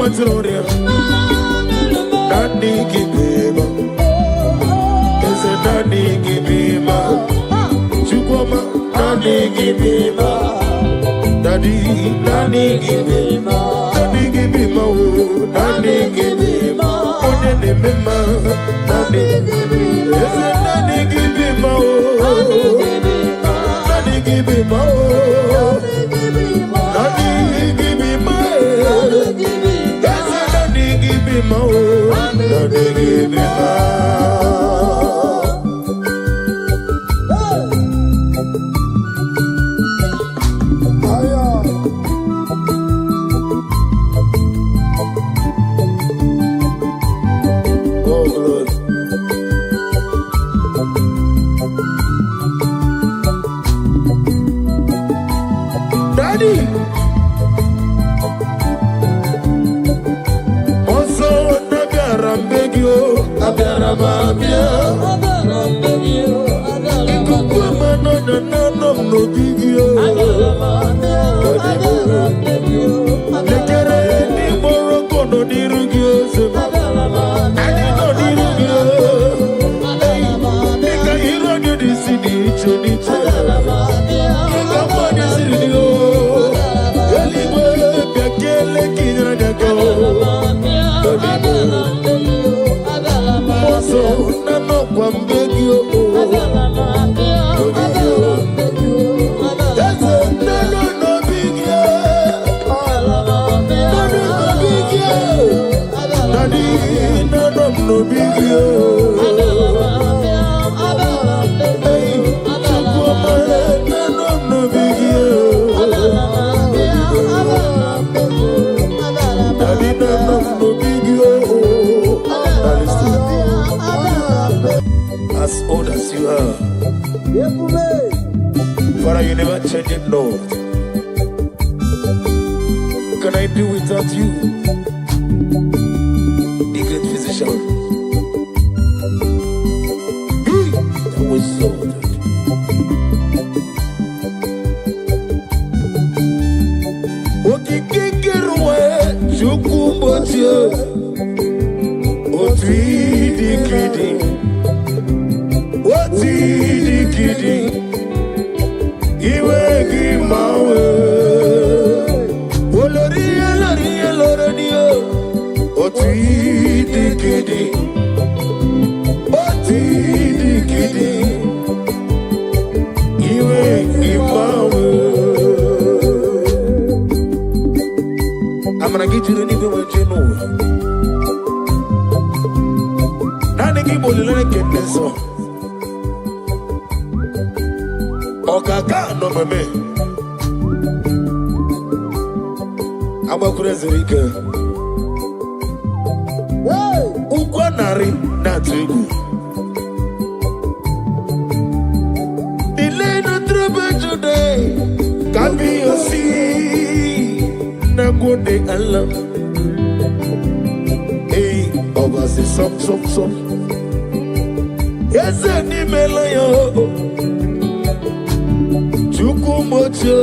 Matoria. Daddy give me is a daddy give me Chukoma, daddy give me Daddy give me Daddy give me Daddy give me Daddy give me Daddy give me is a daddy give me Daddy give me Daddy give me Daddy give me As old as you are, Father, you never change it, Lord. Can I do without you, the great physician? That was so good. I'm gonna get you the nigga what you know. Now they keep on the get this song. Okaka no me. I'm a crazy girl. Ukwanari na tribu. Delay no trouble today. Can be your sea. Na go de Allah. Hey, over the some. Yes, any melayo. Chukumocho.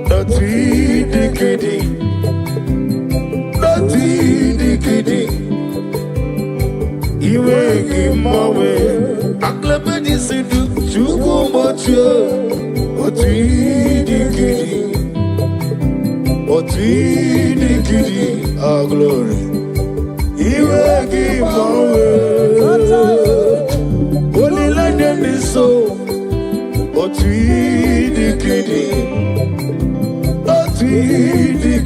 Not decade. Not decade. You ain't give my way. Aklabadi sidu. Chukumocho. Not decade. Our glory, you will give my way. Only let them be so. But we the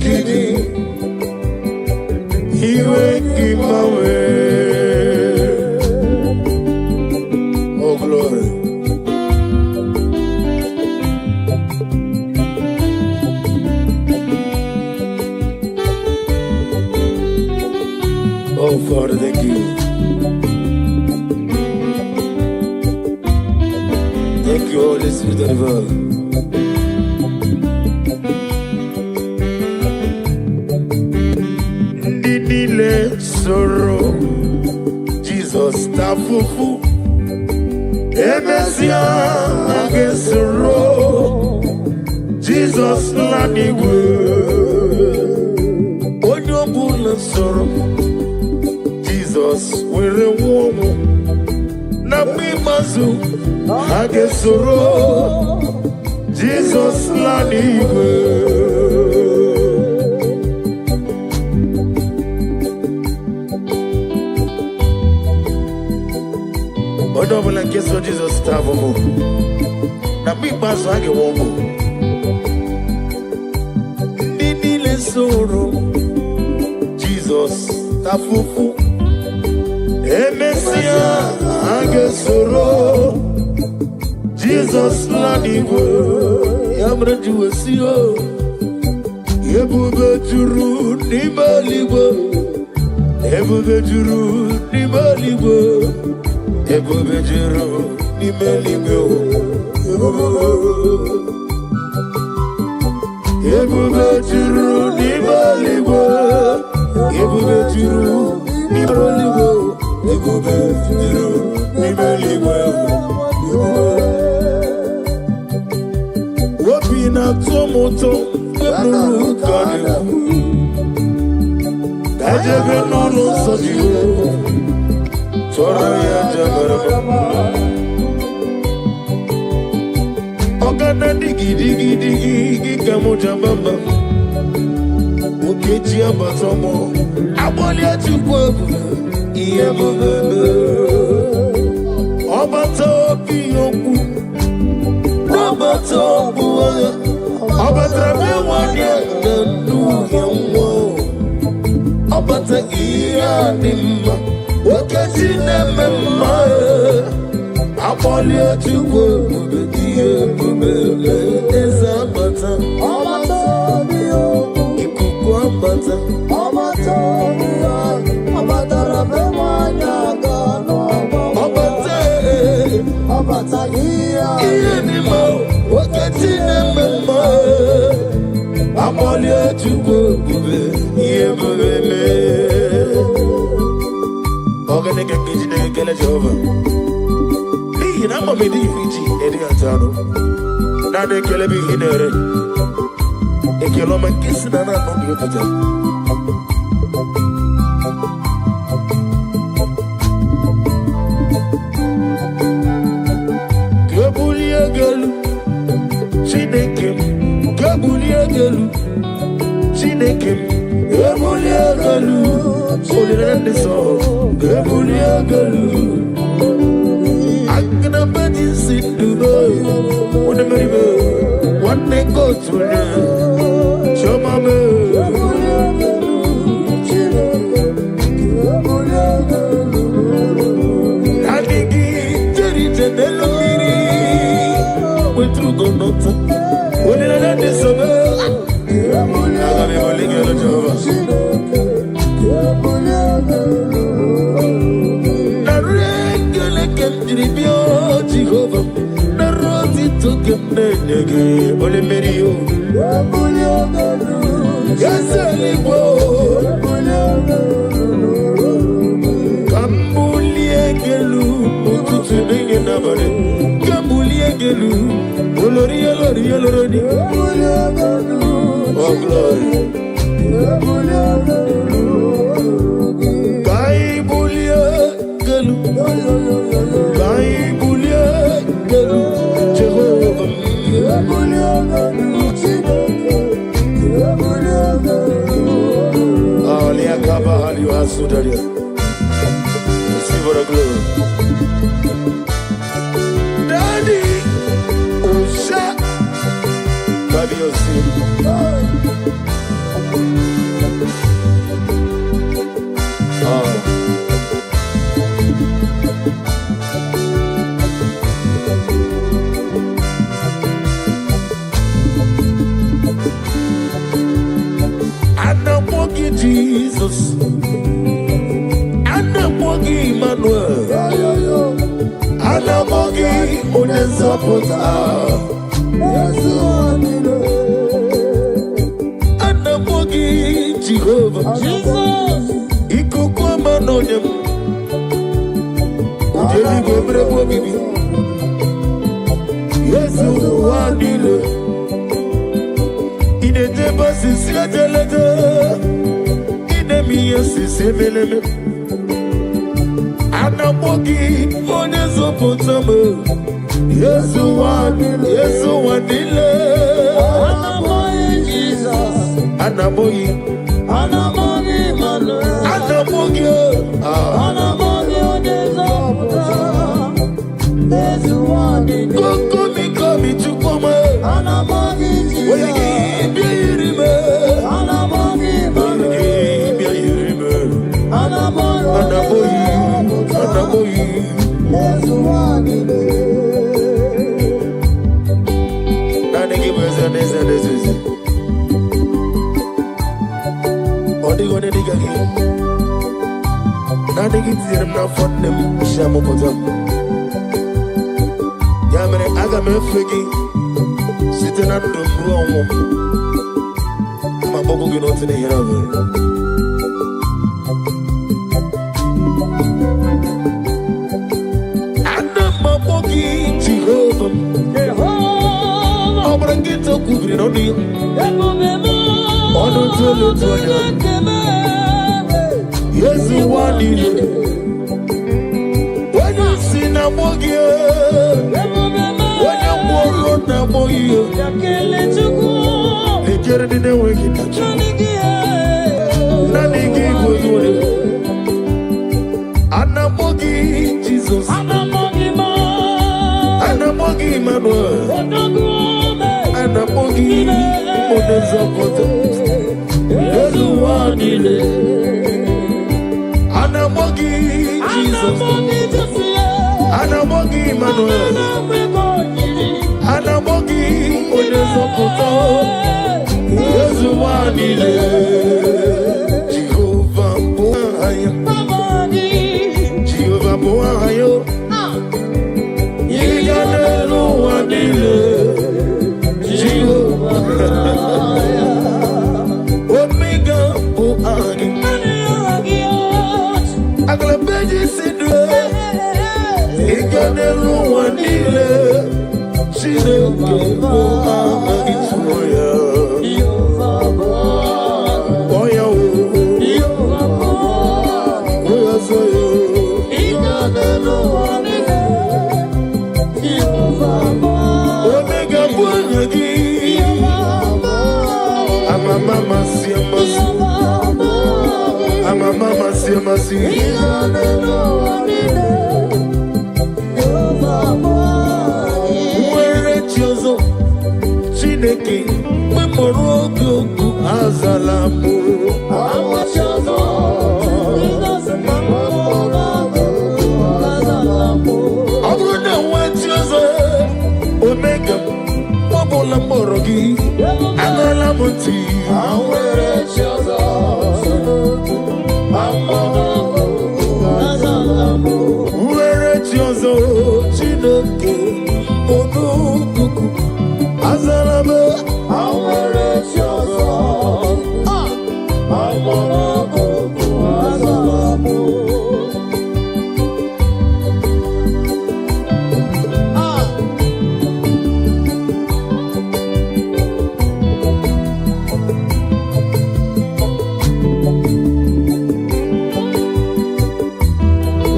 kidding, he will give my way. Oh glory. Oh, Father, thank you. Thank you, Holy Spirit of God. Didile sorrow, Jesus tafufu. Emesia agesoro, Jesus laniwe. soro Jesus were nwomo na mimazu ha ga-esoro Jesus la n'igwe onye ọbụla nke so Jesus taa afụfụ na mimazu ha ga-enwomo ndị niile soro Jesus tafufu emesia ha ga-esoro Jesus la n'igwe ya mere ji wesi o ebube juru n'ime eluigwe ebube juru n'ime eluigwe ebube juru n'ime eluigwe ebube juru n'ime eluigwe ebube juru n'ime eluigwe ebube juru n'ime eluigwe obi na-atọ m ụtọ nụrụ ụtọ ejebe n'ụlọ nsọ Jehova tụọrọ ya jebere ọgana digidigi ka mụ jababa okechi agbata mụ agbalịa Chukwu ebube ihe ebube ọbata obi okwu n'ọbata ọbụ agha ọbatara m ịnwanye na nnuhie nwa ọbata ihe a dị mma okechi na-eme mma agbalịa Chukwu ebube ihe ebube eze agbata ikuku agbata ọbatara m ịnwanye aga n'ọbata ihe dị mma okechi na-eme mma agbalịa Chukwu ebube ihe ebube ogene ka keji na-ekele Jehova n'ihi na ama m edi iri ji edi atọ anụ na na-ekele bụ ihe na-ere ekele ọma nke si na na-anọ gị pụta ka ebulie gị elu Chineke m ka ebulie gị elu Chineke m ebulie gị elu olile ndị nsọ ka ebulie gị elu agana beji si ndube onye meribe nwanne nke otu onye chioma me adịghị jerije n'elu mmiri wetugo n'ọtụ olile ndị nsọ aga m ebuli gị elu Jehova Jehova naroti toke mnege ole merio yaseligwo kambulie gelu ututu nenge nabare kambulie gelu olori olori oh glory kai bulie gelu Jehova Aliakaba aliwasudaria receive the glory Daddy Usha Baby Osi Jesus, Anamogi Emmanuel, Anamogi Unezapota, Anamogi Jehovah, Jesus, Ikukwa Manonyam, Ujeli Gobre Bobibi, Yesu Wadile, Inedeba Sisiajalete. yes, Semeleme. Anamogi, Onezo Potamo. Yes, one, Anamogi, Jesus. Anamogi, Manu. Anamogi, Onezo Potamo. Yes, one, come to come. Anamogi, Jesus. Sitting at the room, my bubble get out in the air. And the Mabogi, Jehovah, I'm gonna get to cooking on you. On the yes, you want it. When you see Nabogi, Anamogi, Jesus. Anamogi, Emmanuel. Anamogi, Onezo Potamo. Anamogi, Jesus. Anamogi, Emmanuel. Anamogi, Onezo Potamo. Jehovah Boahayo. Jehovah Boahayo. Yiganelo Wanile. Jehovah Omega Boahayo. Aglabeji Sidre. Yiganelo Wanile. Jehovah Boahayo. Mama, Chineke, Memorogo, Azalamu. Omega, Mobola Morogi, Amalamuti. Chineke, Onukuku, Azalame,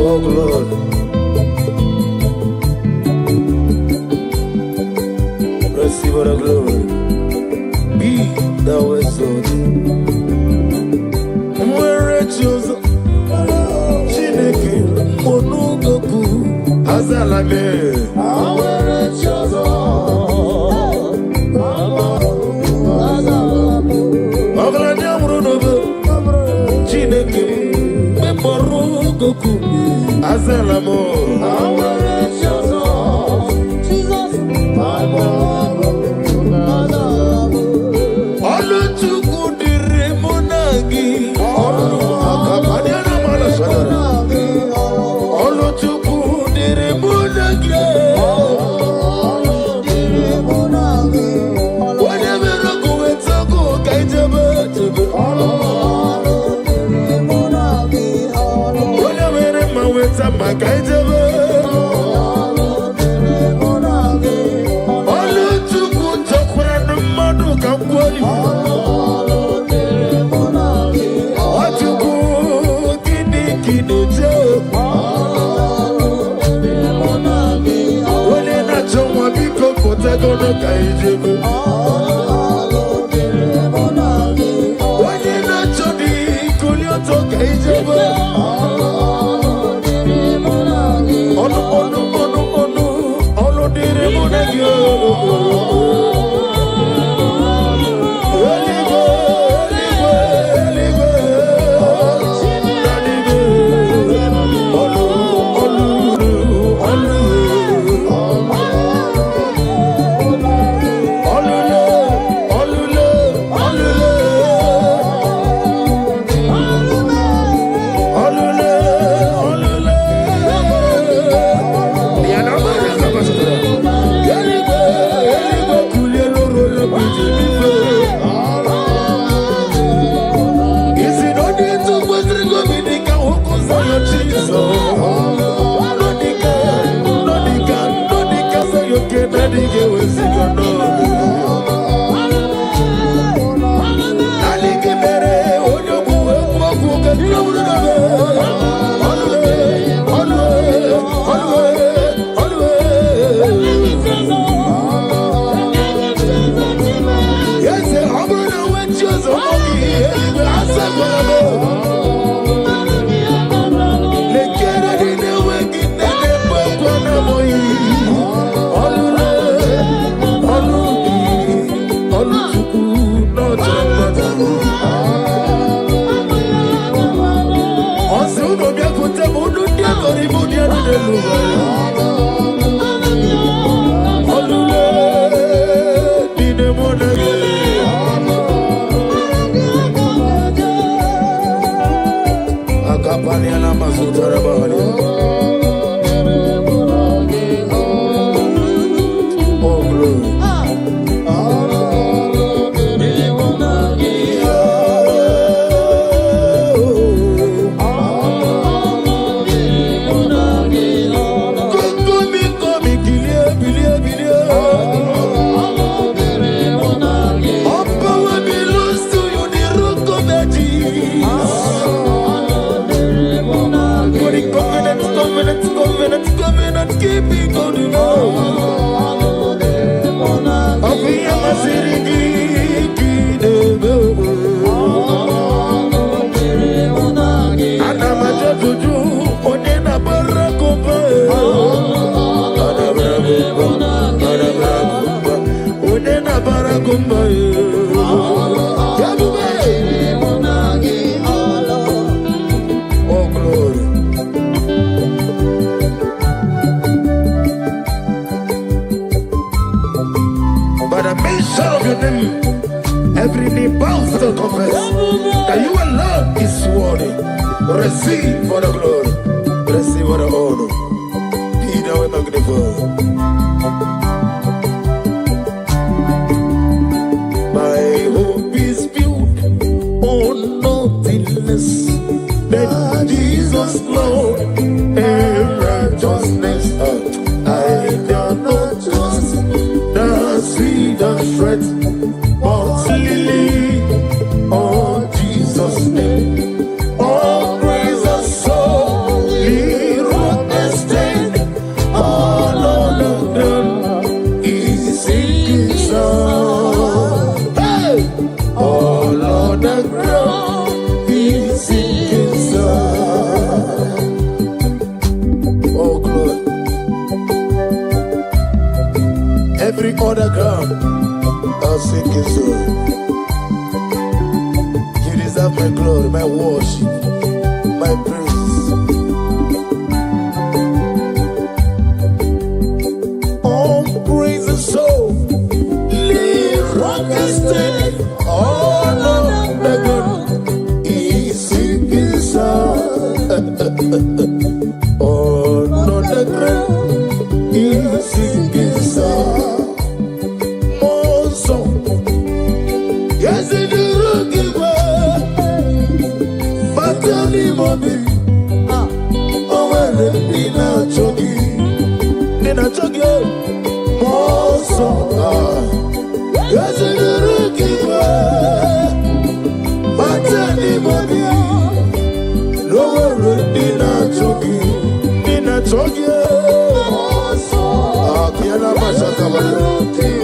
oh Lord. Receive the glory. Be thou exalted. Mwerechozo Chineke Onugoku Azalame. Mwerechozo Oglanya Murunogo Chineke Memorugoku Azalamo. Mwerechozo Jesus Makaijebe Every knee bows to confess that you alone is worthy. Receive for the glory, receive for the honor. Be thou magnified. My hope is built on nothing less than Jesus' Lord and righteousness. I dare not trust the sweetest threat. Oh, Jesus' name. Oh, praise the soul. He wrote the stand. All on the ground. He's singing song. Hey! All on the ground. He's singing song. Oh, glory. Every other ground, I'll sing his song. My glory, my worship, my praise. Oh, praise the soul, live rock and stay. All on the ground, he's singing song. All on the ground, he's singing song. More song, yes, it is. Nina chogi, moso. Yes, the rookie boy. Matani mami, lower Nina chogi, moso. Kiana masha kabali.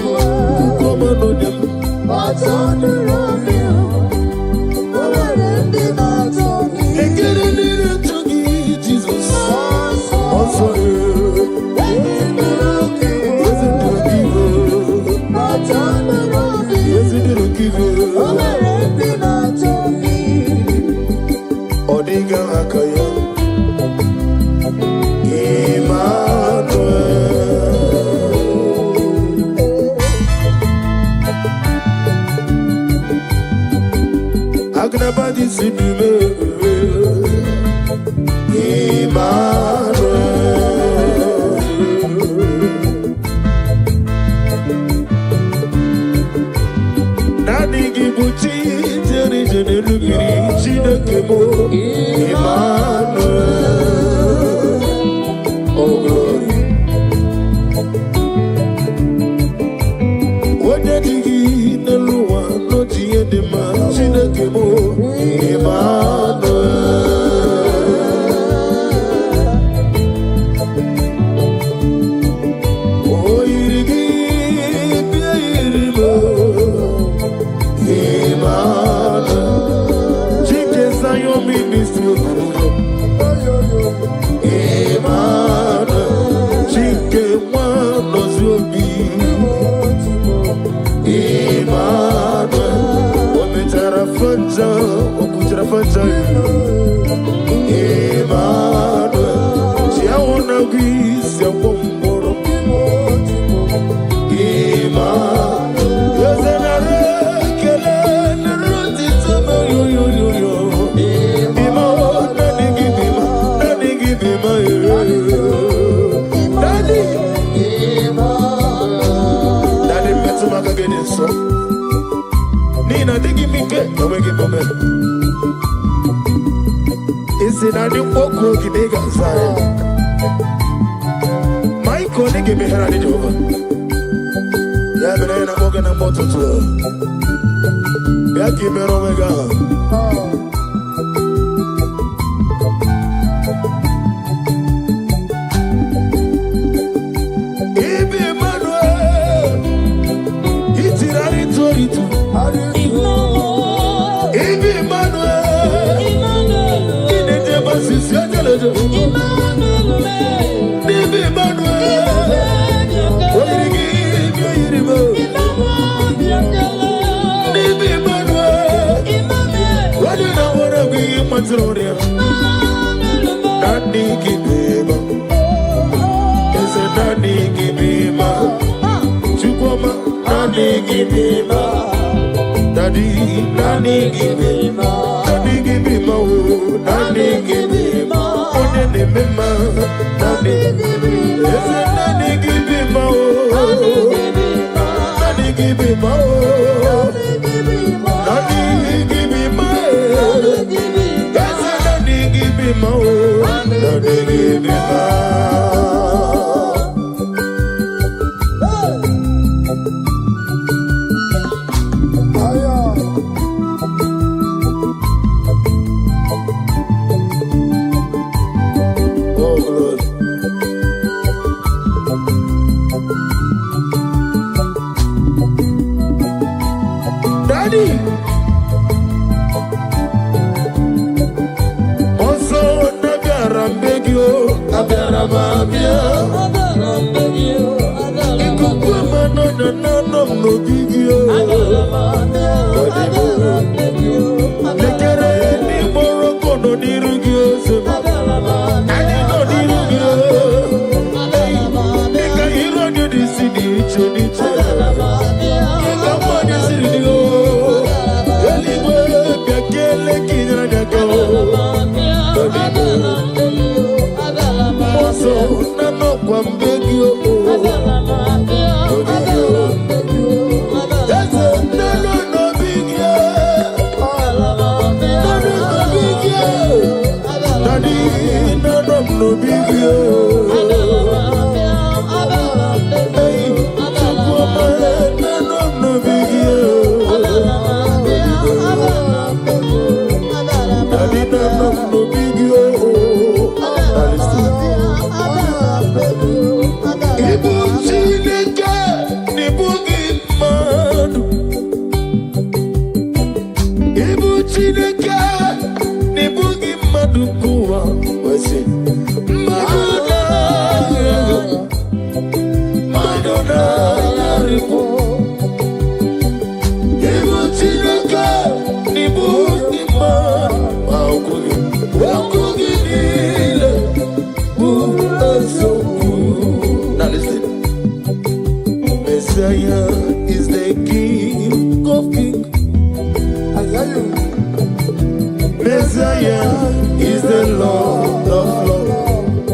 Messiah is the Lord of Lords.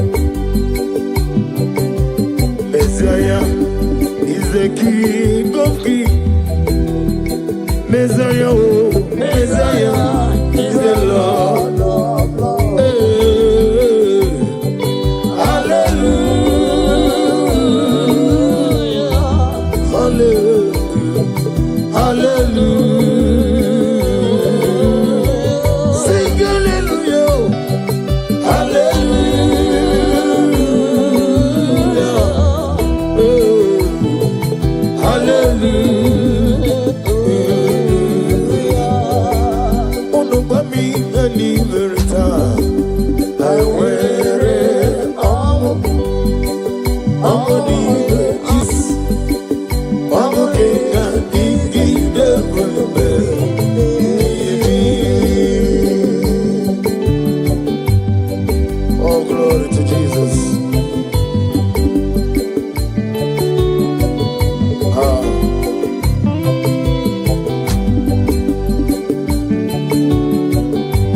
Messiah is the King of Kings. Messiah, oh, Messiah is the Lord of Lords. Hey, hallelujah, hallelujah, hallelujah. Sing hallelujah, hallelujah, hallelujah. Oh, glory to Jesus.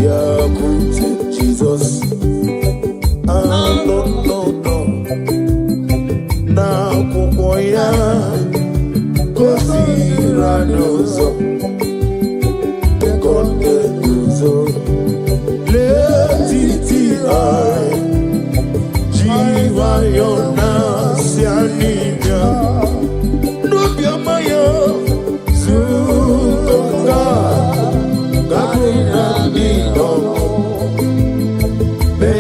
Yeah, good Jesus. No. Now, Kukoya, Kosiranoso, Kondenuso, Letiti I, Jiva Yona, Sianina, Nubia Maya, Zuka, Gabina Nino, Me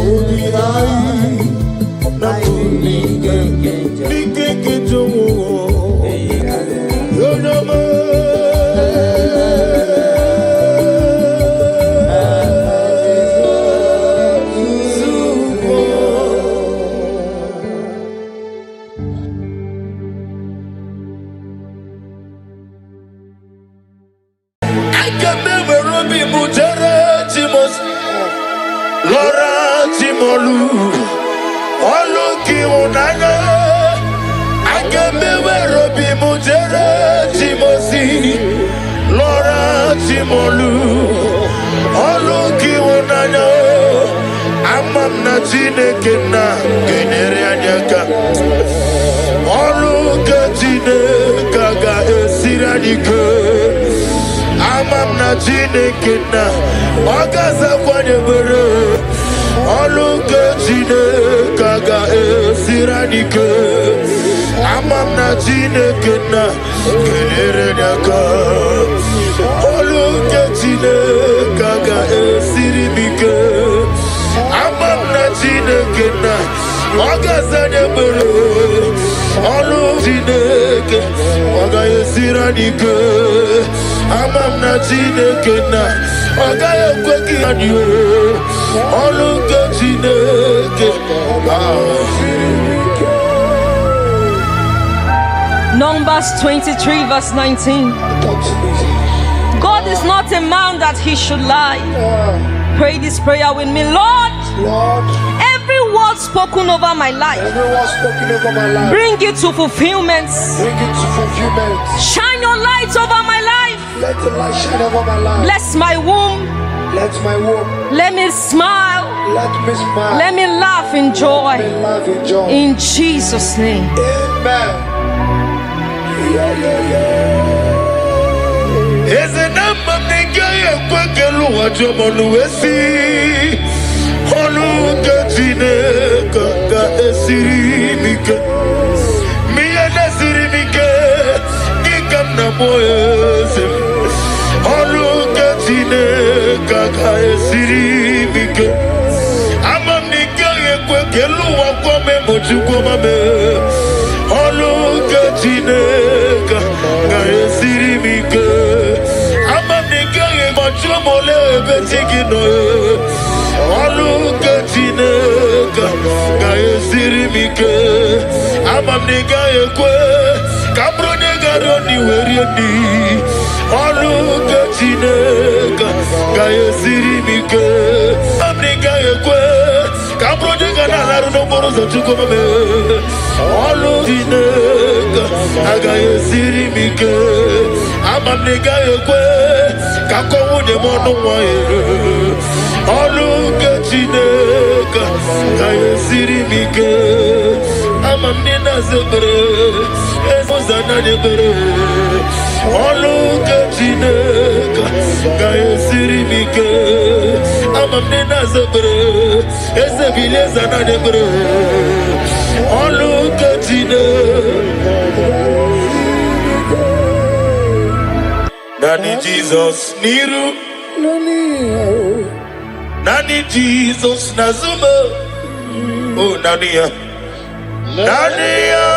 Ubiai, Nakuninge, Nike Jomo, Yonama. Laura Timolu, Oluki Unana, I can never be Mujere Timosi, Laura Timolu, Oluki Unana, Amam Natine Kena, Generianaka, Oluka Tine Kaga Esiradike. Amam Natine Kena, Agaza Kwanebere. Oluke Tine Kaga Siranike Amam na Tine Kena Generenaka Oluke Tine Kaga Sirimike Amam na Tine Kena Agaza Nebere Oluke Tine Kaga Siranike Amam na Tine Kena Agaza Kweki Anyo Numbers 23 verse 19. God is not a man that he should lie. Pray this prayer with me. Lord, every word spoken over my life, bring it to fulfillment. Shine your light over my life. Let the light shine over my life. Bless my womb. Let my womb. Let me smile. Let me smile. Let me laugh in joy. Let me laugh in joy. In Jesus' name. Amen. Is a number of nigga kwekelu wajomonu wesi. Holu katine kaka esirimike. Miya nesirimike. Gikam na moyese. Holu katine kaka esirimike. Amam nigga kwekelu wakome mochukoma me. Holu katine kaka esirimike. Amam nigga mochumole betigino. Holu katine kaka esirimike. Amam nigga kwe kabro nigga roni werieni. Holu katine kaka esirimike. Amam nigga kwe kabro nigga na haru no moro zochukoma me. Holu katine kaka esirimike. Amam nigga kwe Akowo de mono wae. Oluke chineka. Kaya siri mike. Amamnina zebre. Ezozana debre. Oluke chineka. Kaya siri mike. Amamnina zebre. Ezebile zana debre. Oluke chineka. Nani Jesus niru. Nani Jesus nazuma. Oh Nania. Nania.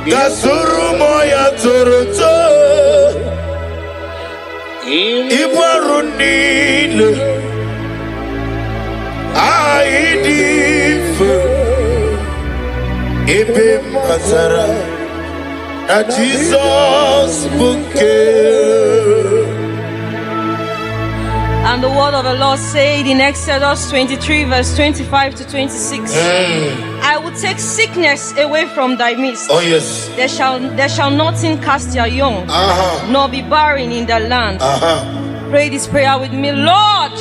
Gasuru moya toroto. Ibarunile. Aidif. Ibe mazara. Na Jesus bouquet. And the word of the Lord said in Exodus 23 verse 25 to 26. I will take sickness away from thy midst. Oh yes. There shall nothing cast their young, nor be barren in the land. Pray this prayer with me. Lord,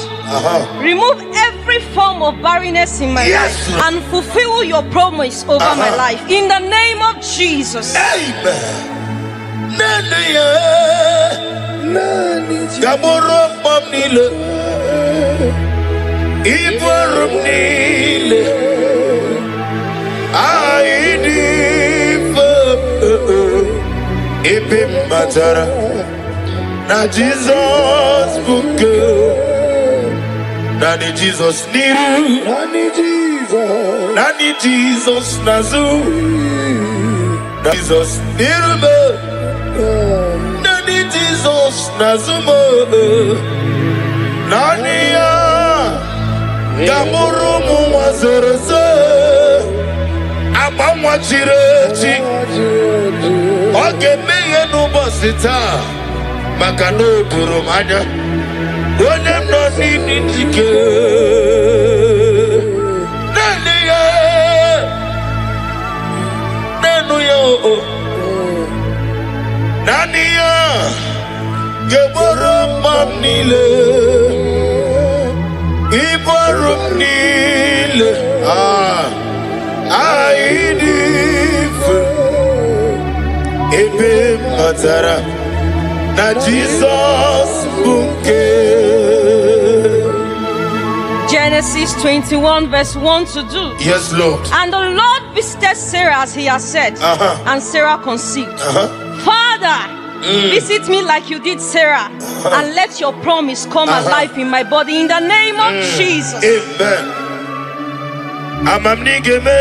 remove every form of barrenness in my life and fulfill your promise over my life. In the name of Jesus. Amen. Gamoro mamnile. Ibarum nile. Aidif. Ibim matara. Na Jesus bouquet. Nani Jesus niru. Nani Jesus nazu. Jesus niru. Nani Jesus nazumo. Nani ya. Gamuru muwazereze. Abamwa chirechi. Oge meye nubosita. Makano burumanya. Onem no nini tike. Nani ya. Nenu yo. Nani ya. Geborum mamnile. Iborum nile. Aidif. Ebe matara. Na Jesus bouquet. Genesis 21 verse 1 to 2. Yes, Lord. And the Lord visited Sarah as he has said, and Sarah conceived. Father, visit me like you did Sarah, and let your promise come alive in my body in the name of Jesus. Amen. Amam nigeme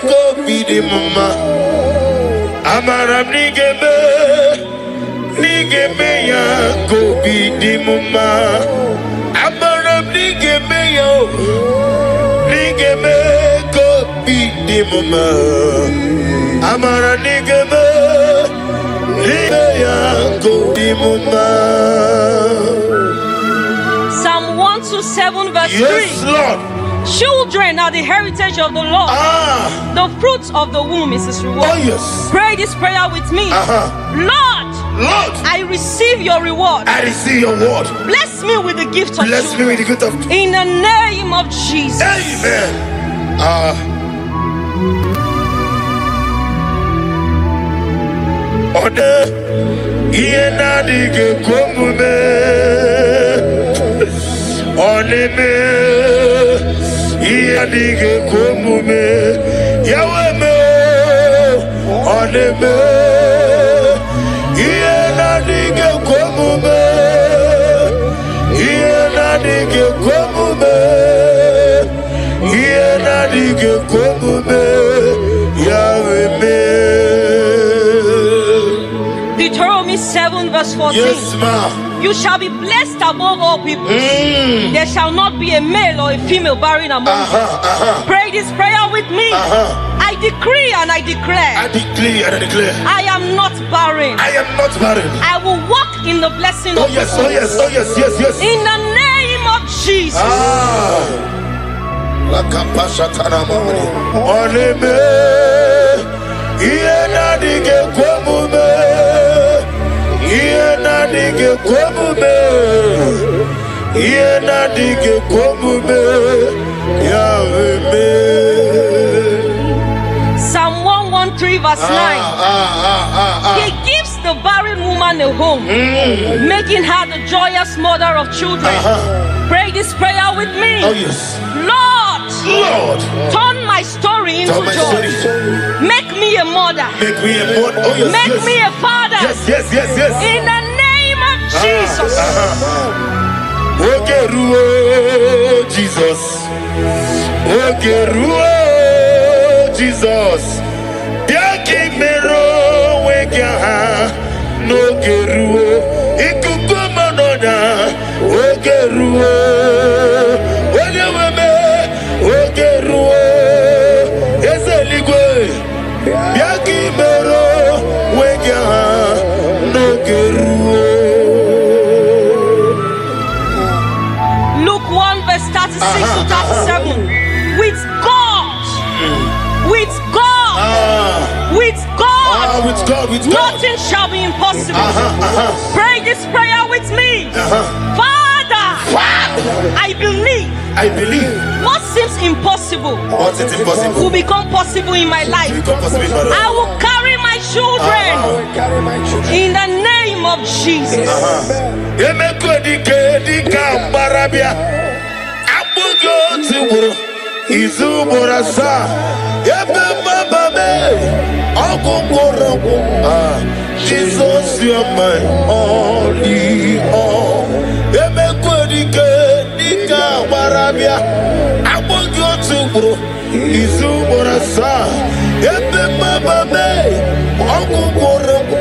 ko bidi mama. Amaram nigeme ya ko bidi mama. Amaram nigeme ko bidi mama. Amara nigeme ya ko bidi mama. Psalm 127 verse 3. Yes, Lord. Children are the heritage of the Lord. The fruit of the womb is his reward. Oh yes. Pray this prayer with me. Lord, I receive your reward. I receive your word. Bless me with the gift of Bless me with the gift of. in the name of Jesus. Amen. Ode iena dige komume. Oneme iena dige komume. Yaweme oneme iena dige komume. Iena dige komume. Iena dige komume. Yaweme. Deuteronomy 7 verse 14. Yes, ma'am. You shall be blessed above all people. There shall not be a male or a female barren among you. Pray this prayer with me. I decree and I declare. I decree and I declare. I am not barren. I am not barren. I will walk in the blessing Oh of yes, the oh yes, oh yes, yes, yes. in the name of Jesus. Lakapashatana mamri. Oneme iena dige komume. dike komume. Yena dike komume. Yahweh. Psalm 113 verse 9. He gives the barren woman a home, making her the joyous mother of children. Pray this prayer with me. Oh yes. Lord, turn my story into my joy. story. Make me a mother. Make me a mother. Oh yes. Make me a father. Yes. In the name of Jesus. Ogeruo Jesus. Ogeruo Jesus. Biaki mero wega no geruo. Ikukuma noda. Ogeruo. Onyeweme. Ogeruo. Ezeligwe. Biaki mero wega no geruo. Luke 1 verse 36 to 37. With God, with God, nothing shall be impossible. Pray this prayer with me. Father, I believe. What seems impossible will become possible in my life. I will carry my children in the name of Jesus. Jesus, you are my only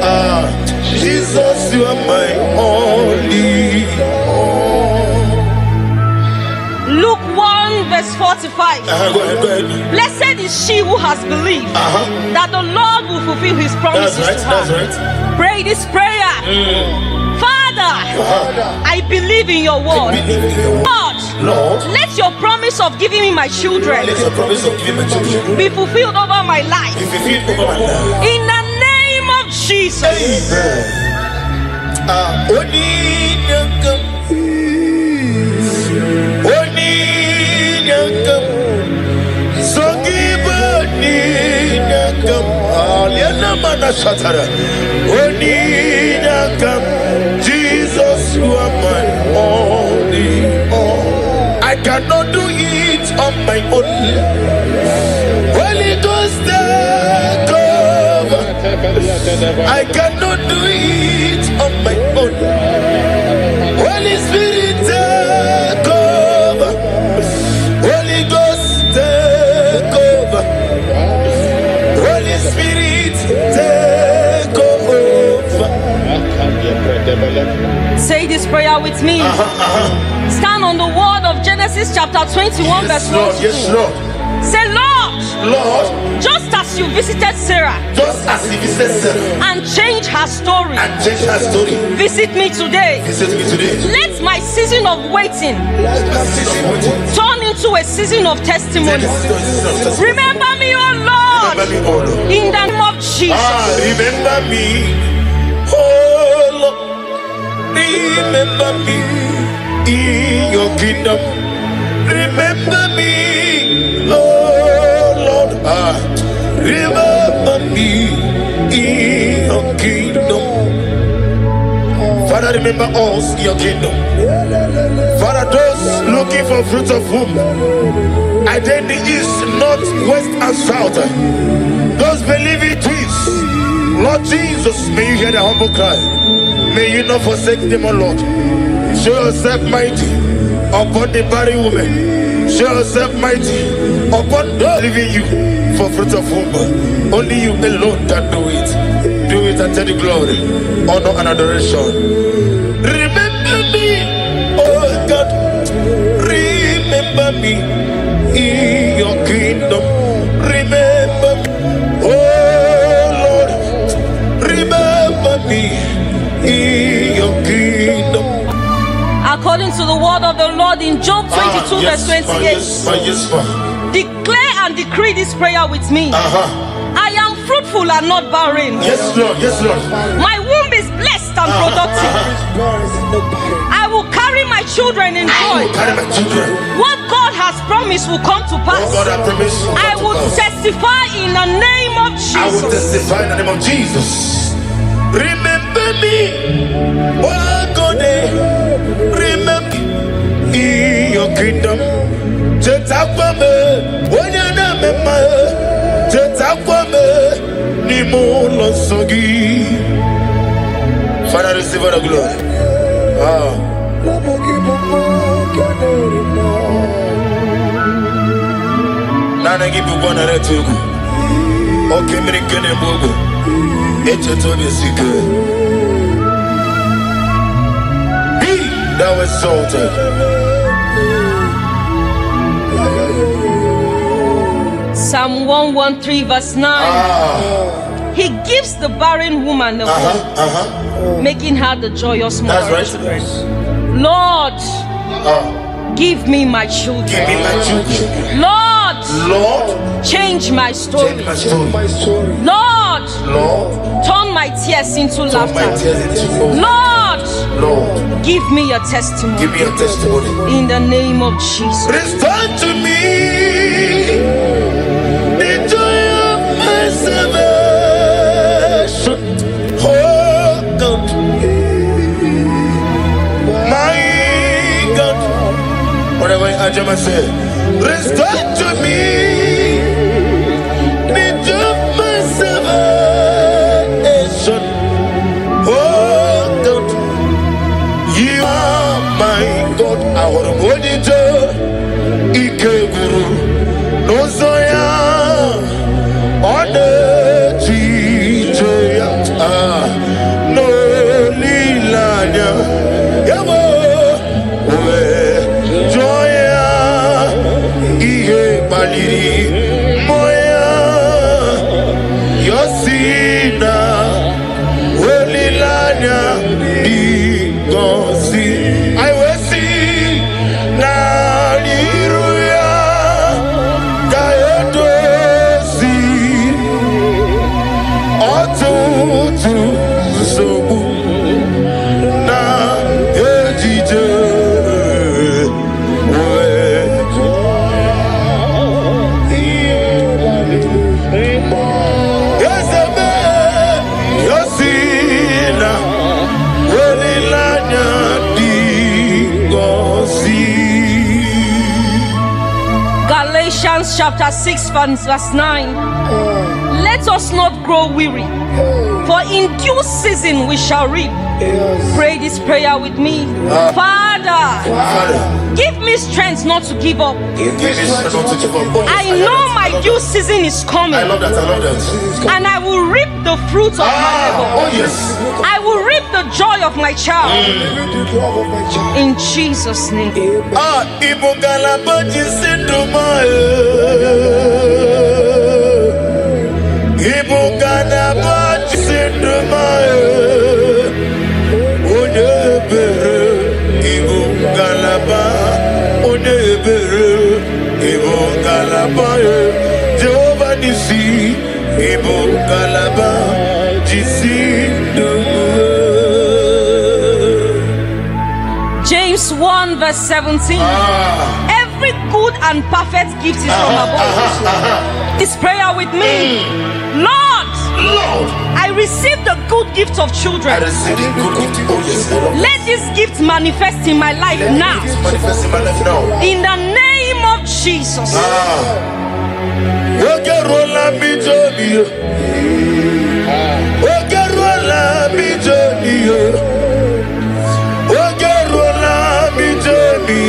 all. Jesus, you are my only all. Luke 1 verse 45. Go ahead. Blessed is she who has believed that the Lord will fulfill his promises to her. That's right. Pray this prayer. Father, I believe in your word. Lord, let your promise of giving me my children be fulfilled over my life. In the name of Jesus. Jesus, you are my only all. I cannot do it on my own. Holy Ghost, take over. I cannot do it on my own. Holy Spirit, take over. Holy Ghost, take over. Holy Spirit, take over. Say this prayer with me. Stand on the word of Genesis chapter 21 verse 1. Yes, Lord. Say, Lord, just as you visited Sarah and changed her story, visit me today. Let my season of waiting turn into a season of testimony. Remember me, oh Lord, in the name of Jesus. Remember me, oh Lord. Remember me in your kingdom. Remember me, oh Lord. Remember me in your kingdom. Father, remember us in your kingdom. Father, those looking for fruit of womb, either in the east, north, west, and south, those believing twins, Lord Jesus, may you hear the humble cry. May you not forsake them, O Lord. Show yourself mighty upon the barren woman. Show yourself mighty upon those leaving you for fruit of womb. Only you alone can do it. Do it and take the glory, honor, and adoration. Remember me, oh God. Remember me in your kingdom. Remember me, oh Lord. Remember me in your kingdom. According to the word of the Lord in Job 22 verse 28. Declare and decree this prayer with me. I am fruitful and not barren. Yes, Lord. My womb is blessed and productive. I will carry my children in joy. What God has promised will come to pass. I will testify in the name of Jesus. I will testify in the name of Jesus. Remember me, oh God, remember in your kingdom. Father, receive all the glory. Nana give you one at two. Okay, many can you move? It's a total secret. Be thou exalted. Psalm 113 verse 9. He gives the barren woman a hope, making her the joyous mother. That's right. Lord, give me my children. Give me my children. Lord, change my story. Change my story. Lord, turn my tears into laughter. Lord, give me a testimony. Give me a testimony. In the name of Jesus. Restore to me the joy of my salvation. Oh God, my God. Whatever I say, restore to me the joy of my salvation. Oh God, you are my God. I want to hold you to Ike Guru. No Zoya on the Chijoya. No Lilanya. Yabo. Joya. Ihe Baliri. Moya. Yosina. Lilanya. Digosi. I will see. Naliruya. Gaedosi. Otutu. Sobu. Na ejije. Yosebe. Yosina. Welilanya digosi. Galatians chapter 6 verse 9. Let us not grow weary, for in due season we shall reap. Pray this prayer with me. Father, give me strength not to give up. I know my due season is coming. I love that. And I will reap the fruit of my labor. Oh yes. I will reap the joy of my child. In Jesus' name. Igbo galabaji sinduma. Igbo galabaji sinduma. Onebere. Igbo galaba. Onebere. Igbo galaba. Jehovah Nisi. Igbo galaba. Jisinduma. James 1 verse 17. Every good and perfect gift is from above. This prayer with me. Lord, I receive the good gift of children. I receive the good gift. Oh yes. Let this gift manifest in my life now. Manifest in my life now. In the name of Jesus. Ogerola mi joni. Ogerola mi joni. Ogerola mi joni.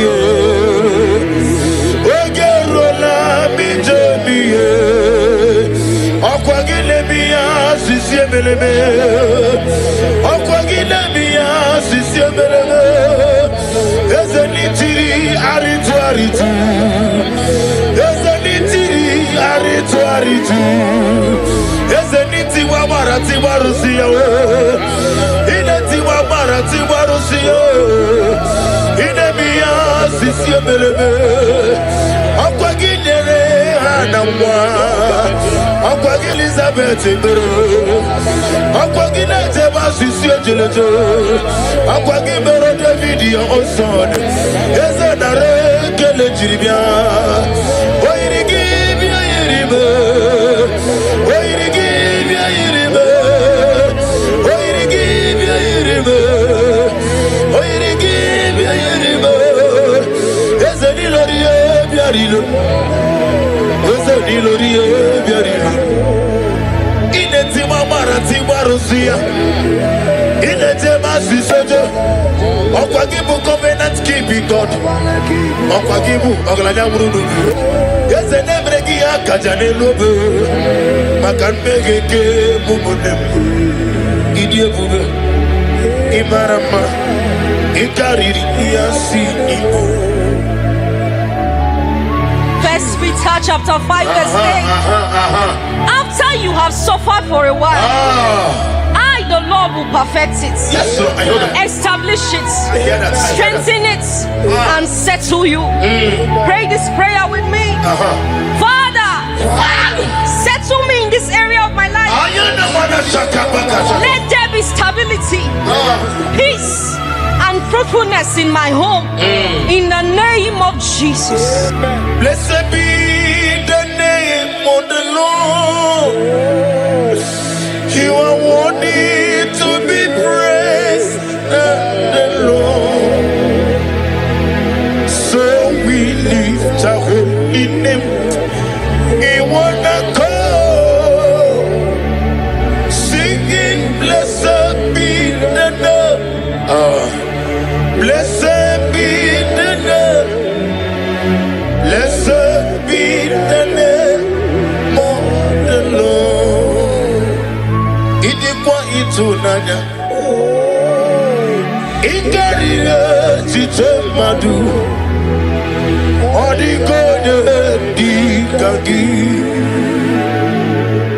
Ogerola mi joni. Okwagile mi asisi meleme. Okwagile mi asisi meleme. Ezenitiri aritu. Ezenitiri aritu. Ezeniti wa marati warusiya. Ineti wa marati warusiya. Inemi asisi meleme. Okwagile anamwa. Okwagile Elizabeth mbere. Aquagina Tebas is your gelato. Aquagibero David, your own son. Yes, and a regular Jiribia. Why did give you a river? Why did give you a river? Why did give you a river? Why did give you a river? Yes, a Niloria, Biarilo. Yes, a Niloria, Biarilo. Timarusia in the Temasi Sojo, Okwagibu covenant keeping God, Okwagibu, Oglania Brudu, yes, and Emregia Kajane Lobe, Makan Megeke, Bubunem, Idia Bube, Imarama, Ikari, Yasi, Igbo. First Peter chapter 5 verse 8. After you have suffered for a while, I, the Lord, will perfect it. Yes, sir, I heard that. Establish it, strengthen it, and settle you. Pray this prayer with me. Father, settle me in this area of my life. Let there be stability, peace, and fruitfulness in my home. In the name of Jesus. Blessed be the name of the Lord. You are worthy to be praised, the Lord. So we lift our holy name. We wanna go singing, blessed be the Lord. Blessed be the name. Blessed be the name of the Lord. Idikwa itunanya. Ikarire chitemadu. Odikode dikagi.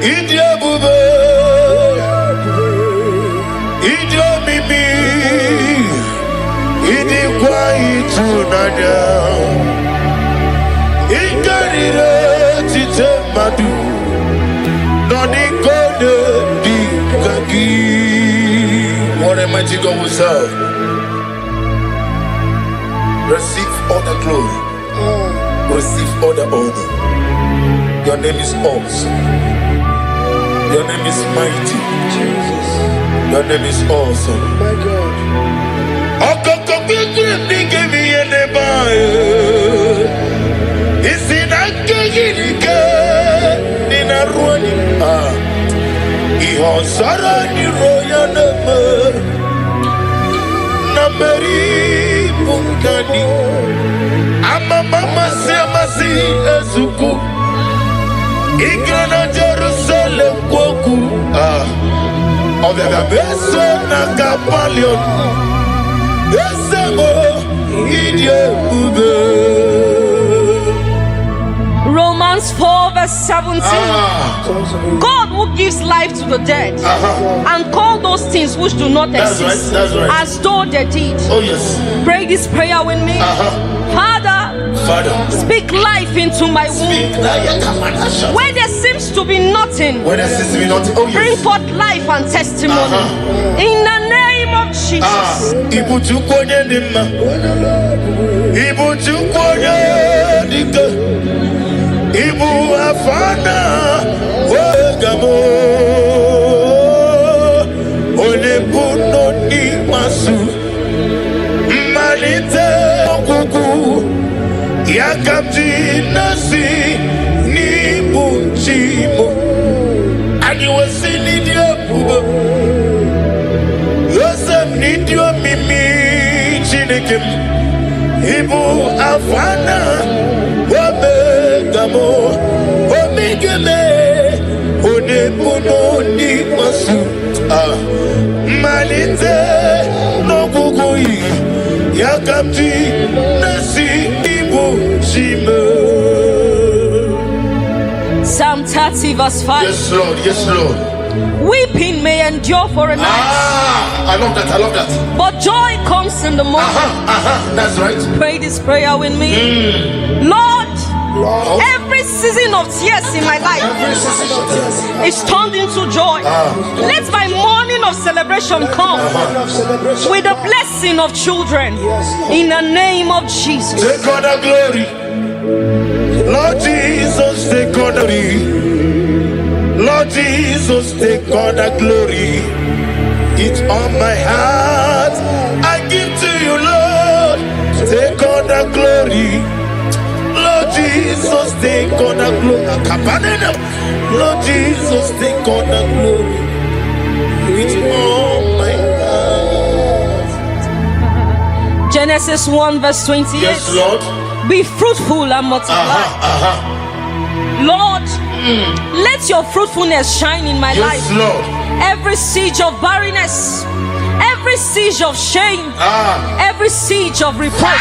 Idiabube. Idiomimi. Idikwa itunanya. Ikarire chitemadu. Odikode dikagi. What a mighty God we serve. Receive all the glory. Receive all the honor. Your name is awesome. Your name is mighty. Jesus. Your name is awesome. My God. Mama Semasi Ezuku Igrana Jerusalem Kwoku Obega Beso Nakapalion Esemo Idie Ube. Romans 4 verse 17. God who gives life to the dead and call those things which do not exist that's right. as though they did. Oh yes. Pray this prayer with me. Father, speak life into my womb. Where there seems to be nothing, oh, yes. Bring forth life and testimony. In the name of Jesus. Ibu afana wegamo olebuno ni masu malite okuku yakamji nasi ni bunchimo ani wasini diabubo yosem ni dio mimi chineke ibu afana Gamo, Omigame, Onebuno ni masu, Malite, no Gugui, Yakamti, Nasi, Ibu, Shime. Psalm 30 verse 5. Yes, Lord, yes, Lord. Weeping may endure for a night. I love that. But joy comes in the morning. That's right. Pray this prayer with me. Lord, every season of tears in my life is turned into joy. Let my morning of celebration come with the blessing of children in the name of Jesus. Take all the glory. Lord Jesus, take all the glory. Lord Jesus, take all the glory. It's on my heart. I give to you, Lord. Take all the glory. Lord Jesus, take all the glory. Lord Jesus, take all the glory. It's on my heart. Genesis 1 verse 28. Yes, Lord. Be fruitful and multiply. Lord, let your fruitfulness shine in my life. Yes, Lord. Every siege of barrenness, every siege of shame, every siege of reproach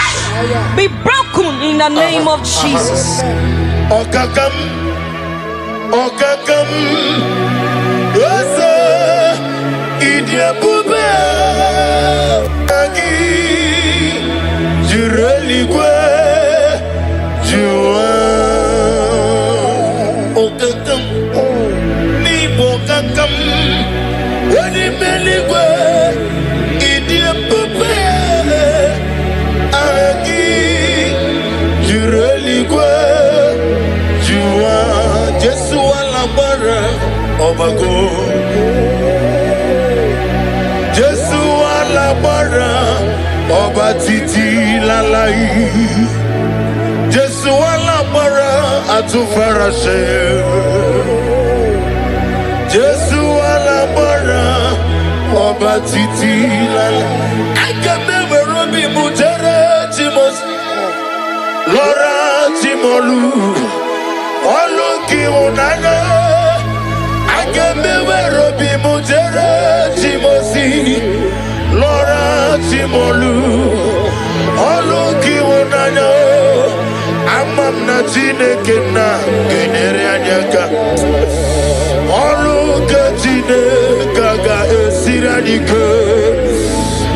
be broken in the name of Jesus. Okakam, Okakam, Osa, Idia Bube, Agi, Jureligwe, Jua, Okakam, Nibo Kakam, Wadi Meligwe, Idia Bube, Agi, Jureligwe, Jua, Jesu Alabara, Obago, Jesu Alabara, Oba Titi Lalai, Jesu Alabara, Atufarashe, Jesu Alabara, Oba Titi Lalai. I can never be Mujere Timos, Laura Timolu, Oluki Unana. I can never be Mujere Timosi, Laura Timolu, Oluki Unana. Amam na Chineke na genere anyaka, Oluka Chineke ga esiradike.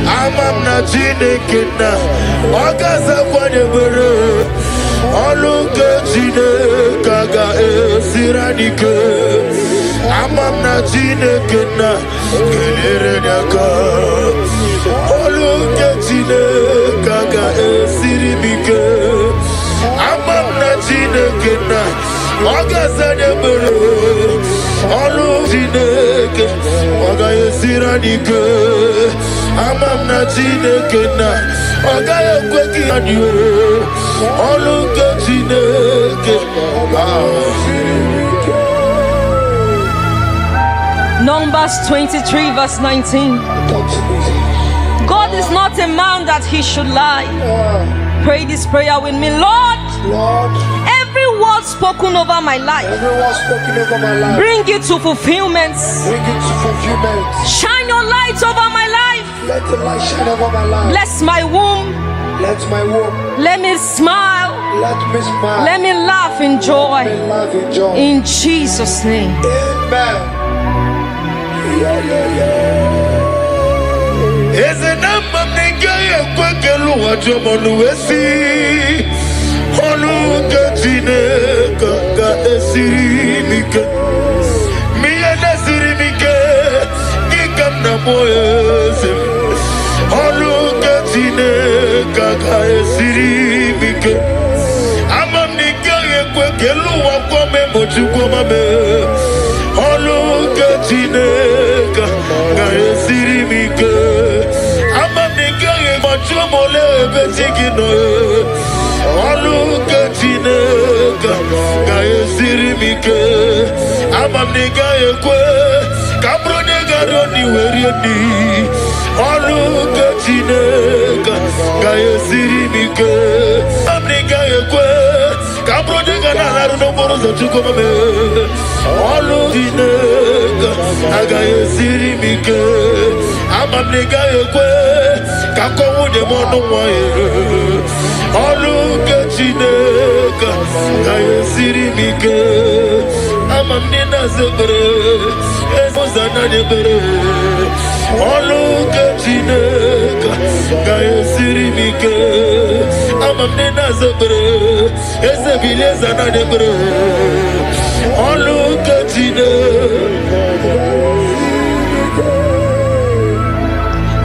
Amam na Chineke na Okaza kwadebere, Oluka Chineke ga esiradike. Amam na Chineke na genere anyaka, Oluka Chineke ga esiribike. Amam na Chineke na Okaza debere, Oluka Chineke ga esiradike. Amam na Chineke na Ogaya kweki adio, Oluka Chineke. Numbers 23 verse 19. God is not a man that he should lie. Pray this prayer with me. Lord, every word spoken over my life, bring it to fulfillment. Shine your light over my life. Let the light shine over my life. Bless my womb. Let my womb. Let me smile. Let me smile. Let me laugh in joy. Let me laugh in joy. In Jesus' name. Amen. Eze namba mnenga ye kwekelu wajomonu wesi, Oluka Chineke ga esirimike. Miye nesirimike, Gikam na moyeze. Oluka Chineke ga esirimike. Amam nika ye kwekelu wakome mochukoma me. Oluka Chineke ga esirimike. Amam nika ye machomole betigino. Oluka Chineke ga esirimike. Amam nika ye kwe kabro nega roni werieni. Oluka Chineke ga esirimike. Amam nika ye kwe kabro nega nalaru no moro za chukomame. Oluka Chineke ga esirimike. Amam nika ye kwe kakowu de mono moye. Oluka Chineke ga esirimike. Amam nina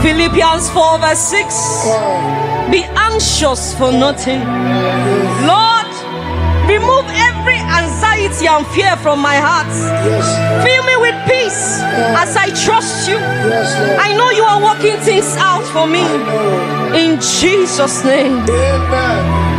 Philippians 4 verse 6. Be anxious for nothing. Lord, remove every anxiety and fear from my heart. Fill me with peace as I trust you. I know you are working things out for me. In Jesus' name. Amen.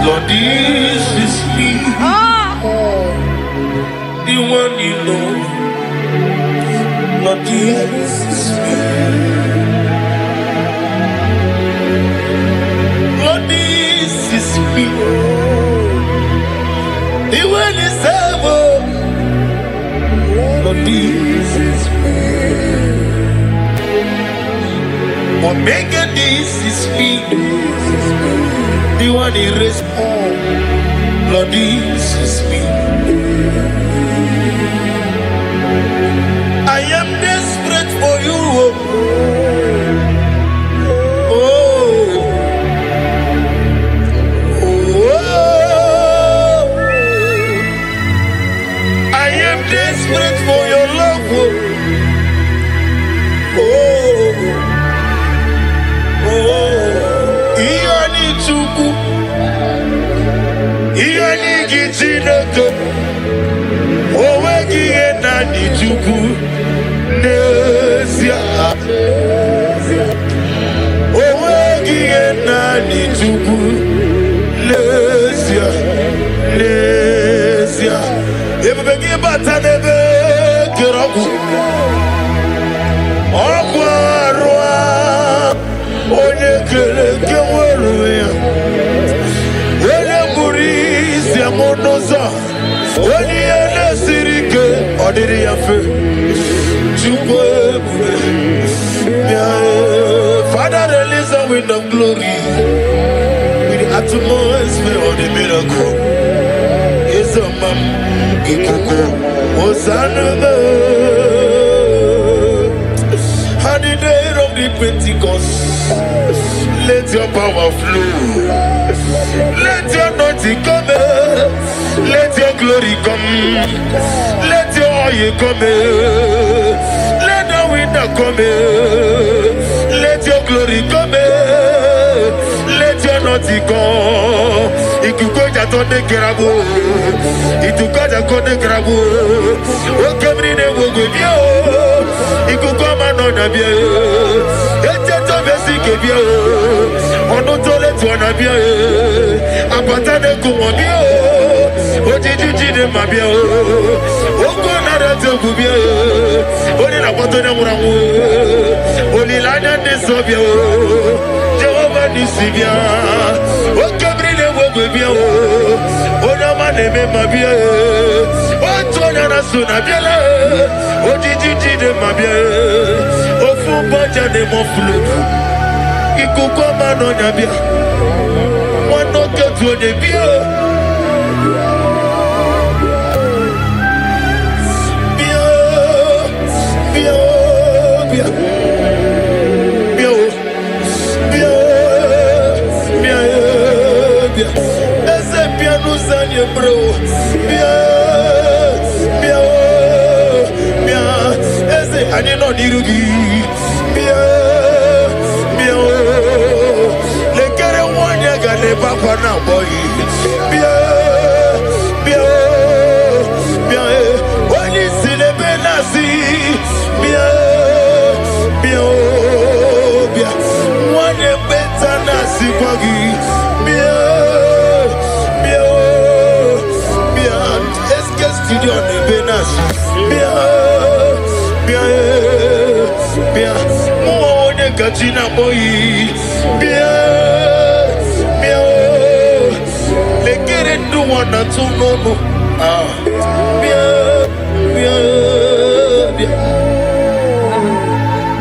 Lord, this is me, the one you know. Lord, this is me. Lord, this is me, the one you serve. Lord, this is me. Omega, this is me, the one you raised. Lord, this is me. I am desperate for you. Oh, oh, I am desperate for your love. Oh, oh, Iani Chuku, Iani Gijinoko, Owegi Enani Chuku. Nesia, Owegi Enani Chuku, Nesia, Nesia. Ebegi batanebe kiraku, Okwarwa, Onyekele keweruya, Wele Murisi Amonoza, Onyele Sirike, Odiri Yafe. Father, release the wind of glory with the atmosphere of the miracle. It's a man, Hosanna. On the day of the Pentecost, let your power flow. Let your anointing come. Let your glory come. Let your oil come. Let the wind come. Let your glory come. Let your anointing come. Ikukoja tonde kerabu. Itukoja konde kerabu. Okemri ne wogobio. Ikukoma no nabia. Eteto besi kebia. Ono tole tu nabia. Apatane kumobia. Ojiji de mabia. Oko nara te kubia. Oni na patone muramu. Oni lanya de sobia. Jehovah nisibia. Okemri ne wogobia. Ona maneme mabia. Otona na sunabia. Ojiji de mabia. Ofu baja de moflu. Ikukoma no nabia. Wano ketu de bia. Bia. bro. I did not need to give. Let get a one year got a papa now, boy. When you see the Benassi, one year better Nasi Buggy. Let's get studio on the Benassi. Gachina boy, they get it to one or two no.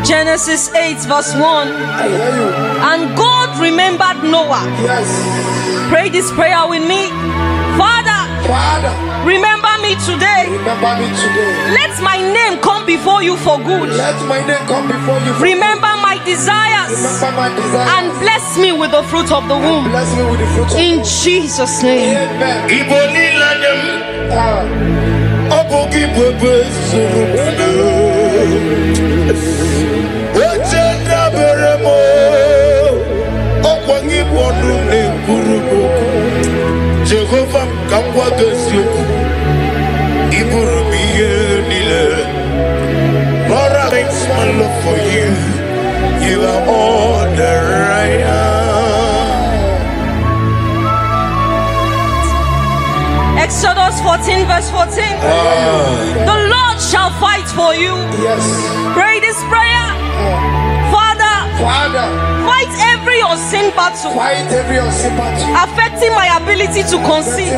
Genesis 8 verse 1. And God remembered Noah. Yes. Pray this prayer with me. Father, remember me today. Remember me today. Let my name come before you for good. Let my name come before you. Remember my desires. Remember my desires. And bless me with the fruit of the womb. Bless me with the fruit of In Jesus' name. Amen. Igbo Obogi Bebe Ochenda Beremo Okwangi Bonu Nekurubo Jehovah Kamwa Gesyoku Iburumiye Nile Lord, I thanks my love for you. You are all that I am. Exodus 14 verse 14. The Lord shall fight for you. Yes. Pray this prayer. Father, fight every unseen battle Fight every unseen battle. affecting my ability to conceive.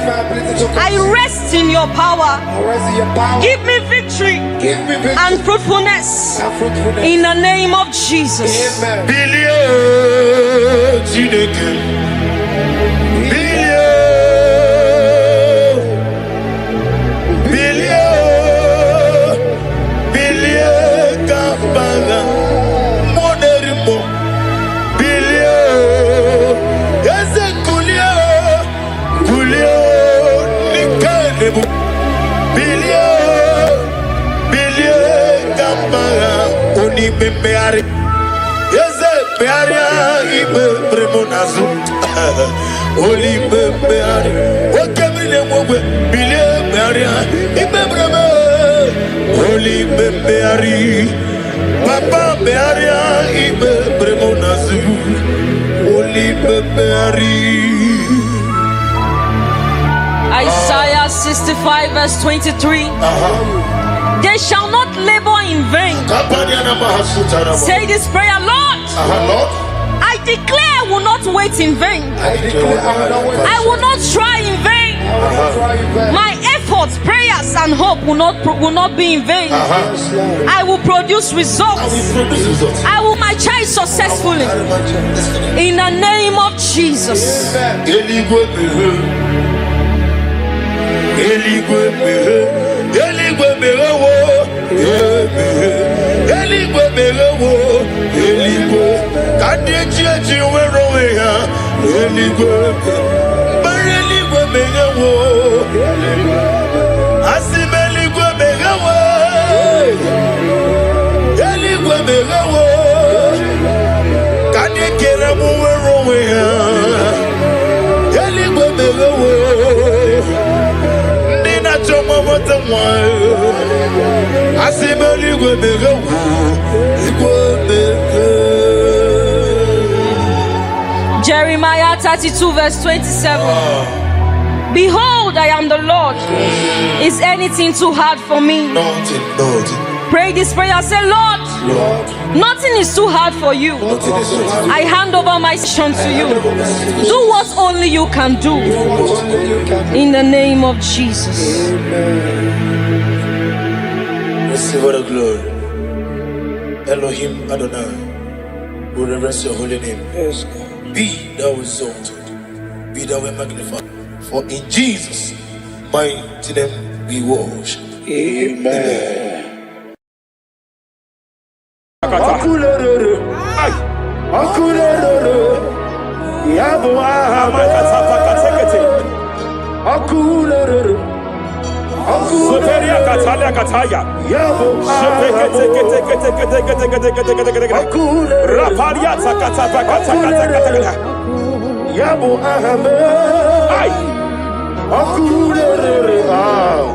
I rest in your power. Rest in your power. Give me victory Give me victory and fruitfulness and fruitfulness. in the name of Jesus. Amen. Papa Bearia Ibe Bremonazu Holy Beari. Isaiah 65 verse 23. They shall not labor in vain. Say this prayer, Lord. Lord, I declare I will not wait in vain. I declare I will not try in vain. My efforts, prayers, and hope will not be in vain. I will produce results. I will my child successfully. In the name of Jesus. Jeremiah 32 verse 27. Behold, I am the Lord. Is anything too hard for me? Nothing. Pray this prayer. Say, Lord, nothing is too hard for you. I hand over my son to you. Do what only you can do. In the name of Jesus. Receive all the glory. Elohim Adonai, we reverence your holy name. Yes, God. Be thou exalted, be thou magnified. For in Jesus' mighty name we worship. Amen. Akulere. Superia Katalia Kataya. Yabo. Akulere. Raparia Takata Kata. Yabo ahame. Ay. Akulere.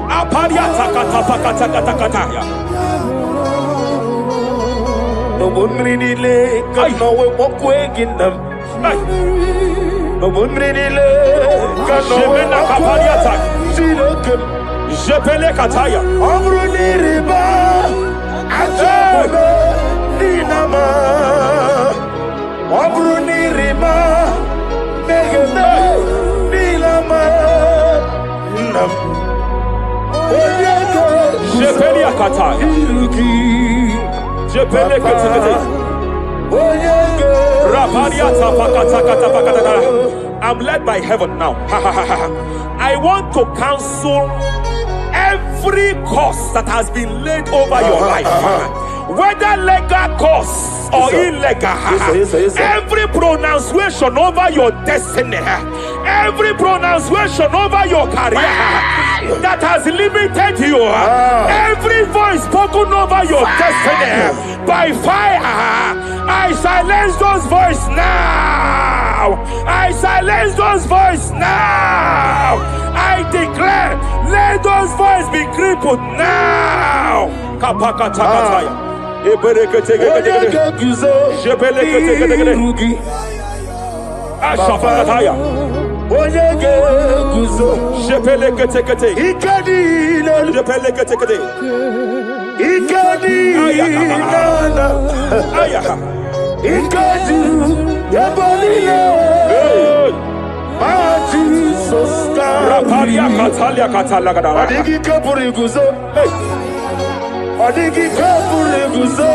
Aparia Takata Kataya. No one really lay. Can no way walk away in them. No one really lay. Can no way walk away. See the Jepele Kataya. Abruni riba. Ajabe. Dinama. Abruni riba. Megane. Nilama. Nam. Jepele Kataya. Jepele Kataya. I'm led by heaven now. I want to cancel every curse that has been laid over your life, whether legal curse or illegal. Every pronunciation over your destiny, every pronunciation over your career that has limited you, every voice spoken over your destiny by fire, I silence those voices now. I silence those voices now. I declare, let those voices be crippled now. Kapakatakataya. Ashafakataya. Jepeleketekete. Jepeleketekete. Rapalia Katalia Katalagadara. Adigi kapuri guzo. Adigi kapuri guzo.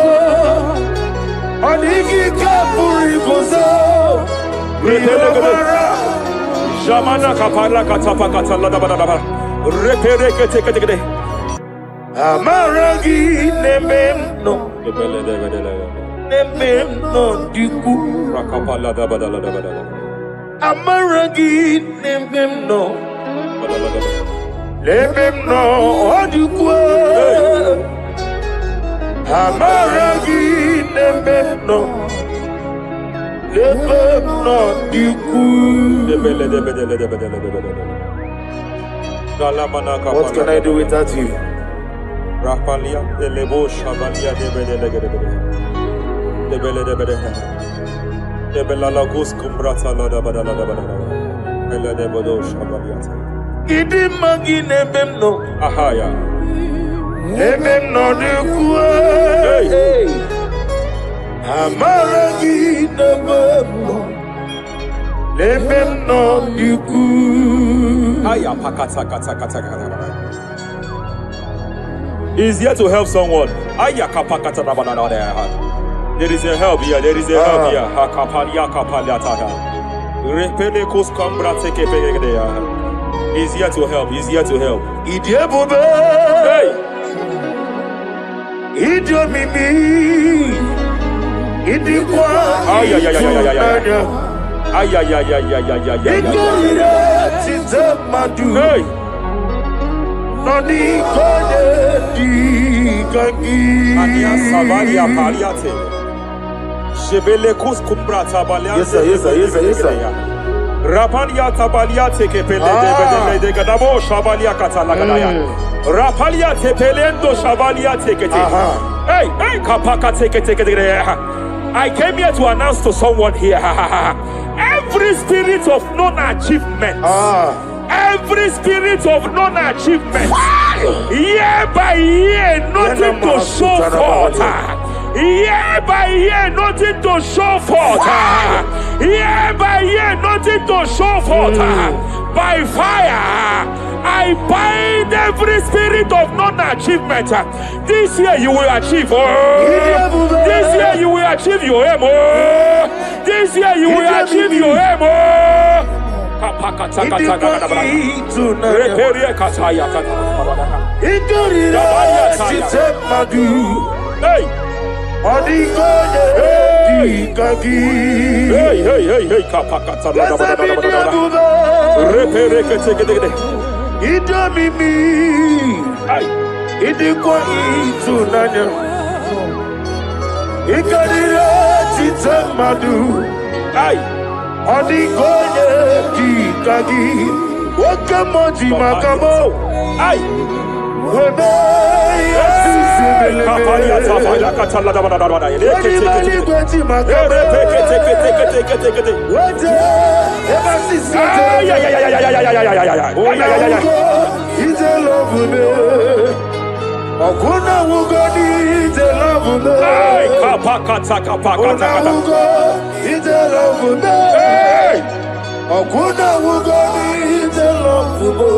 Adigi kapuri guzo. Jamana Kapala Katapa Katalada. Reperekete. Amaragi nememno. Nememno diku. Rakapala Dabadala. Amaragi nememno. Nememno diku. Amaragi nememno. Nememno diku. What can I do without you? Rapalia, the Lebo Shavalia, the Belalagus Cumbrata Lada Badala, Bella de Bodo Shavaliata. Idi magi nememno. Ahaya. Nememno diku. Amaragi nememno. Nememno diku. Aya pakata. He's here to help someone. Aya kapakata. There is a help here. Hakapalia kapaliata. Repelekos kambrate kepegedea. He's here to help. Idiabube. Hey. Idiomimi. Idikwa. Ay. Hey. Noni kone di kangi. Ania Savalia Paliate. Jebelekus Kumbrata Balia. Yes, sir. Rapalia Tabalia Tekepele de Gadabo Shavalia Catalagadaya. Rapalia Tepelendo Shavalia Tekete. Hey, Kapaka take. I came here to announce to someone here. Every spirit of non-achievement. Every spirit of non-achievement, year by year, nothing to show forth. Year by year, nothing to show forth. Year by year, nothing to show forth. By fire, I bind every spirit of non-achievement. This year you will achieve. This year you will achieve your aim. This year you will achieve your aim. Hey. Hey, kapakata. Idomimi. Idikwa itunanya. Ikarira chitamadu. Odigoye kikagi. Wakamoji makamo. Webe yasisibelebe. Okuna wugoni ite love me. Ite love me. Okuna wugoni ite love me.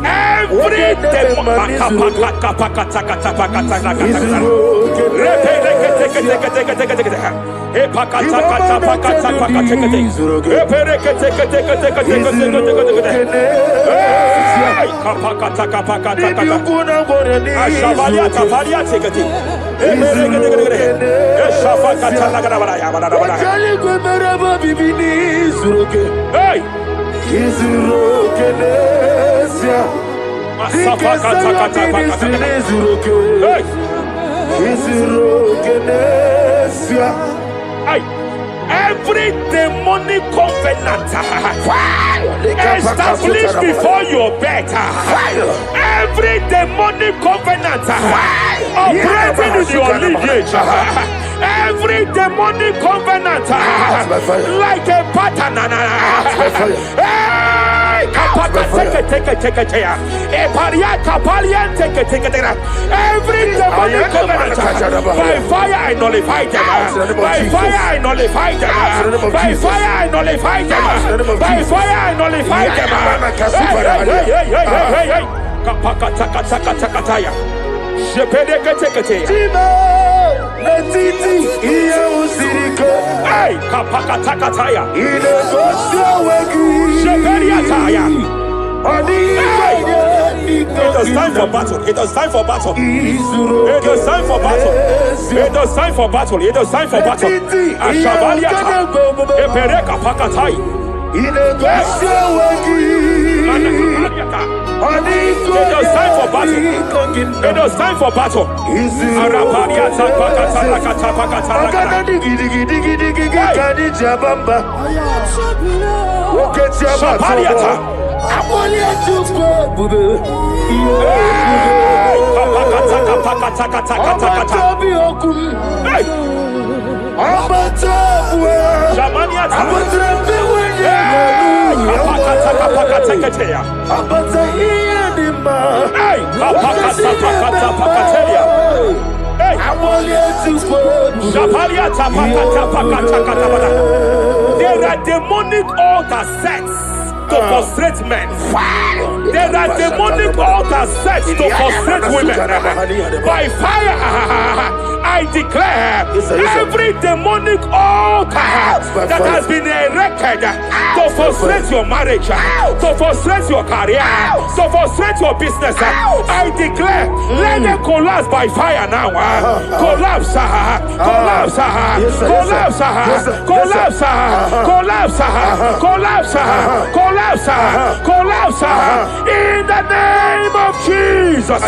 Every every demonic covenant established before your bed, every demonic covenant operating in your lineage, every demonic covenant like a pattern. Every demonic covenant, by fire I nullify them. By fire I nullify them. By fire I nullify them. By fire I nullify It was time for battle. It was time for battle. It was time for battle. It was time for battle. It was time for battle. Ashavaliata. Epereka pakatai. It was time for battle. It was time for battle. Arapariata pakatala katapakatala. Shapariata. There are demonic altar sets to frustrate men. There are demonic altars set to frustrate women. By fire, I declare every demonic altar that has been erected to frustrate your marriage, to frustrate your career, to frustrate your business, I declare, let them collapse by fire now. Collapse, collapse, collapse, collapse, collapse, collapse, collapse, collapse, in the name of Jesus.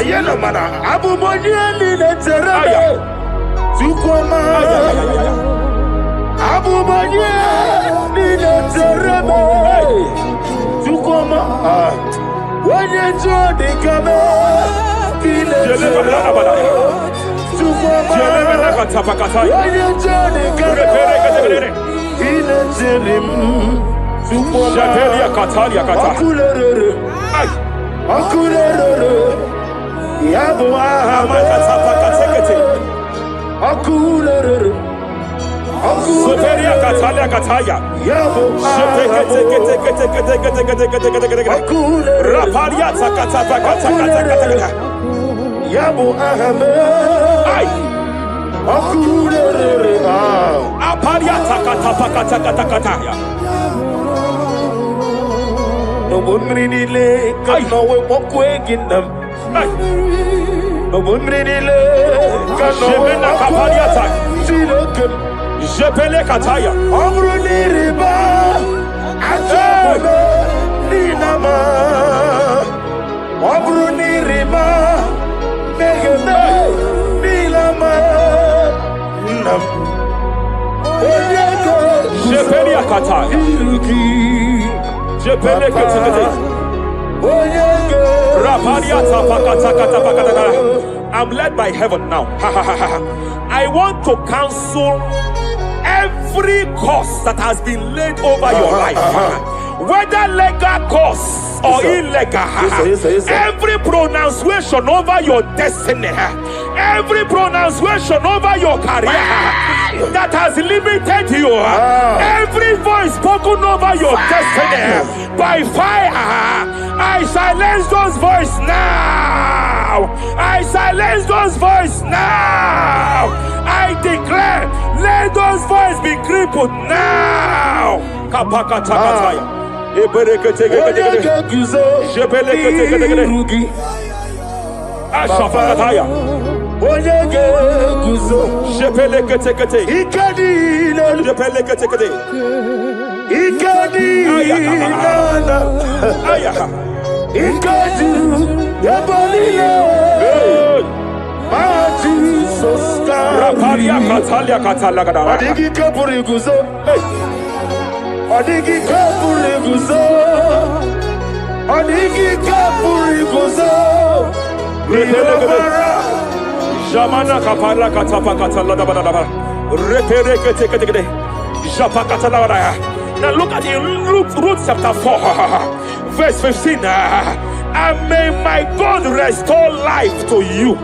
Ajobe Ninama Obruni Riba Megebe Nilama Nam Jepelia kata. Jepele kete. I'm led by heaven now. I want to cancel every curse that has been laid over your life, whether legal curse or illegal. Every pronunciation over your destiny, every pronunciation over your career that has limited you, every voice spoken over your destiny by fire, I silence those voices now. I silence those voices now. I declare, let those voices be crippled now. Jamana kapala katapa katala da da. Repere kete. Japa katala da. Now look at it, Ruth chapter 4, verse 15. And may my God restore life to you.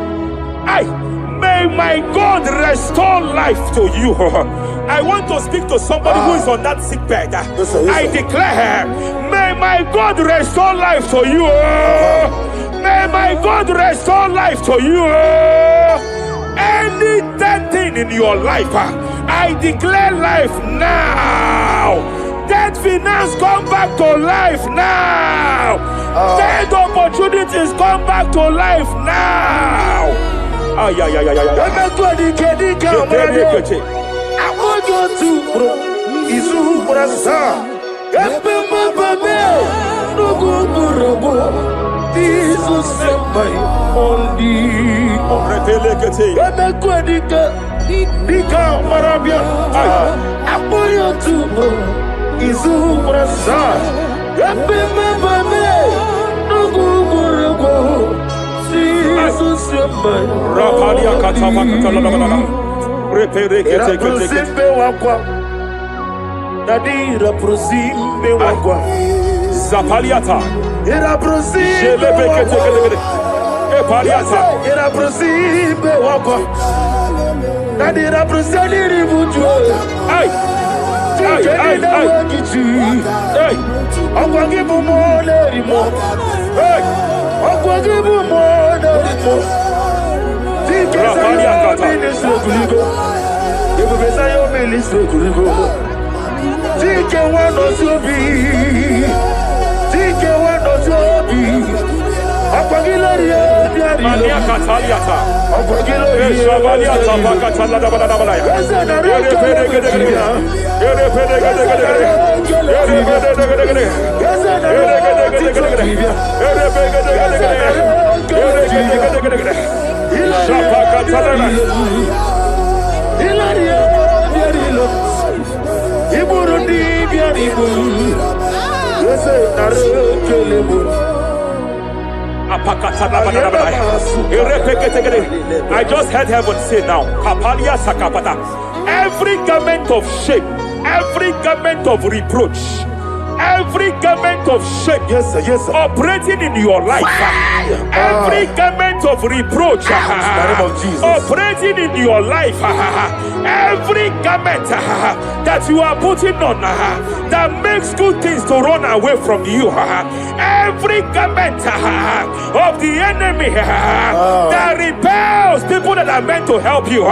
May my God restore life to you. I want to speak to somebody who is on that sick bed. I declare, may my God restore life to you. May my God restore life to you. Any dead thing in your life, I declare life now. Dead finance come back to life now. Dead opportunities come back to life now. I want to Zapaliata. Era prosimbe Epaliata. Era prosimbe wakwa. Nadi era prosali buju. Ay. Okwa mo le rimo. Hey. Okwa mo le rimo. Zapaliata. Ebo besa yo ministro kuligo. Tike wano sobi. Mania Cataliata, Eshavaliata, Bacatala, I just heard heaven say now, Kapalia Sakapata. Every garment of shame, every garment of reproach, every garment of shame, operating in your life, every garment of reproach, operating in your life, every garment that you are putting on that makes good things to run away from you, every garment of the enemy that repels people that are meant to help you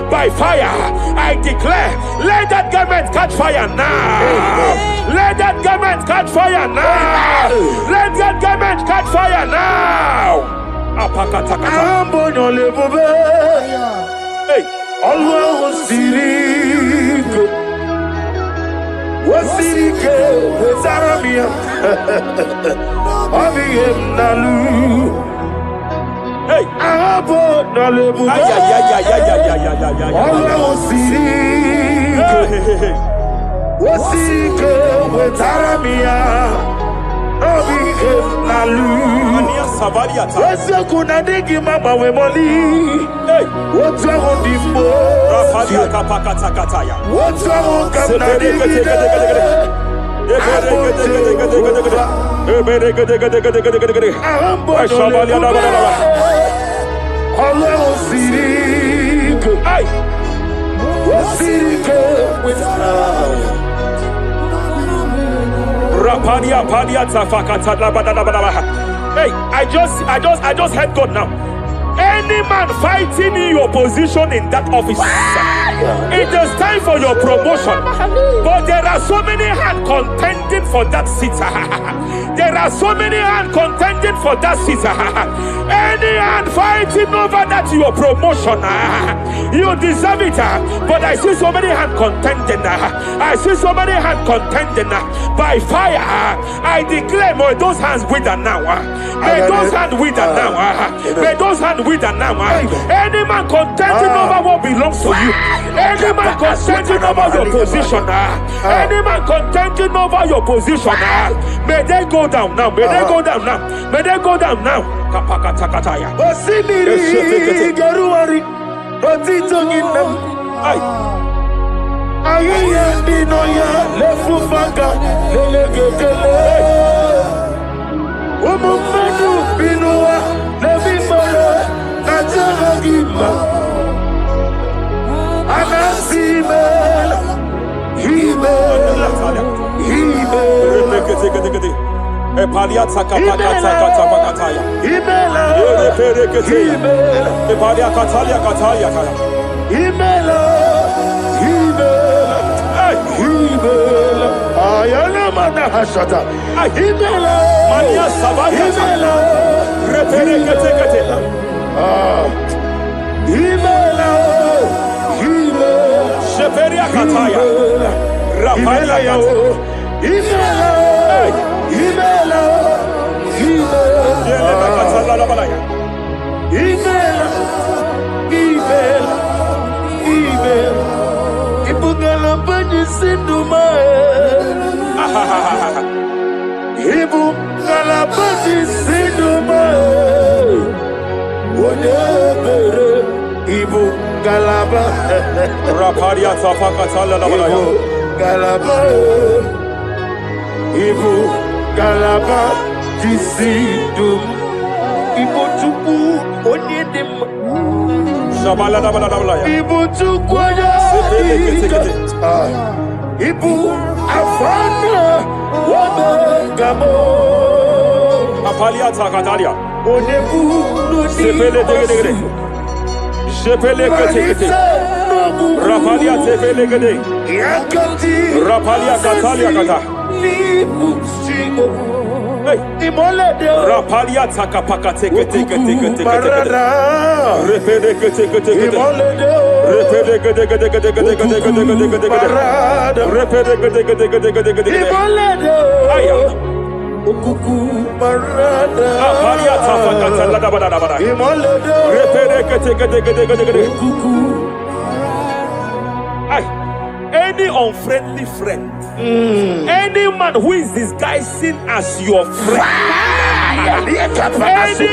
by fire, I declare, let that garment catch fire now. Let that garment catch fire now. Let that garment catch fire now. Hey. Osirike Zaramia Obiem Nalu. Hey, Abo Nalebu. ay, Allah Osirike Osirike Zaramia Obiem Nalu. Mania Savaliata. Wese kunadigi mama we moli. Hey, What's wrong with the Rafalia Kapakata Kataya. What's wrong with Hey, I just heard God now. Any man fighting in your position in that office, it is time for your promotion. But there are so many hands contending for that seat. There are so many hands contending for that seat. Any hand fighting over that your promotion, you deserve it. But I see so many hands contending. I see so many hands contending by fire. I declare, may those hands wither now. May those hands wither now. May those hands wither now. Any man contending over what belongs to you. Any man contending over your position. Any man contending over your position. May they go down now. May they go down now. May they go down now. Kapakatakataya. Osimiri Garuari Otitoginem Ayaya Dinoya Lefufaga Lelegele Umumadu Binua Levimala Najaragima Anasimela Himela Epaliata kapakata pakataya. Himela Eperekete. Epalia katalia katalia kaya. Himela Himela Ayana mana hashata Himela Mania sabaya. Himela Reperekete kete. Himela Sheperia kataya. Rapalia kata. Himela Yelema katala la balaya. Ibugala bani sinduma Ibugala bani sinduma Wonebere Ibugala ba Rapalia tapakatala la balaya. Galaba Ibugala ba Disidum Ibotuku Onyedim Shabala la balaya. Ibotuku Ibu Afana Wabagamo Apalia takatalia. Onebu Sepele degede. Sepele kete. Rapalia sepele gede. Yakati Rapalia katalia kata. Libusigo Hey. Imolede Rapalia takapakate kete. Marada Repede kete. Imolede Repede kete. Marada Repede kete. Imolede Aya. Okuku Marada Apalia tapakata la balada. Imolede Repede kete. Okuku Ay. Any unfriendly friend, any man who is disguising as your friend, any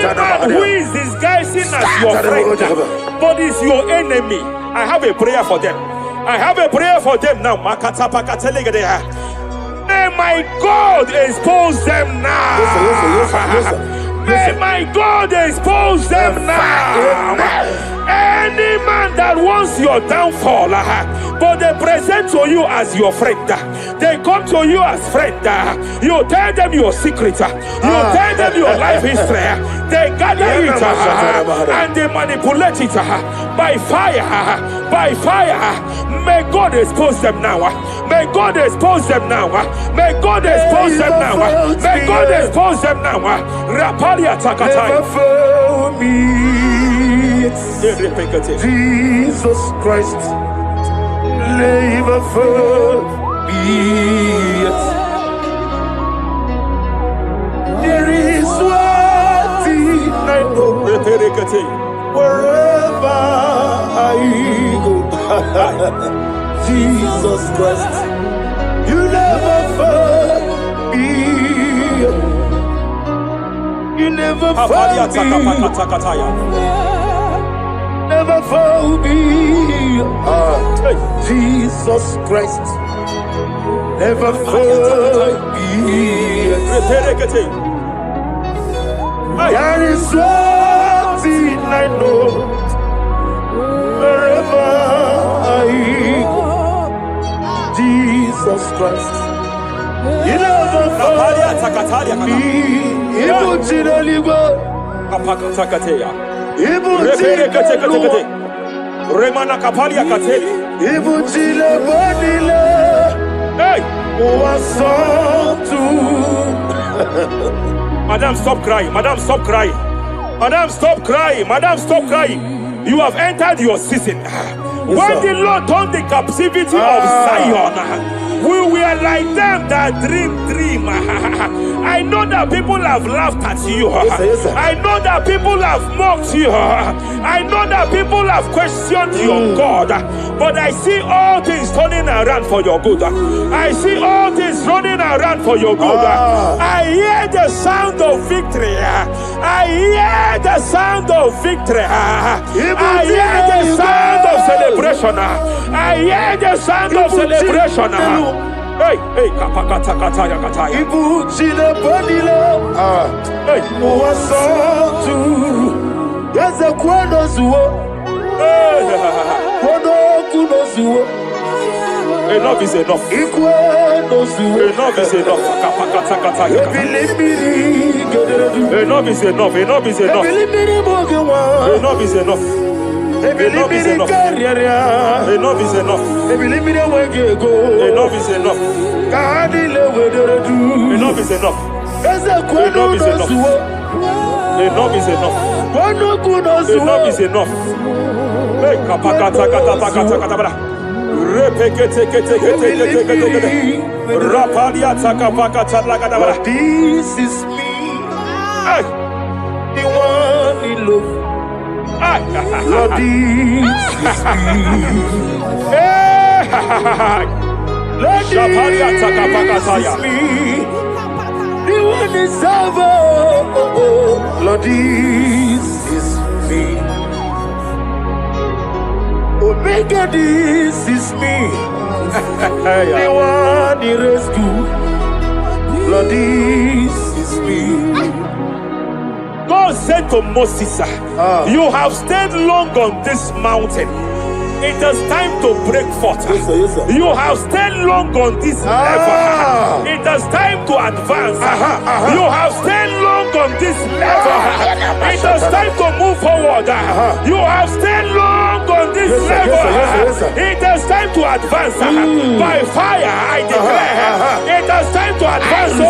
man who is disguising as your friend, but is your enemy, I have a prayer for them. I have a prayer for them now. May my God expose them now. May my God expose them now. Any man that wants your downfall, but they present to you as your friend, they come to you as friend, you tell them your secret, you tell them your life history, they gather it and they manipulate it by fire. May God expose them now. May God expose them now. May God expose them now. May God expose them now. Rapalia takataya. Jesus Christ, never fail be it. There is one thing I know. Wherever I go, Jesus Christ, you never fail me. You never fail me. Never fail me. Jesus Christ, never fail me. There is one thing I know. Wherever I go, Jesus Christ, you never fail me. Even Chidaligo, even Chidaligo, Remana Kapalia Kateli, even Chidabonile, hey, was to. Madam, stop crying. Madam, stop crying. Madam, stop crying. Madam, stop crying. You have entered your season. When the Lord turned the captivity of Zion, we were like them that dream. I know that people have laughed at you. Yes, sir. I know that people have mocked you. I know that people have questioned your God. But I see all things turning around for your good. I see all things running around for your good. I hear the sound of victory. I hear the sound of victory. I hear the sound of celebration. I hear the sound of celebration. Hey, kapakata kataya kataya. Ibu chile bonile. Hey, Wasotu. Yaza kwano zuo. Kwano kuno zuo. enough is enough. Ikwano zuo. Enough is enough. Kapakata kataya. Ebilibili gederedu. Enough is enough. Enough is enough. Ebilibili mogewa. Enough is enough. Enough is enough. Enough is enough. Ebilibili wegego. Enough is enough. Kahadile wederedu. Enough is enough. Eza kwano Enough is enough. zuo. Enough is enough. Kwano kuno zuo. Enough is enough. Hey, kapakata katapakata katabara. Repekete kete kete kete kete kete. Rapalia takapakata lagadabara. This is me. Hey, The one in love. Lord, this is me. hey. Lord, Shapalia this takapakataya. is me. The one is over. Lord, this is me. Omega, this is me. The one in rescue. Lord, this is me. God said to Moses, you have stayed long on this mountain. It is time to break forth. Yes, sir, yes, sir. You have stayed long on this level. It is time to advance. You have stayed long on this level. It is time to move forward. You have stayed long on this Yes, sir, level. yes, sir, yes, sir, yes, sir. It is time to advance. By fire, I declare. It is time to advance.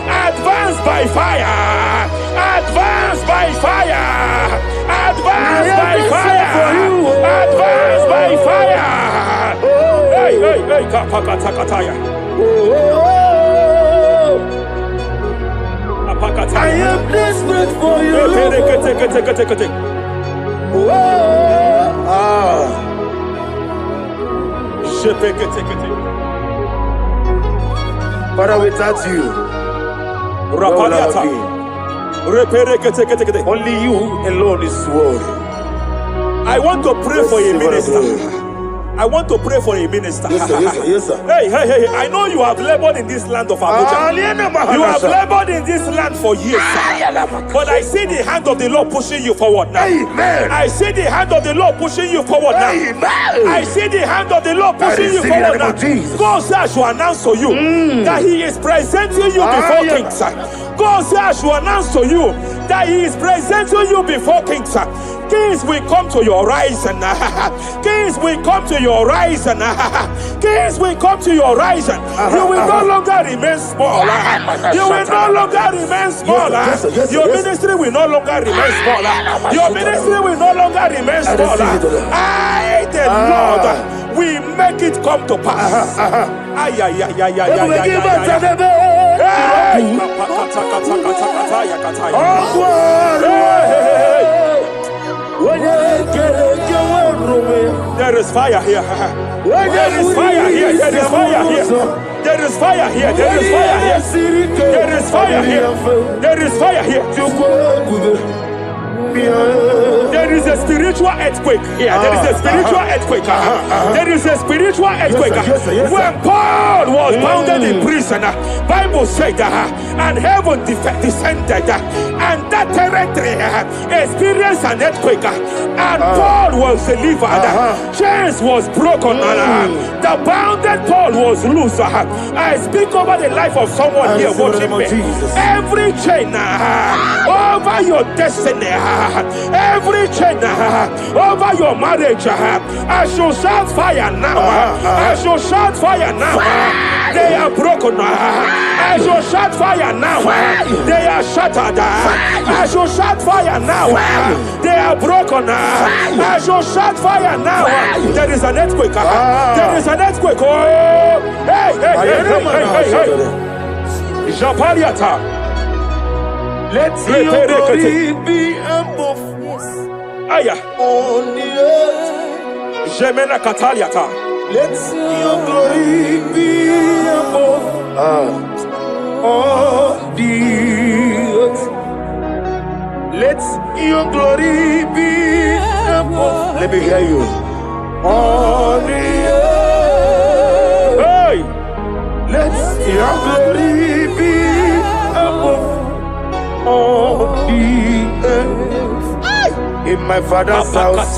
Advance by fire. Advance by fire. Advance by fire. Advance by fire. Hey, hey, hey, kapakatakataya. I am desperate for you. Father, without you, where would I be? Only you alone is worthy. I want to pray for a minister. I want to pray for a minister. Yes, sir, yes, sir, yes, sir. Hey, hey, hey, I know you have labored in this land of Abuja. You have labored in this land for years. But I see the hand of the Lord pushing you forward now. Amen. I see the hand of the Lord pushing you forward now. Amen. I see the hand of the Lord pushing you forward now. God says I should announce to you that He is presenting you before kings. God says I should announce to you that He is presenting you before kings. Kings will come to your horizon. Kings will come to your horizon. Kings will come to your horizon. You will no longer remain small. You will no longer remain small. Your ministry will no longer remain small. Your ministry will no longer remain small. I, the Lord, we make it come to pass. Ay, ay, ay, ay, ay, ay, ay, there is fire here. There is fire here. There is fire here. There is fire here. There is fire here. There is fire here. There is fire here. There is a spiritual earthquake here. There is a spiritual earthquake. There is a spiritual earthquake. When Paul was bounded in prison, Bible said and heaven descended, and that territory experienced an earthquake, and Paul was delivered. Chains was broken. The bounded Paul was loose. I speak over the life of someone here watching me. Every chain over your destiny, every chain over your marriage, I shall shout fire now. I shall shout fire now. They are broken. I shall shout fire now. They are shattered. I shall shout fire now. They are broken. I shall shout fire now. There is an earthquake. There is an earthquake. Oh, hey, hey, hey, hey, hey, hey. Japaliata. Let your glory be above Aya. on the earth. Jemena Kataliata. Let your glory be above on the earth. Let your glory be above. Let me hear you. On the earth. Hey. Let your glory be above on the earth. In my father's house,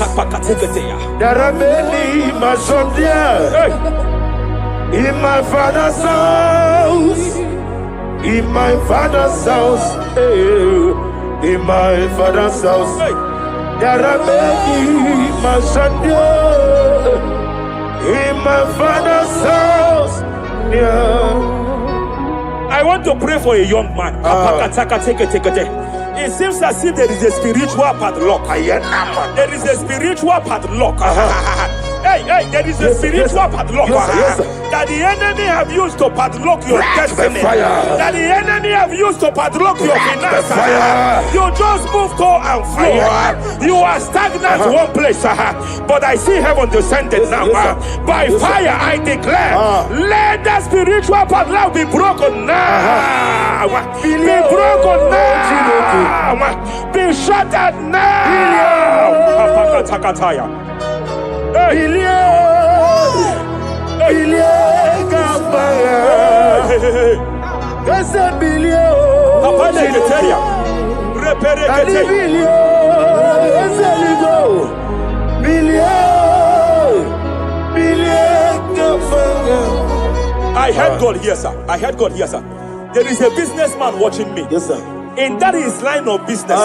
there are many mansions there. In my father's house, in my father's house, in my father's house, there are many mansions there. In my father's house, I want to pray for a young man. It seems as if there is a spiritual padlock. There is a spiritual padlock. Hey, hey, there is a spiritual padlock that the enemy have used to padlock your destiny. That the enemy have used to padlock your finances. You just move to and fro. You are stagnant one place, but I see heaven descended now. By fire, I declare, let that spiritual padlock be broken now. Be broken now. Be shattered now. I heard God here, sir. I heard God here, sir. There is a businessman watching me. Yes, sir. In that his line of business,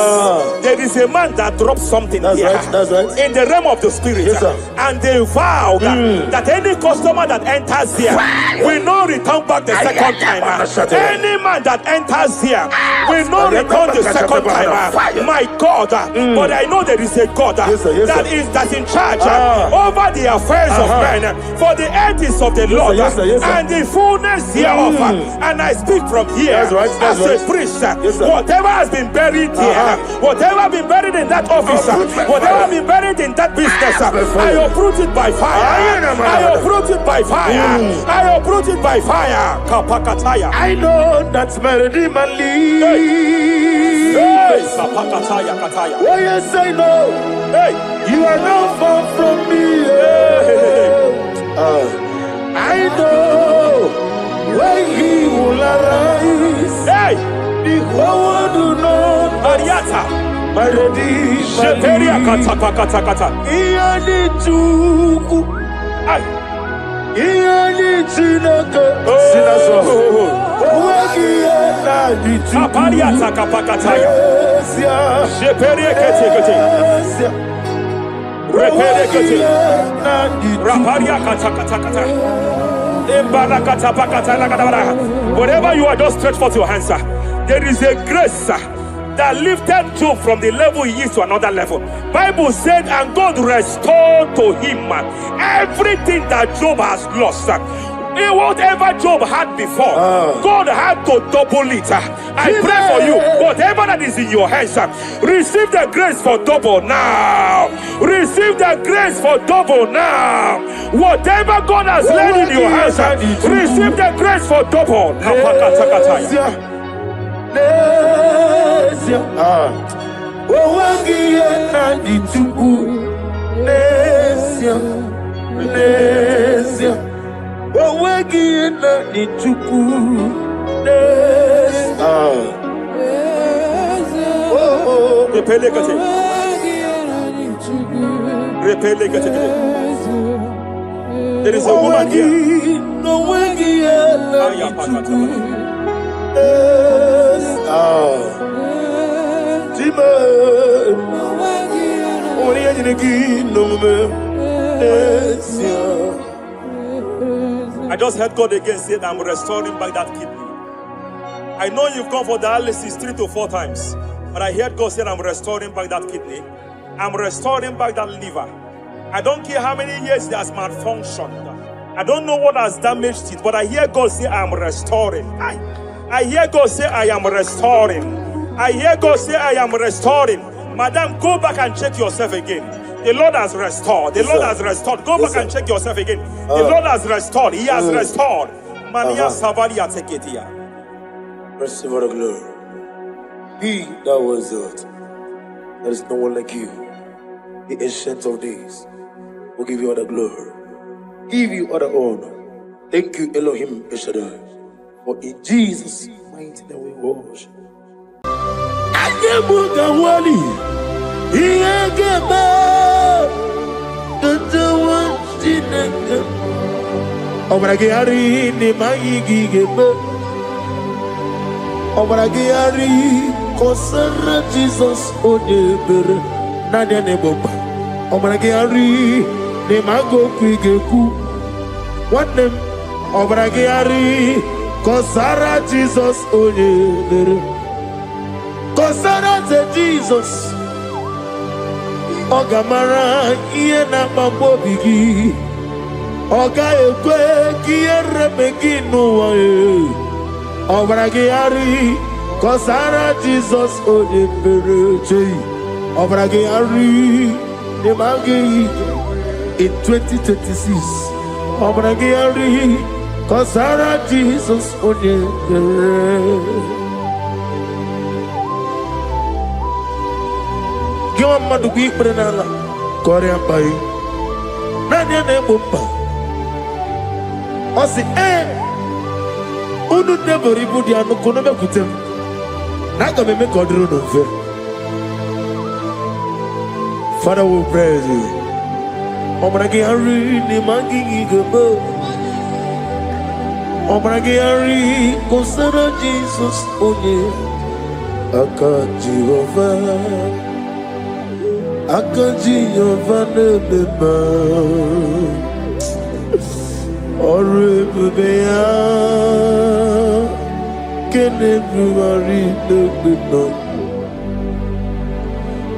there is a man that dropped something here. That's right. In the realm of the spirit, yes, and they vow that any customer that enters here will not return back the second time. Any man that enters here will not return the second time. My God, but I know there is a God that's in charge over the affairs of men. For the earth is of the Lord and the fullness hereof. And I speak from here as a priest. Whatever has been buried here, whatever been buried in that office, whatever been buried in that business, I uproot it by fire. I uproot it by fire. I uproot it by fire. Kapakataya. I know that's melody man leaves. Kapakataya kataya. Oh yes, I know. Hey, you are not far from me. I know when he will arise. Hey. The whole world do not Mariata. Melody Sheperia kata. Iyani chuku. Ay. Iyani chinaka. Sinaso. Wagi ena di chuku. Kapariata kapakataya. Sheperia kete. Repere kete. Raparia kata. Whatever you are, just stretch forth your hands, sir. There is a grace that lifted Job from the level he is to another level. Bible said, and God restored to him everything that Job has lost. Whatever Job had before, God had to double it. I pray for you, whatever that is in your hands, receive the grace for double now. Receive the grace for double now. Whatever God has laid in your hands, receive the grace for double. There is a woman here. I just heard God again say that I'm restoring back that kidney. I know you've gone for dialysis 3 to 4 times, but I heard God say I'm restoring back that kidney. I'm restoring back that liver. I don't care how many years it has malfunctioned. I don't know what has damaged it, but I hear God say I'm restoring. I hear God say I am restoring. I hear God say I am restoring. Madam, go back and check yourself again. The Lord has restored. The Lord has restored. Go back and check yourself again. The Lord has restored. He has restored. Mania Savalia Teketia. Receive all the glory. He that was it. There is no one like you. The ancient of days will give you all the glory. Give you all the honor. Thank you, Elohim Eshadai. For in Jesus' mighty name we worship. Jesus Odebere Nadia Neboba Obragiari Nemago Kwigeku What name Obragiari Kosara Jesus Odebere Kosara Jesus Ogamara Iena Mambo Bigi Oga Ekwe Kiere Megino Wae Obragiari Kosara Jesus Odebere Obragiari Nemagi in 2026 Obragiari Kosara Jesus Odebere. Giwama dugi prenala Korea pai Nanya nebumpa Osi Unu nebori budi anu kono be kutem Naga me kodro no fe. Father, we praise you. Obragiari ni mangi gebo. Obragiari Kosara Jesus onye Aka Jehovah nebeba Orebeya Kenebuari nebeba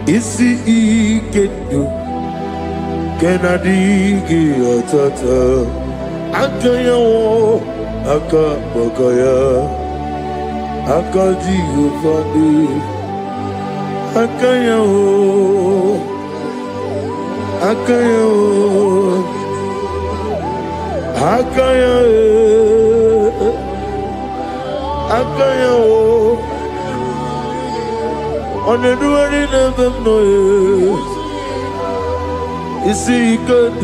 Isi ikenu Kenadigi atata Akayawo Akabakaya Jehovah Akayawo On the doing of them noise, is he good?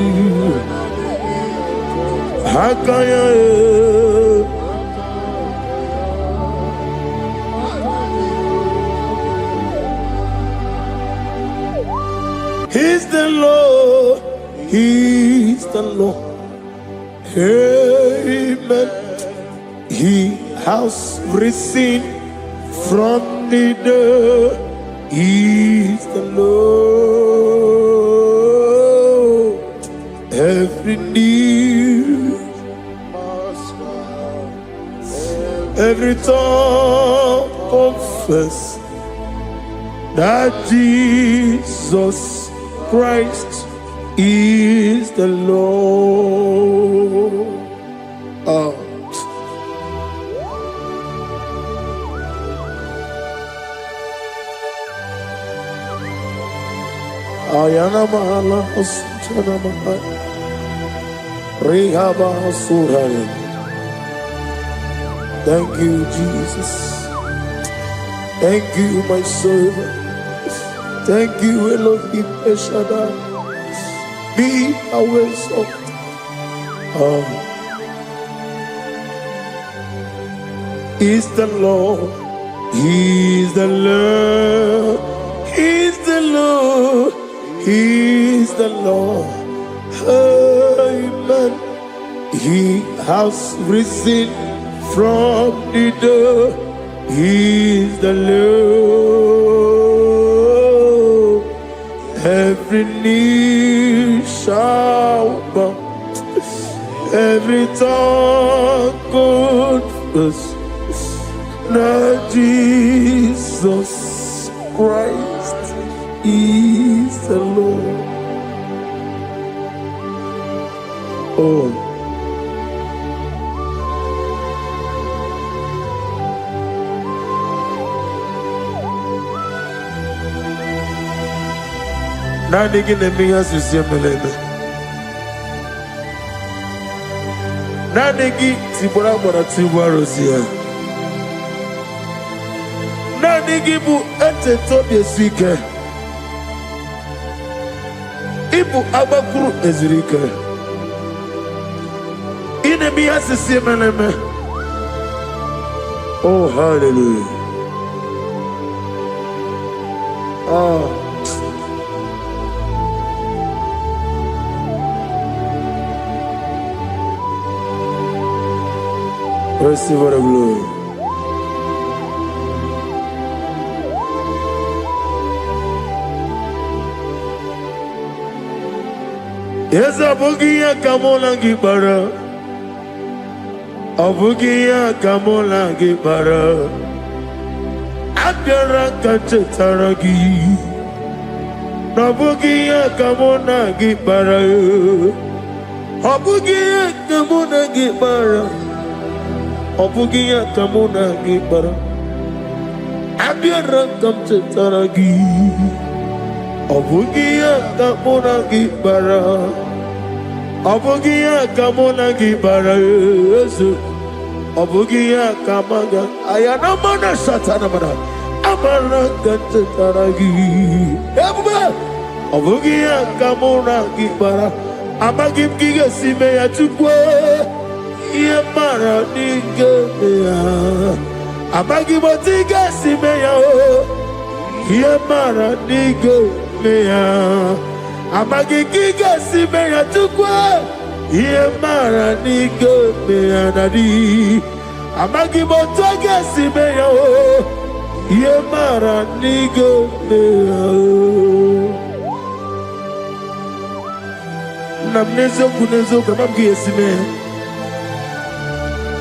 He's the Lord, He's the Lord. Amen. He has risen from the dead. He's the Lord. Every knee, every tongue confess that Jesus Christ is the Lord. Ayana mahala osana mahala rehaba suraya. Thank you, Jesus. Thank you, my servant. Thank you, Elohim Eshadai. Be our salt. Is the Lord. He's the Lord. He's the Lord. He's the Lord. Amen. He has risen from the dead. He's the Lord. Every knee shall bow, every tongue confess that Jesus Christ is the Lord. Oh. Nani gine miya sisemeleme. Nani gi tibora bora tibora siya. Nani gi bu ete tobi sike. Ibu abakuru ezirike. Ine miya sisemeleme. Oh, hallelujah. Oh. Receive the glory. Yes, Abugia Kamola Gibara. Abugia Kamola Gibara. Abdara Kachetaragi. Abugia Kamona Gibara. Abugia Kamona Gibara. Obugia kamuna gibara, abiara kamchetaragi. Obugia kamuna gibara, obugia kamuna gibara. Obugia kamaga, ayana mana satana mana, amara kamchetaragi. Obugia kamuna gibara, amagim giga sime ya chukwe. Yemara nigeya, abagi botiga simeya o. Yemara nigeya, abagi giga simeya tukwa. Yemara nigeya nadi, abagi botiga simeya o. Yemara nigeya. Namnezo kunezo kamamgi simeya.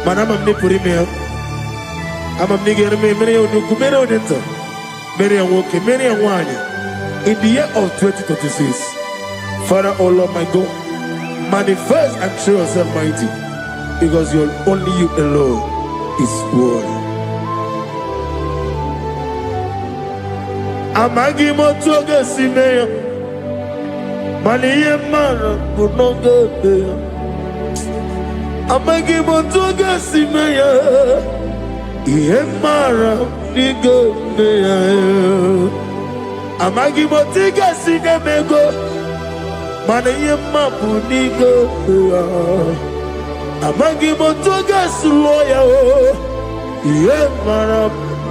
Manama me purimea. Amam nigger me many on you come on enter. Many and walk, many and one. In the year of 2026, Father, oh Lord my God, manifest and show yourself mighty, because you're only you alone is worthy. Amagi motoga simea. Mani mara bunoga. Amagi motoga simeya, Yemara nigo meya. Amagi motiga sinemego, Mana yemapu nigo meya. Amagi motoga suloya, Yemara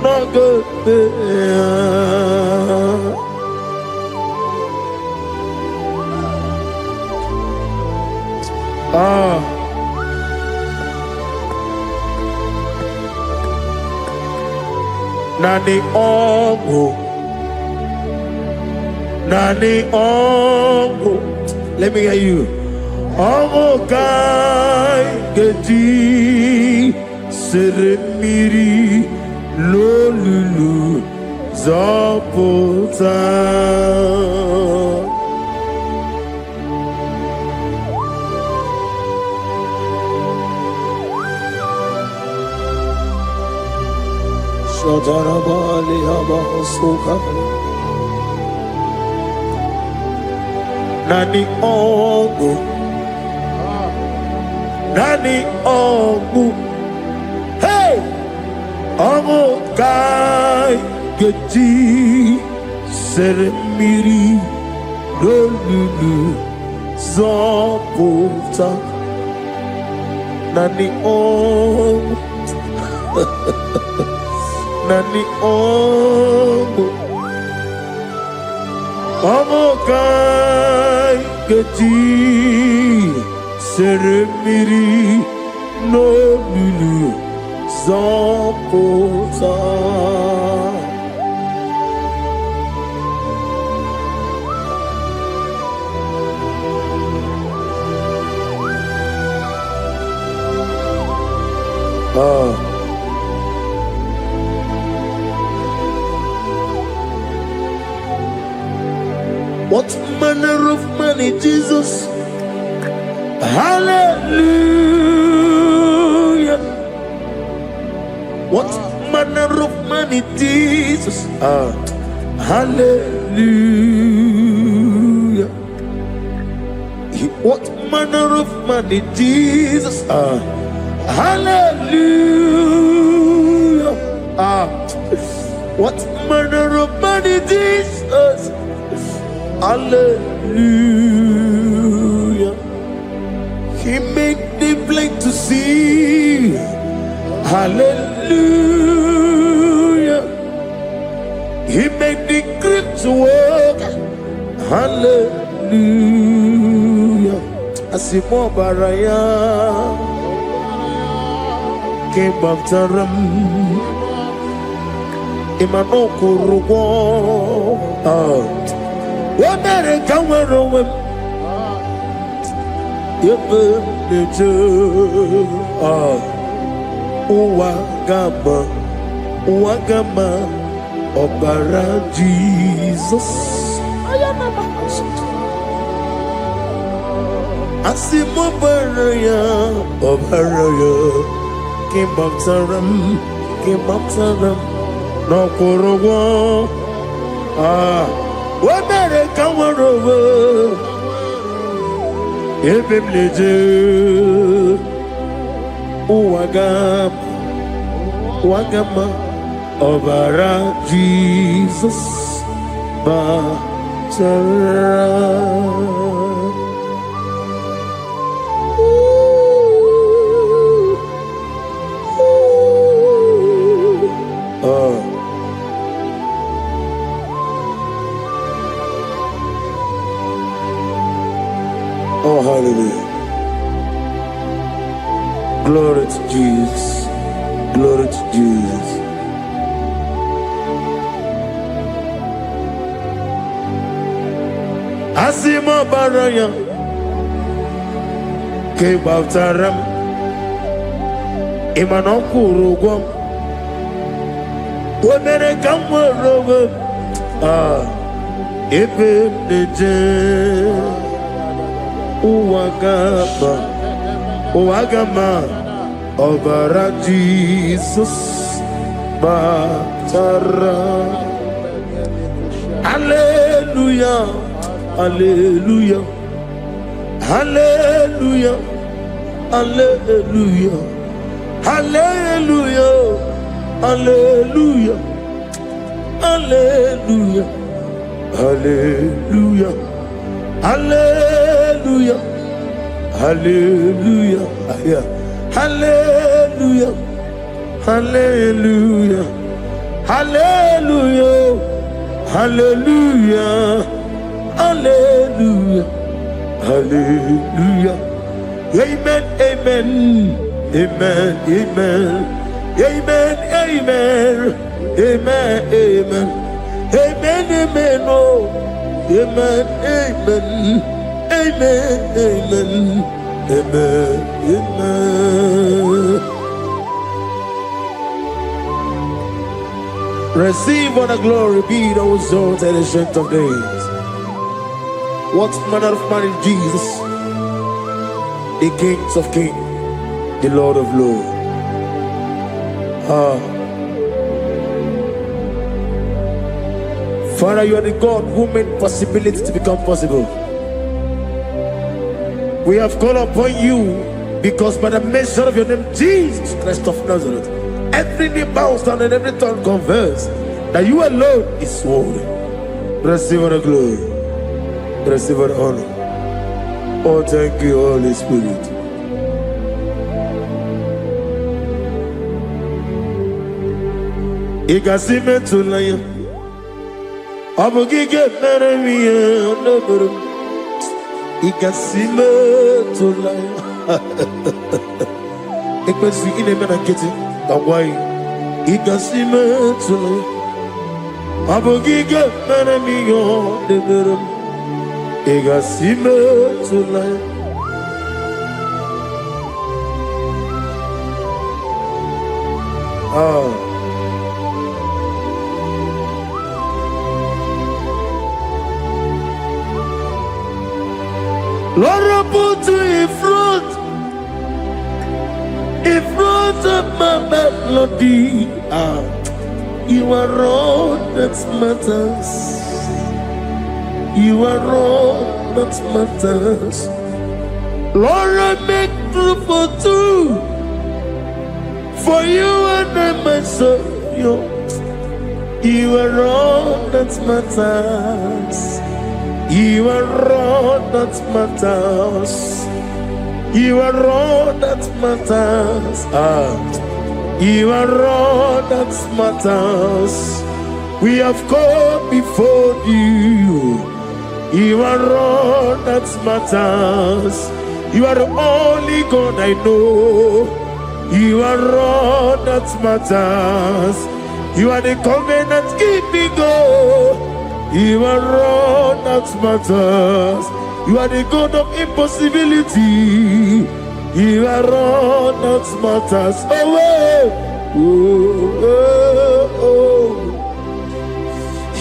nago meya. Nani ongo, nani ongo. Let me hear you. Ongo kai geti seremiri lolulu zọpụta. Shadarabali Habahosuka Nani Ogu Nani Ogu Hey Ogu Kai Geti Seremiri Lulu Zoputa Nani Ogu Nani Ogu Ogu Kai Geti Seremiri no Lulu Zoputa. What manner of money, Jesus? Hallelujah. What manner of money, Jesus? Hallelujah. What manner of money, Jesus? Hallelujah. What manner of money, Jesus? Hallelujah. He made the blind to see. Hallelujah. He made the crippled to walk. Hallelujah. Asimo baraya came back to ram. Imano kurugo. America were away. Wagama, Obara Jesus. Asimo Baraya, Obaraya, came up to them, no Korogo. America were over. Ebimleje Wagama Obara Jesus Batara. Oh, hallelujah. Glory to Jesus. Glory to Jesus. Asimo Baraya Kebabtaram Imanokurugom Womere Kamwarogo Epeneje Wagama Obara Jesus Batara. Hallelujah, hallelujah, hallelujah, hallelujah, hallelujah, hallelujah, hallelujah, hallelujah, hallelujah, hallelujah, hallelujah, hallelujah, hallelujah, hallelujah, hallelujah, hallelujah. Amen, amen, amen, amen, amen, amen, amen, amen, amen, amen, oh, amen, amen, amen, amen, amen, amen. Receive all the glory, be thou exalted, the strength of days. What manner of man is Jesus? The King of kings, the Lord of lords. Father, you are the God who made possibility to become possible. We have called upon you because by the mention of your name, Jesus Christ of Nazareth, every knee bows down and every tongue confess that you alone is worthy. Receive the glory. Receive the honor. Oh, thank you, Holy Spirit. Igasime tulaya, abogige meremiya naburu. Igasime tulaya. Ekpesi ine mena kiti kawai. Igasime tulaya, abogige meremiya naburu. Igasime tulaya. Lord, I put you in front of my melody. You are all that matters. You are all that matters. Lord, I make room for two, for you and I myself. You are all that matters. You are all that matters. You are all that matters. You are all that matters. We have come before you. You are all that matters. You are the only God I know. You are all that matters. You are the covenant keeping God. You are all that matters. You are the God of impossibility. You are all that matters.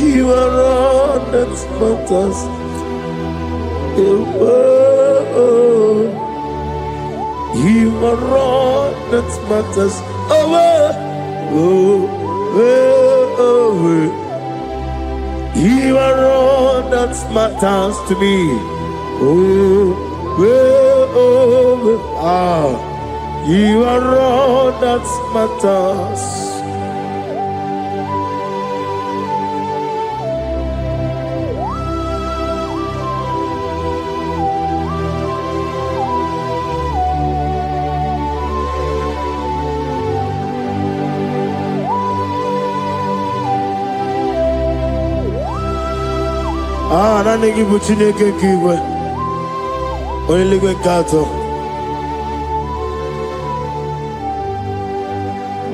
You are all that matters. You are all that matters. You are all that matters to me. You are all that matters. Nani gibu Chineke kigwe Oyeligwe kato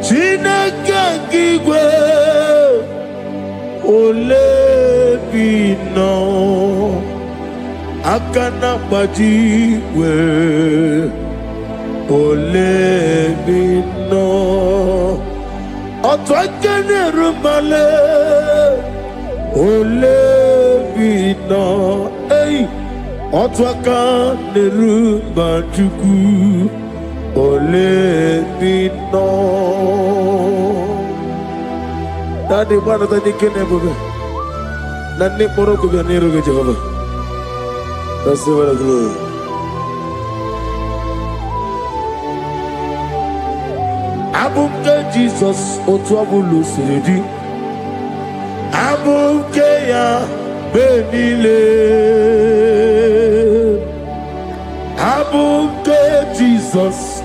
Chineke kigwe Olebino Akana bajiwe Olebino Otwakene rumale Olebino, hey, Otwaka nerumba chuku, Olebino. Daddy, what are the Kenebe? Nani Morocco, Nero Jehovah. That's the word of glory. Abunga Jesus, Otwabulu Siridi. Abukeya benile, Abuke Jesus,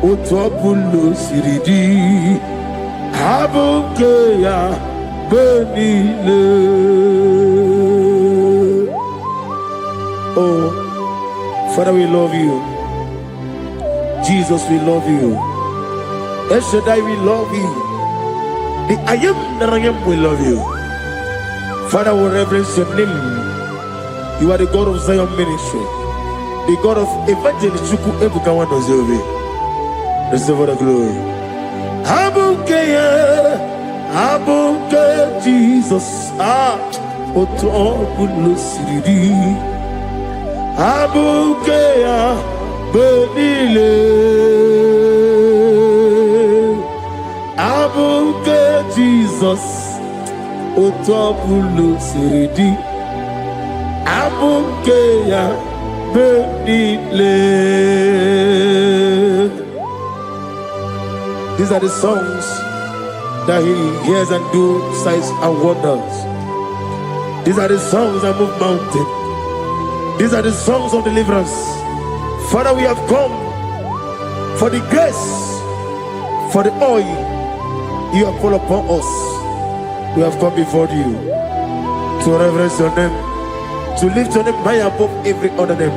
Otwabulo siridi, Abukeya benile. Oh, Father, we love you. Jesus, we love you. El Shaddai, we love you. The I am that I am will love you. Father, we reverence your name. You are the God of Zion ministry, the God of evangelist Chuku Ebukawan Ozobe. Receive the glory. Abukeya, Abuke Jesus, otobulo siridi. Abuke ya benile. Abuke Jesus, otobulo siridi. Abuke ya benile. These are the songs that he hears and do signs and wonders. These are the songs that move mountain. These are the songs of deliverance. Father, we have come for the grace, for the oil you have poured upon us. We have come before you to reverence your name, to lift your name high above every other name.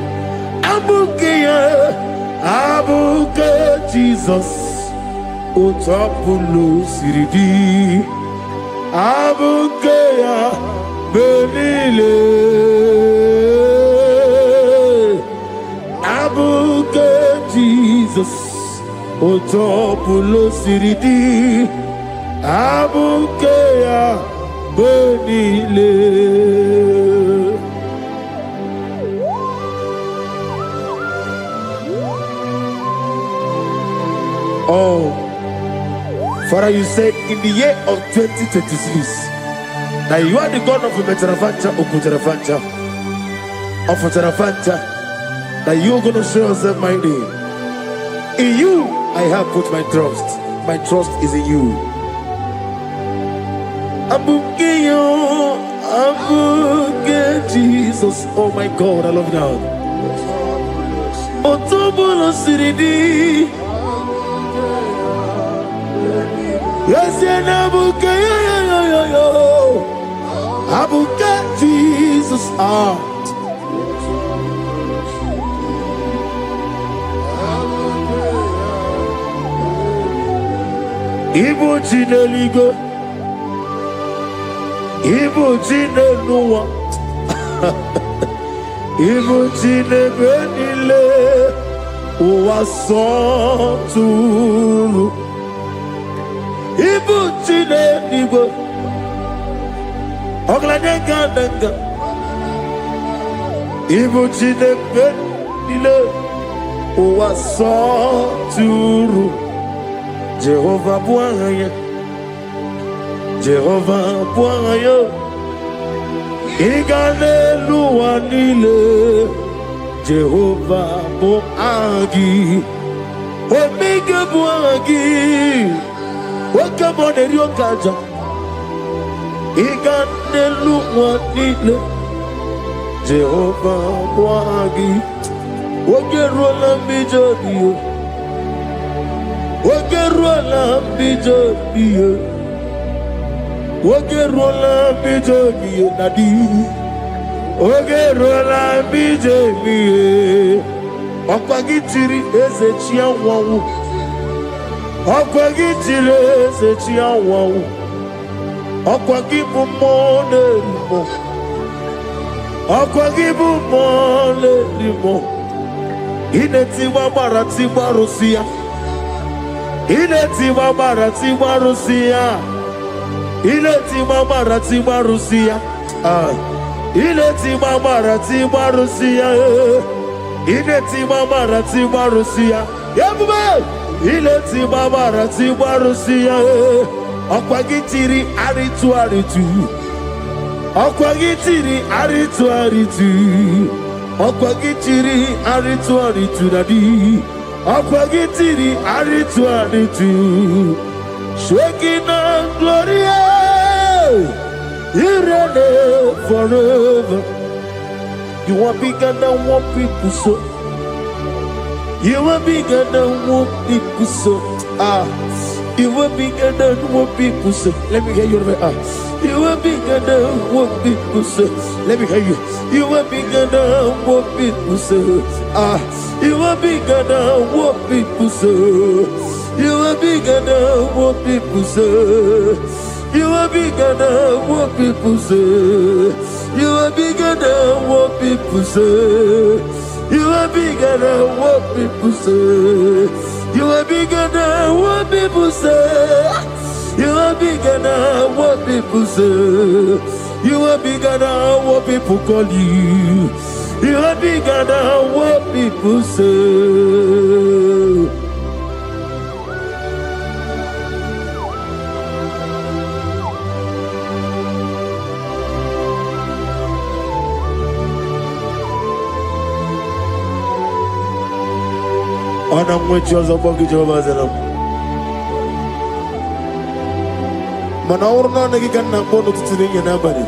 Abuke Jesus. Otapulo siridi. Abuke ya benile. Abuke Jesus. Otapulo siridi. Abuke ya benile. Oh, Father, you said in the year of 2026 that you are the God of Umetaravancha, Okutaravancha, of Utaravancha, that you are going to show yourself mighty. In you, I have put my trust. My trust is in you. Abuke Jesus. Oh my God, I love you now. Otobulo siridi. Yes, Abuke, Abuke Jesus, Igbo Chineligo, Igbo Chineluwa, Igbo Chinebenile, Uwasotulu. Ibu chine nibo, oglanenga nenga. Ibu chine benile, uwasoturu. Jehovah buangaya, Jehovah buangaya. Igane luanile, Jehovah buangi. Omega buangi. Welcome on the Rio Kaja. Iganelu wanile. Jehovah wagi. Wogerola bijodiyo. Wogerola bijodiyo. Wogerola bijodiyo nadi. Wogerola bijodiyo. Okwagitiri ezechia wawu. Okwagitire ezechia wawu. Okwagibu monelimo. Okwagibu monelimo. Inetiwa baratiwa Rusia. Inetiwa baratiwa Rusia. Inetiwa baratiwa Rusia. Inetiwa baratiwa Rusia. Inetiwa baratiwa Rusia. Yabube. Inetiwa baratiwa Rusia. Okwagitiri aritu aritu. Okwagitiri aritu aritu. Okwagitiri aritu aritu dadi. Okwagitiri aritu aritu. Shekinah gloria. You reign forever. You are bigger than what people so. You are bigger than what people so. You are bigger than what people say. Let me hear you. You are bigger than what people say. Let me hear you. You are bigger than what people say. You are bigger than what people say. You are bigger than what people say. You are bigger than what people say. You are bigger than what people say. You are bigger than what people say. You are bigger than what people say. You are are bigger than what people say. You are bigger than what people call you. You are bigger than what people say. And I'm with you as a bucket of us. Manaurna Nagikan Napono to the nobody.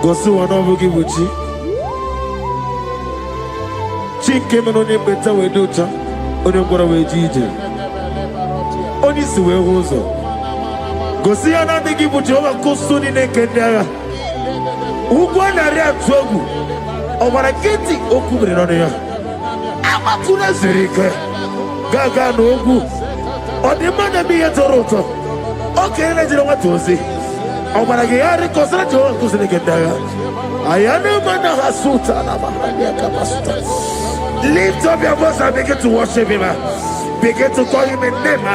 Go to one of Gibuchi. Chick came on your better way, daughter. On your Goraway Gigi. Only Sue Rosa. Go see another Gibuchi over Costoni Nekendara. Who won a real trouble? Over a getty Okubri on here. Amatuna Zerika. Gaga Nogu. Or the man of me at Toronto. Okay, let's know what to say. Oh, but I get a consultation to the Kendara. I am a man of Hasuta. Lift up your voice and begin to worship him. Begin to call him a name.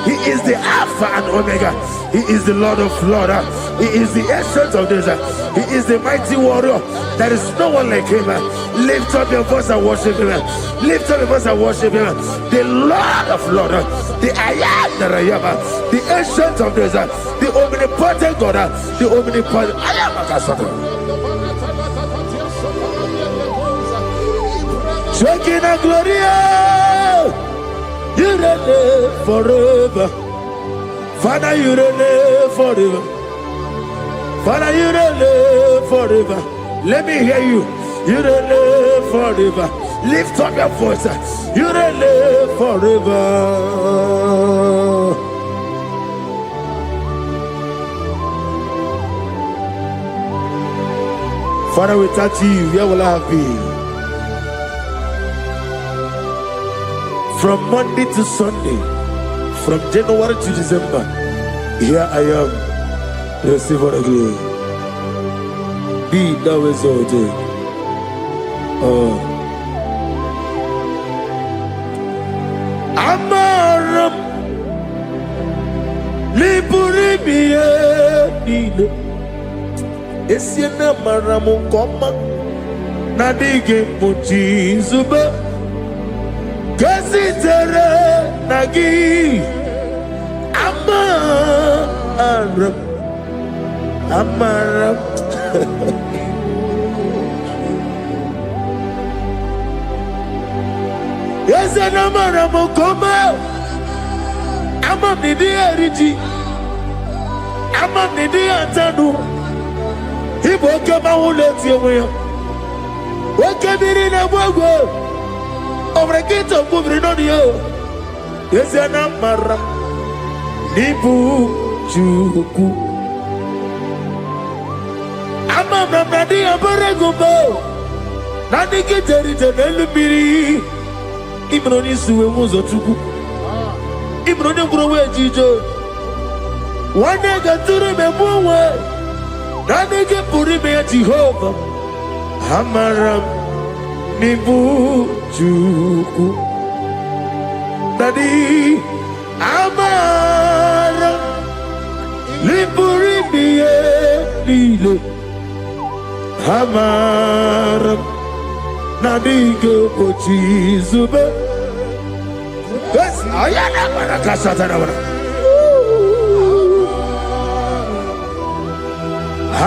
He is the Alpha and Omega. He is the Lord of Lords. He is the Ancient of Days. He is the mighty warrior. There is no one like him. Lift up your voice and worship him. Lift up your voice and worship him. The Lord of Lords, the I am that I am, the Ancient of Days, the omnipotent God, the omnipotent I am a Kasata. Shekinah Gloria, you reign forever. Father, you reign forever. Father, you reign forever. Let me hear you. You reign forever. Lift up your voice. You reign forever. Father, without you, where will I have been? From Monday to Sunday, from January to December, here I am. Receive all the glory. Be thou exalted. Amaram Liburibie Nino Esiena Maramu Koma Nadige Muchi Zuba Gazitere Nagi Amaram Yes, and Amaram Koma Amam Nidi Ariji Amam Nidi Antanu He woke up my whole let you away. Woke up in a wago over a gate of moving on you. Yes, and Amaram Nibu Juku Amam Nadi Abaragumbo Nadi Kitari Telumiri Ibroni Sue Muzotuku Ibroni Browe Jijo one day got to remember where Nadi get Purime Jehovah Amaram Nibu Juku Nadi Amaram Nipurime Lile Amaram Nadiga Pochi Zube. Yes, I am a Kasatana.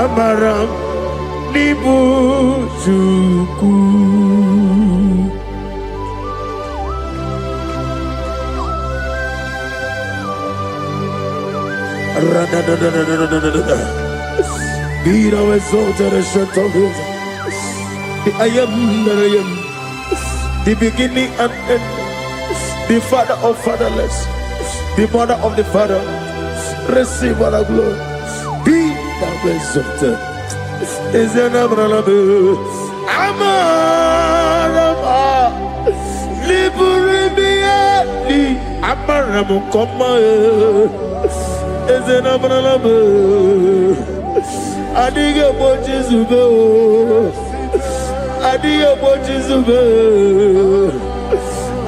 Amaram Nibu Juku. Be thou exalted and shut of his. I am that I am, the beginning and end, the father of fatherless, the mother of the father. Receive all the glory. Be thou exalted. Is an Abraham, Amarama, Liburibia, Abraham, Koma, is an Abraham, Adiga Bojizugo. Adiyo Bojizube,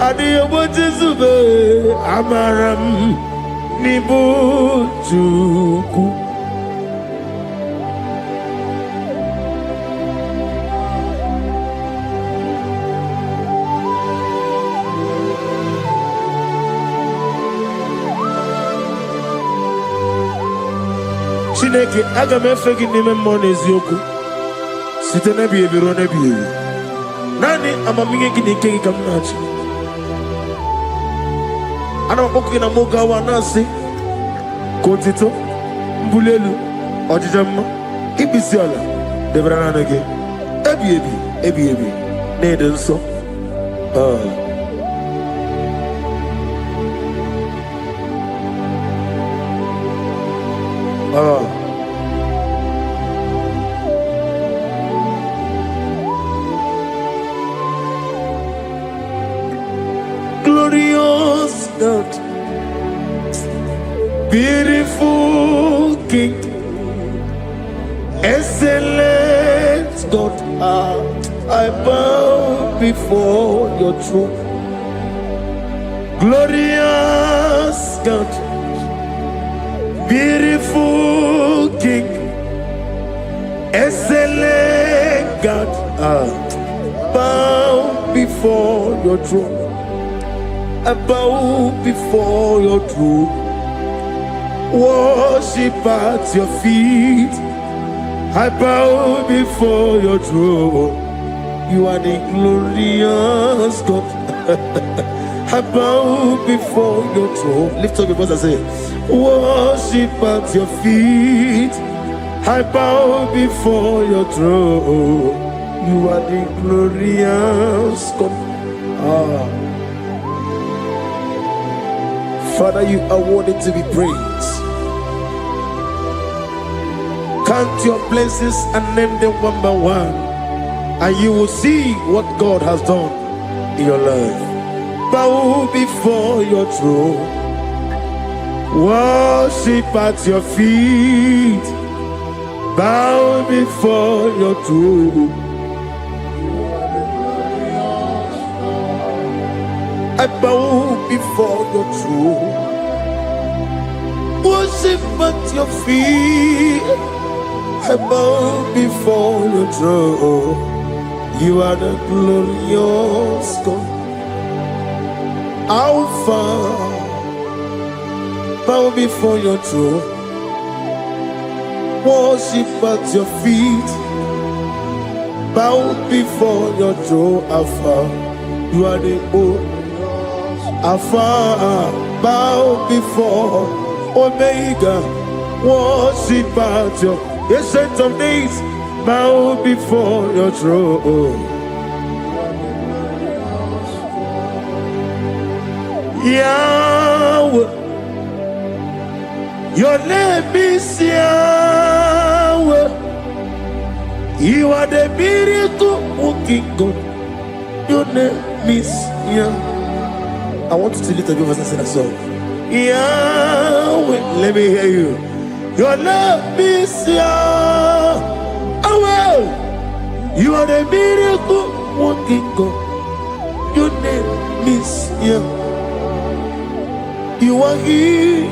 Adiyo Bojizube, Amaram Nibujuku. Chineke aga m efe gị n'ime mmụọ na eziokwu site n'ebighị ebi ruo n'ebighị ebi. Naanị amamihe gị na ike gị ka m na-achị. Ana m akpọkụ gị na mụ gawa na-asị ka otito, mbuli elu, ọjịja mma, ikpisi ala debere naanị gị ebighị ebi ebighị ebi na-ede nsọ. Glorious God, beautiful King, excellent God, I bow before your throne. Glorious God, beautiful King, excellent God, bow before your throne. I bow before your throne, worship at your feet. I bow before your throne. You are the glorious God. I bow before your throne. Lift up your voice and say, worship at your feet. I bow before your throne. You are the glorious God. Father, you are worthy to be praised. Count your blessings and name them one by one, and you will see what God has done in your life. Bow before your throne, worship at your feet. Bow before your throne. I bow before your throne, worship at your feet. I bow before your throne. You are the glorious God, Alpha. Bow before your throne, worship at your feet. Bow before your throne, Alpha. You are the old Alpha. Bow before Omega, worship at your Ancient of Days. Bow before your throne. Yahweh, your name is Yahweh. You are the miracle working God. Your name is Yahweh. I want you to lift up your voice and sing a song. Yahweh, let me hear you. Your name is Yahweh. You are the miracle working God. Your name is Yahweh. You are here,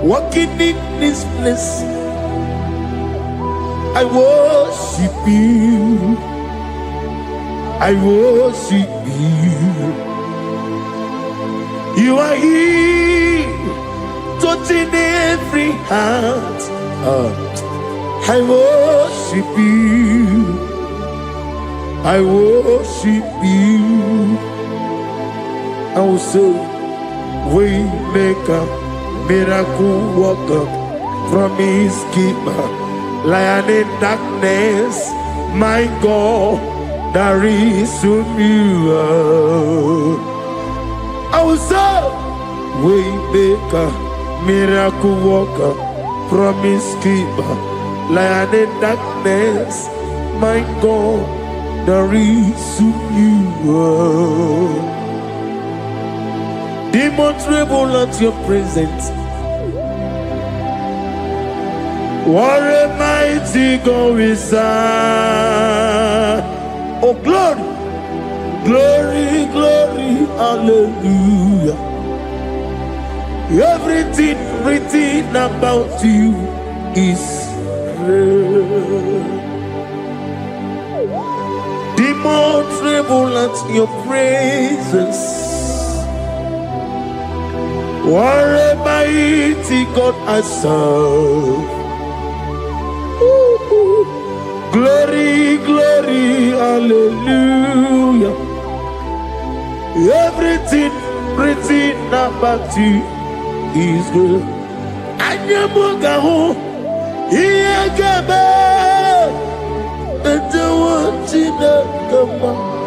walking in this place. I worship you. I worship you. You are here, touching every heart. I worship you. I worship you. I will say, Waymaker, miracle worker, promise keeper, lion in darkness, my God, there is whom you are. I will say, Waymaker, miracle worker, promise keeper, lion in darkness, my God, there is whom you are. Demons tremble at your presence. What a mighty God we serve. Oh, glory, glory, glory, hallelujah. Everything written about you is real. Demons tremble at your presence. What a mighty God I serve. Glory, glory, hallelujah. Everything written about you is good. Anyamugaho, Iyagaba, and the one in the Gama.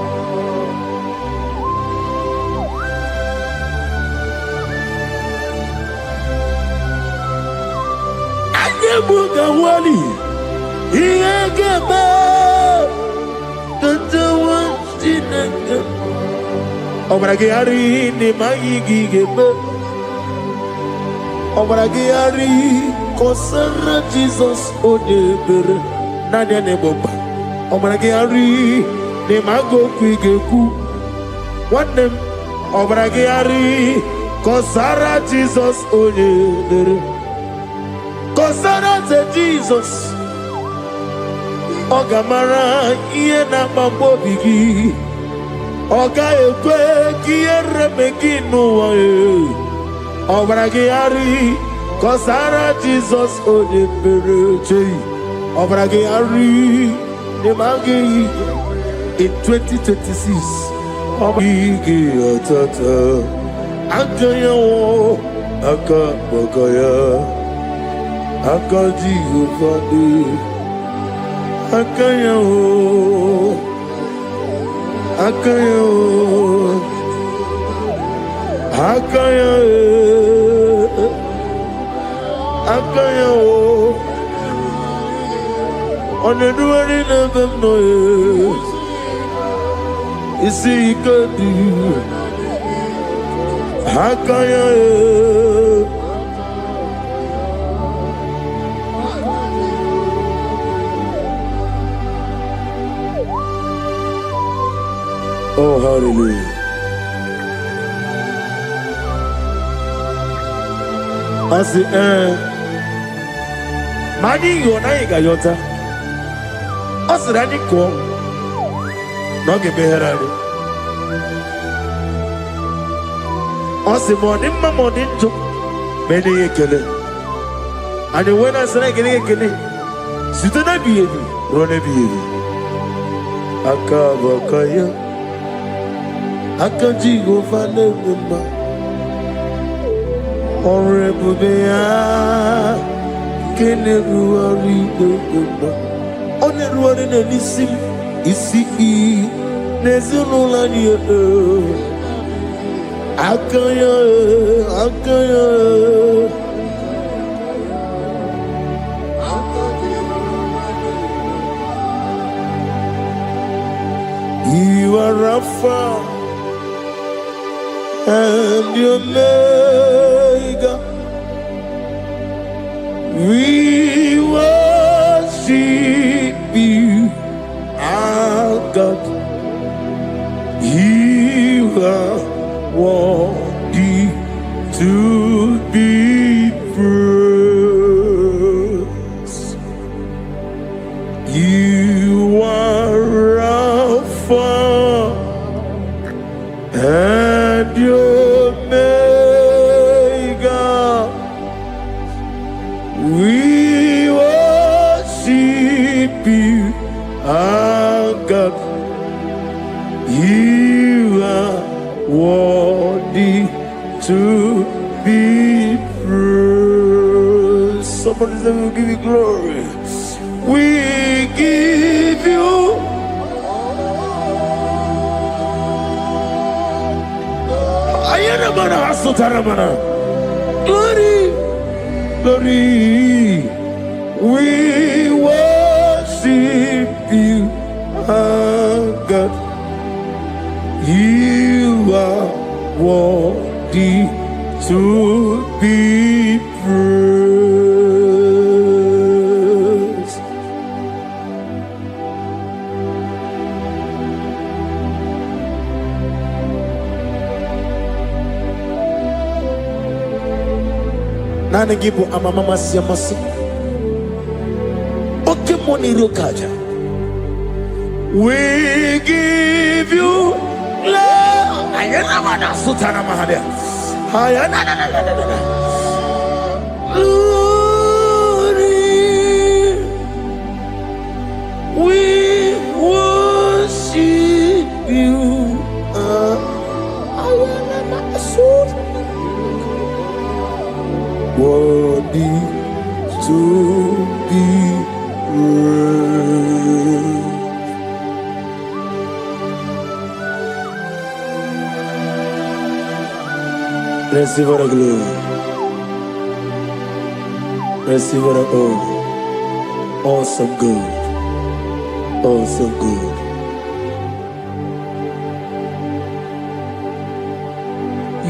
Anyamugawali, Iyagaba, and the one in the Gama. Obragari ni maigi gebe. Obragari kosara Jesus odebere nadia ne boba. Obragari ni mago kwigeku. Wanem obragari kosara Jesus odebere. Kosara te Jesus. Ogamara iye na mambo bigi. Oga ekwe kiere meginu wae. Obragari kosara Jesus odebereche. Obragari nemagi in 2026. Obigi atata akaya wo akabakaya akaji ufade akaya wo Akayo, Akayo, Akayo. On the doing of them noise, you see, you could do Akayo. Oh, hallelujah. I say, Mani Yonaiga Yota. I said, I didn't come. Not give me her. I said, morning, my morning took many a killer. And when I said, I get a killer, sit on a baby, run a baby. Akabakaya. Akaji go fane mma Honorable Bea Kene ruari mma One ruari na nisim isi Nezunola niye Akaya Akaya You are Rapha and your Omega, we worship you, our God. You are worthy to be praised. You are Alpha and your Omega, we worship you, our God. You are worthy to be praised. Somebody say, we'll give you glory. We give you glory, glory. We worship you, our God. You are worthy to be praised. Nana gibu amamama siamasi. Oke moni rokaja. We give you love. Ayana mana sutana mahade. Ayana na. Glory. We worship you. Ayana mana sutana. Worthy to be praised. Receive the glory. Receive the honor. Awesome God. Awesome God.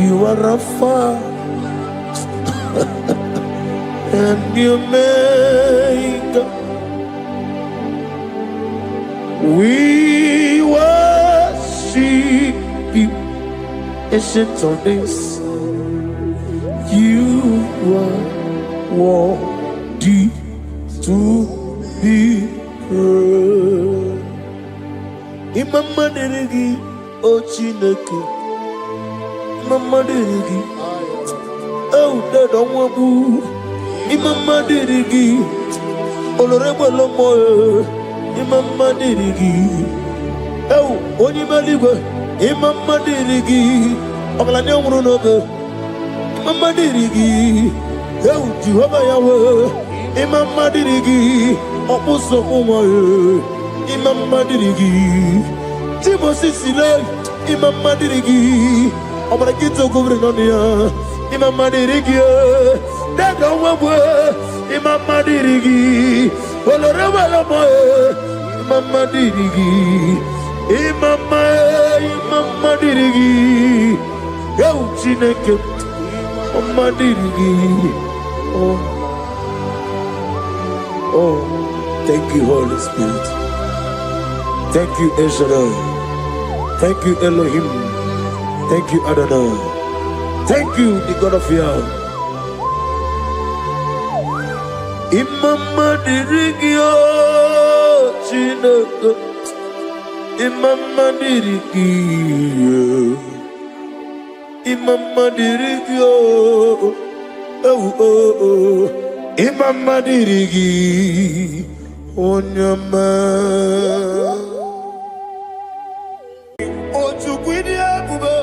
You are Alpha and you make. We worship you, ancient of days. You are worthy to be praised. Imama deregi o Chineke, Imama deregi. Oh, that don't want to. Imama deregi, Olorebo lomo. Imama deregi. Oh, Onima liwe. Imama deregi. Oglanya umurunobe. Imama deregi. Oh, Jehovah Yahweh. Imama deregi. Opuso umaye. Imama deregi. Timosi sile. Imama deregi. Omara kito kubri nonia. Imama dirigi, daga wabwe. Imama dirigi, oloreba lamo. Imama dirigi, Imama dirigi. Yo Chineke, Imama dirigi. Oh, thank you, Holy Spirit. Thank you, El Shaddai. Thank you, Elohim. Thank you, Adonai. Thank you, the God of Yah. Imama dirigi o Chineke. Imama dirigi. Imama dirigi o. Oh. Imama dirigi. Onyama. Ochukwidi abube.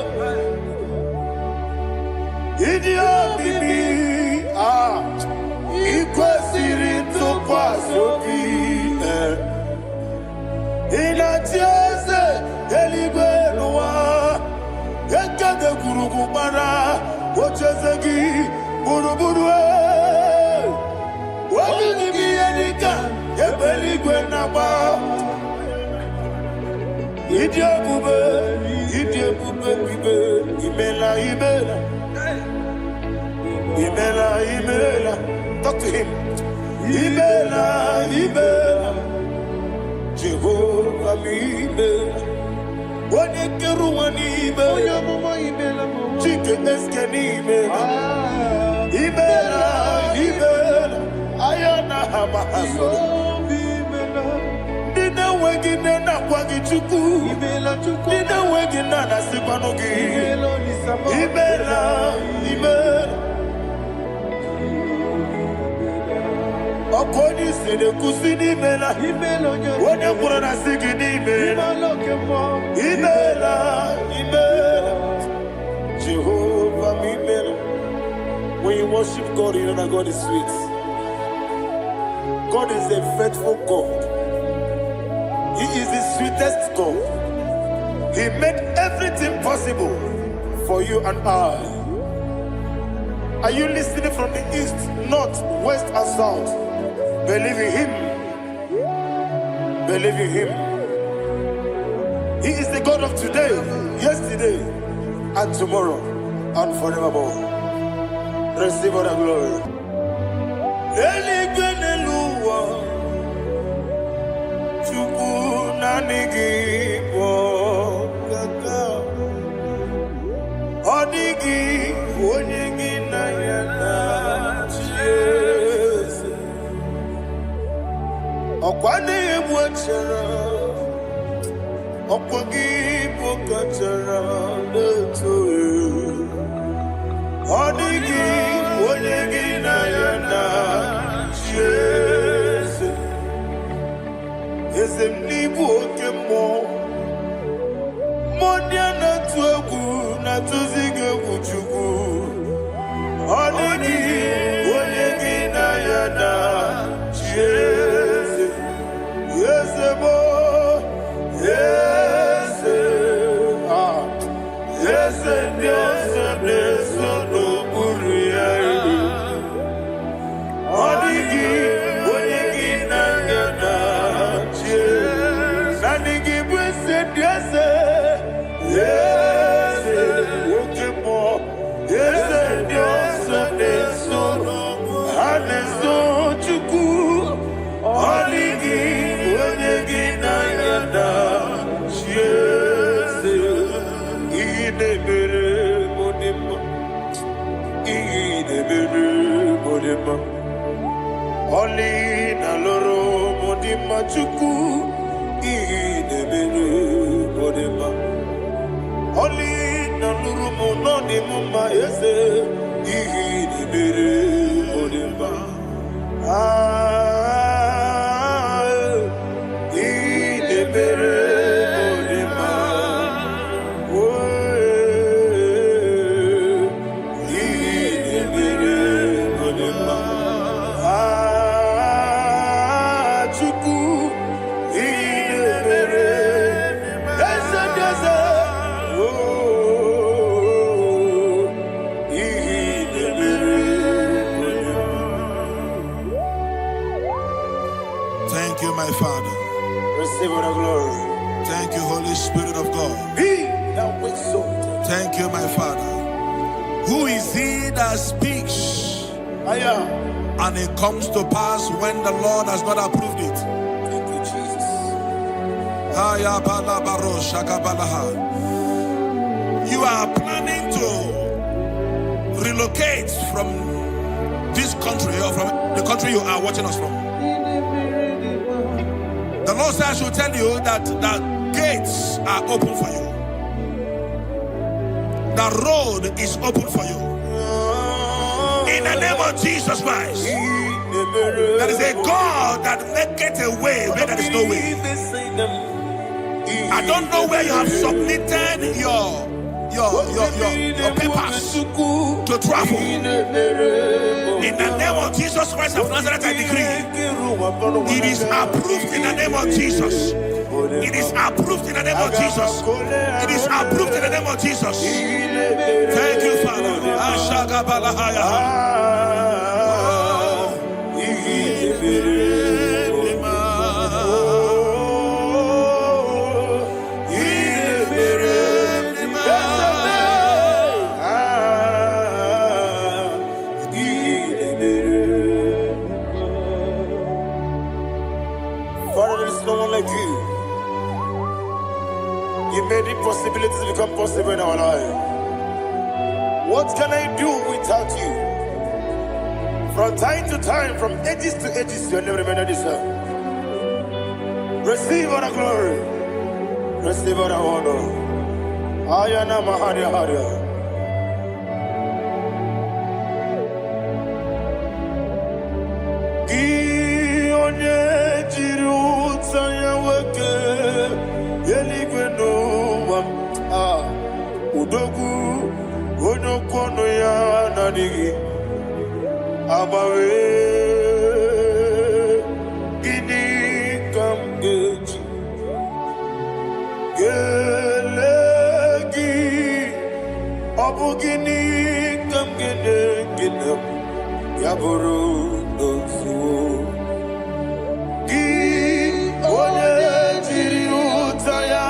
Idiomimi, ikwesiri ntụkwasị Inatieze eluigwe n'ụwa, ekede kwurugu gbara, ocheze gị gburugburu. Obi gị ihe dịka ebe eluigwe na-agba. Ịdị ebube bibe, imela. Imela. Talk to him. Imela. Jehovah Imela. Wanekeru Imela. Chike eskeni Imela. Imela. Ayana Hamahaso. Dina wegine na kwagi chuku. Dina wegine na sikwanogi. Imela. Okoni sede kusini mela. Wone kurana sigini mela. Imela. Jehovah Imela. When you worship God, you know that God is sweet. God is a faithful God. He is the sweetest God. He made everything possible for you and I. Are you listening from the east, north, west, and south? Believe in Him. He is the God of today, yesterday, and tomorrow, and forevermore. Receive all the glory. Odigi, onyengi na yana. Okwane mwachara Okwagi pokachara Neto Odigi Onyegi na yana Jese Ezem nibu okemo Modia na tuegu na tuzige kuchugu Odigi Onyegi na yana Jese Yese mo Yese Yese Yese Yese no Buria Odigi Onyegi na yana Jese Nanigi Bwese Yese Yese Okemo Yese Yese Yese Haneso Chuku Odigi Onyegi na yana Jese Idebere Modima Idebere Modima Oli na loro Modima Chuku Idebere Modima Oli na loro Modima Yese Idebere Modima Idebere Modima Idebere Modima Chuku Idebere Dasa Dasa Idebere Thank you, my Father. Receive all the glory. Thank you, Holy Spirit of God. Be thou exalted. Thank you, my Father. Who is he that speaks Aya. and it comes to pass when the Lord has not approved it? Thank you, Jesus. You are planning to relocate from this country or from the country you are watching us from. The Lord says I should tell you that the gates are open for you. The road is open for you. In the name of Jesus Christ. There is a God that maketh a way where there is no way. I don't know where you have submitted your papers to travel. In the name of Jesus Christ of Nazareth, I decree it is approved in the name of Jesus. It is approved in the name of Jesus. It is approved in the name of Jesus. Thank you, Father. Father, there is no one like you. You made impossibilities become possible in our life. What can I do without you? From time to time, from ages to ages, you have never been this. Receive all the glory. Receive all the honor. Ayana Maharia Haria. Udogu Onokono ya Nadigi Abawe Gini Kamgeji Gelegi Abu Gini Kamgene Ginam Yaburu Dosu Gi Onye Jiri Utaya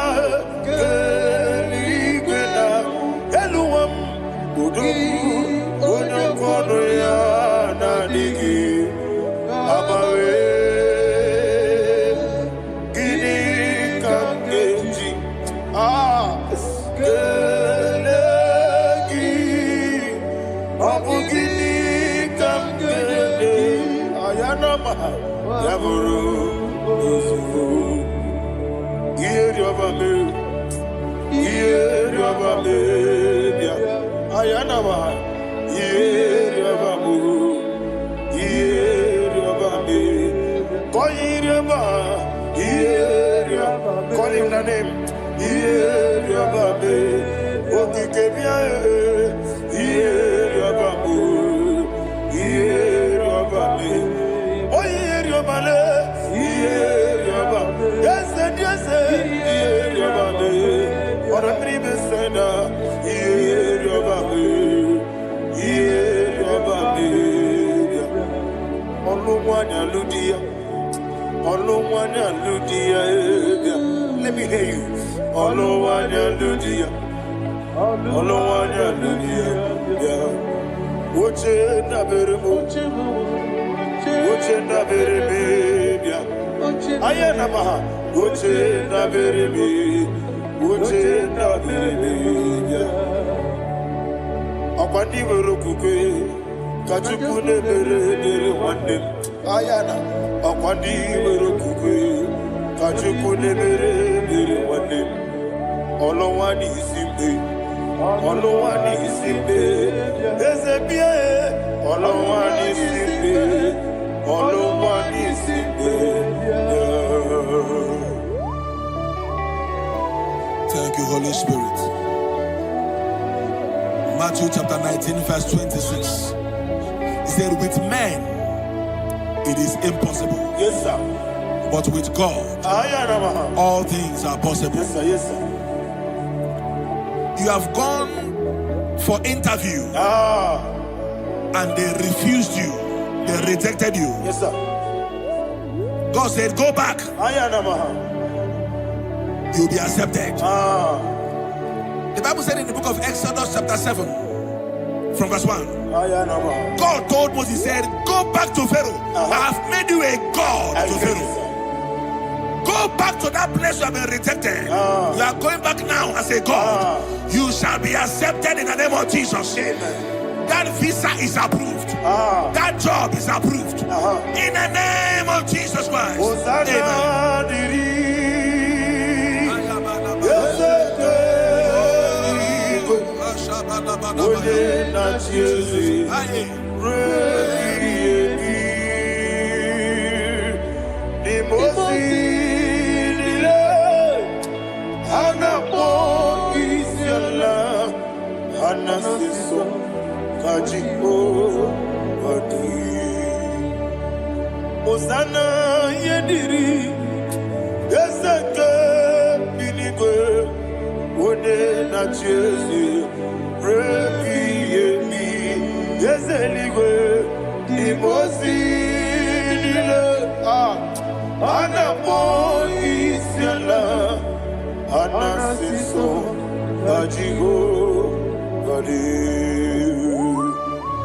Call him the name. Let me hear you. Thank you, Holy Spirit. Matthew chapter 19, verse 26. He said, with men it is impossible. Yes, sir. But with God, all things are possible. Yes, sir. Yes, sir. You have gone for interview and they refused you. They rejected you. Yes, sir. God said, go back. You'll be accepted. The Bible said in the book of Exodus chapter 7 from verse 1, God told Moses, he said, go back to Pharaoh. I have made you a God to Pharaoh. Go back to that place you have been rejected. You are going back now as a God. You shall be accepted in the name of Jesus. Amen. That visa is approved. That job is approved. In the name of Jesus Christ. Amen. Osana yediri ezeke binigwe one na chezi rebi yemi yezeligwe imosi nile anapo isiala anasiso ajigo gadi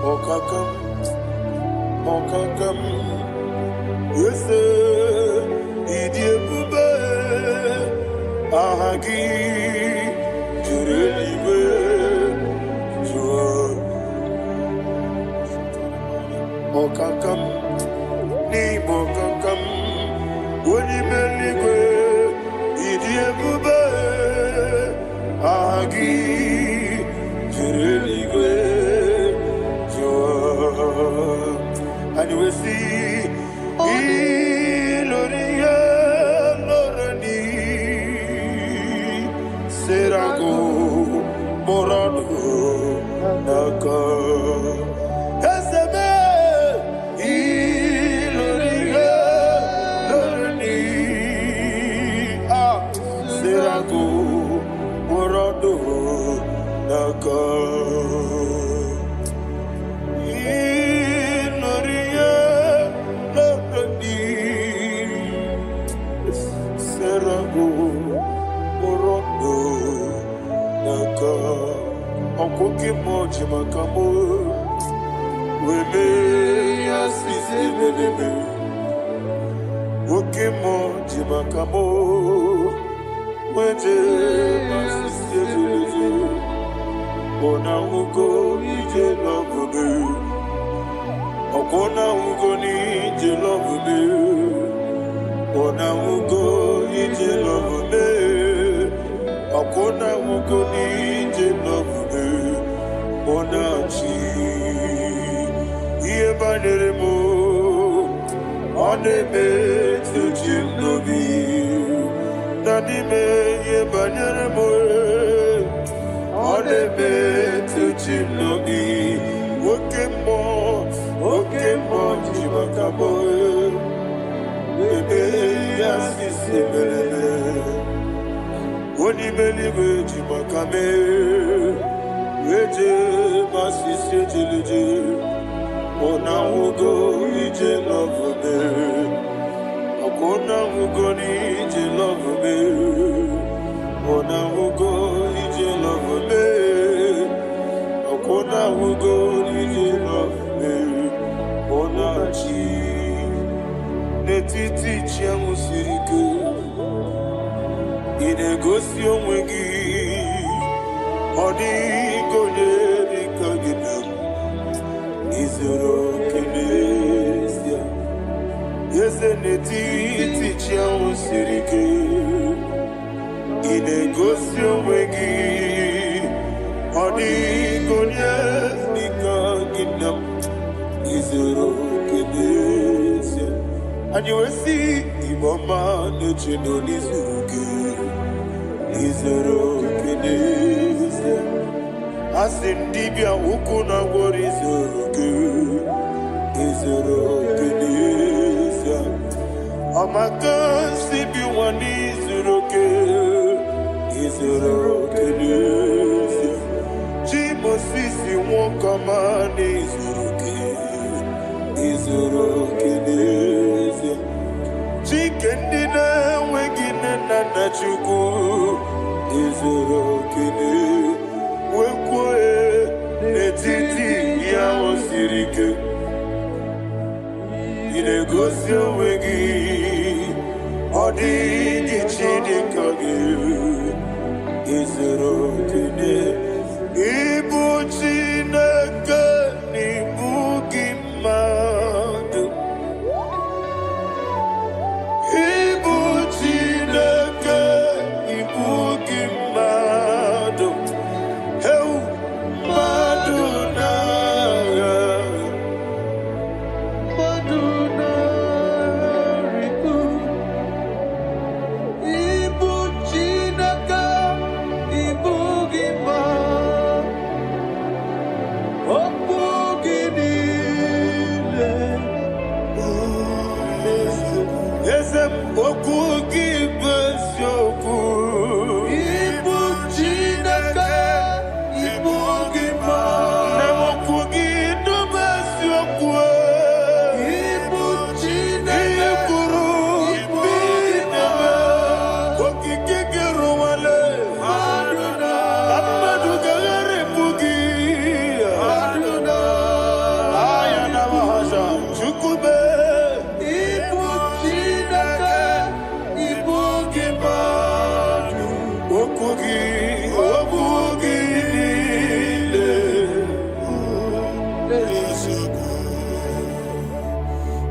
okakam yes, idiebube ahagi jurelibe jua okakam ni bokakam woni meligwe idiebube ahagi jurelibe jua. And we see Iloria Lorani Serago Morado Naka Eseme Iloria Lorani Serago Morado Naka Okoke moji makamo weme asisi meneme Oke moji makamo weje asisi meneme Ona ugo ije lovebe Okona ugo ni ije lovebe Ona mugo ije love me. Akona mugo ije love me. Ona chi. Iye banere mo. One me to chim no bi. Nani me iye banere mo. One me to chim no bi. Oke mo chibakabo. Bebe asisi belele, oni believe chibakame, weje masisi chilije, ona ugo ije love me, akona ugo ni ije love me, ona ugo ije love me, akona ugo ije love me, ona chi. Netiti chiamu siriku inegosi onwegi odi gonye dikagina izoro kenesia yese netiti chiamu siriku inegosi onwegi odi gonye dikagina izoro kenesia. And you will see Iboma Nuchino Nizuke Nizuke Asim Dibia Ukuna Warizuke Nizuke Amaka Sibi Wanizuke Nizuke Jimo Sisi Wokama Nizuke Nizuke Chicken dinner, waking and a chuku Izuro kine Wekwe Netiti Yao Sirike Inegosio Wegi Odi Gichidi Kage Izuro kine Ibu Chinaka Nibugi Madu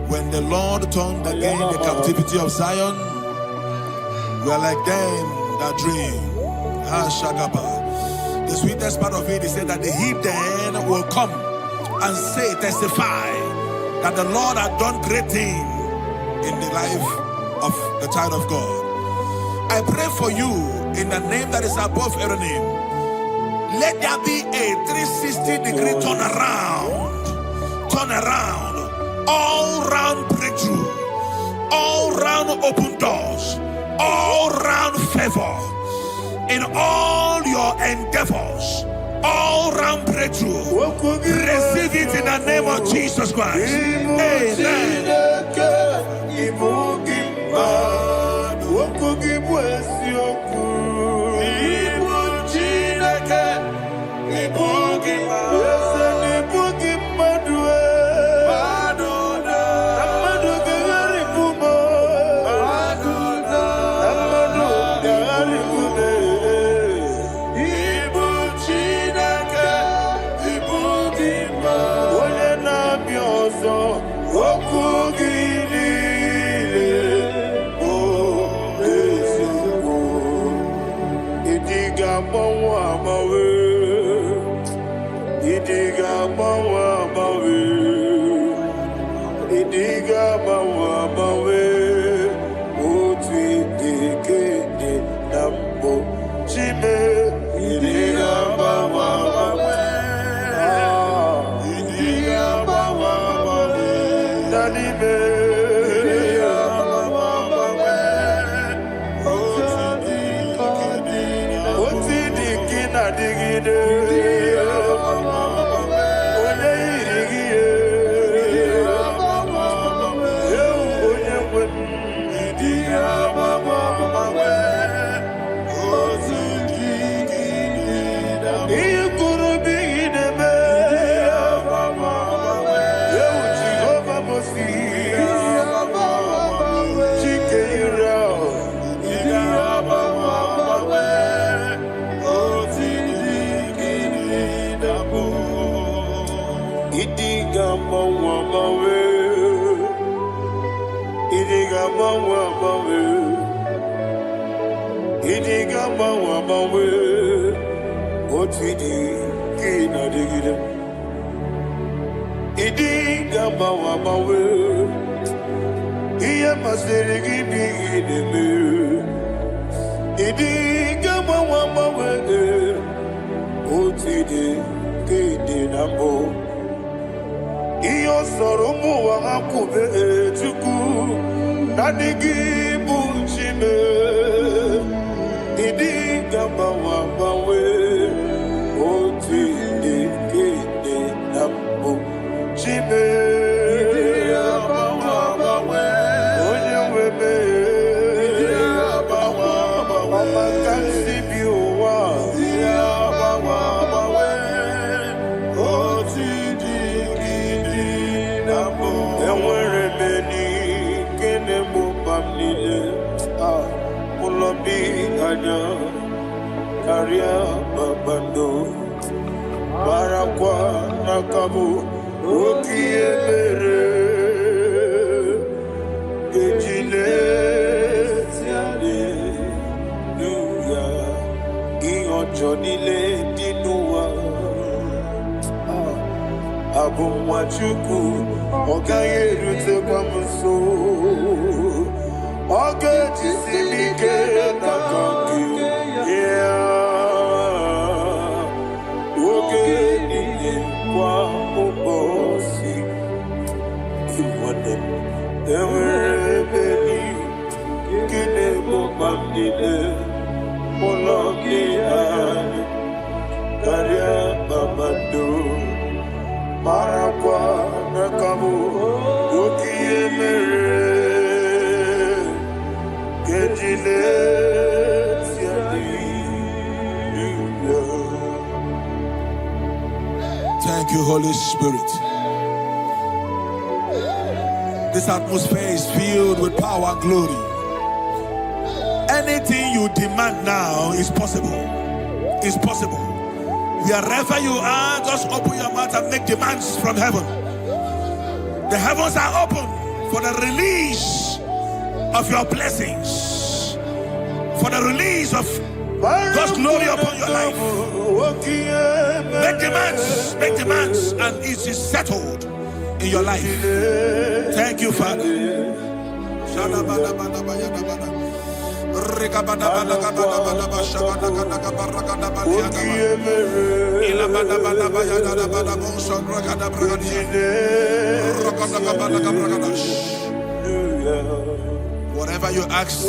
When the Lord turned again the captivity of Zion, we are like them that dream. The sweetest part of it is said that the heathen will come and say, testify that the Lord had done great things in the life of the child of God. I pray for you in the name that is above every name. Let there be a 360-degree turn around, all round breakthrough, all round open doors, all round favor in all your endeavors, all round breakthrough. Receive it in the name of Jesus Christ. Amen. Idiga mawa mawe, idiga mawa mawe, oti dikende nambo chime. Idiga mawa mawe, idiga mawa mawe, nanime. Idiga mawa mawe, oti dikina digide. Idiga mawa mawe, idiga mawa mawe, idiga mawa mawe, otidi kina digide. Idiga mawa mawe, iya masere gibi ideme. Idiga mawa mawe, otidi kina nambo. Iyo soro mu wa akube tuku nadigi bunchime. Idi gamba wa bawe oti dikede nambu chime. Idi gamba wa bawe onye webe. Idi gamba wa bawe mama kansi biwa. Idi gamba wa bawe oti Mulobi anya karia babando barakwa nakabu okiemere ejile siale nuya iojo nile dinuwa abumwachuku ogayerute kwamuso. Okay, Tisimike Nakanki, yeah. Okay, Nini Kwa Obosi, Iwane, Ewerebeli, Kine Mobamdile, Moloki Ani, Karia Babando, Marakwa Nakabu, Okiemere. Thank you, Holy Spirit. This atmosphere is filled with power and glory. Anything you demand now is possible. It's possible. Wherever you are, just open your mouth and make demands from heaven. The heavens are open for the release of your blessings, for the release of God's glory upon your life. Make demands, and it is settled in your life. Thank you, Father. Whatever you ask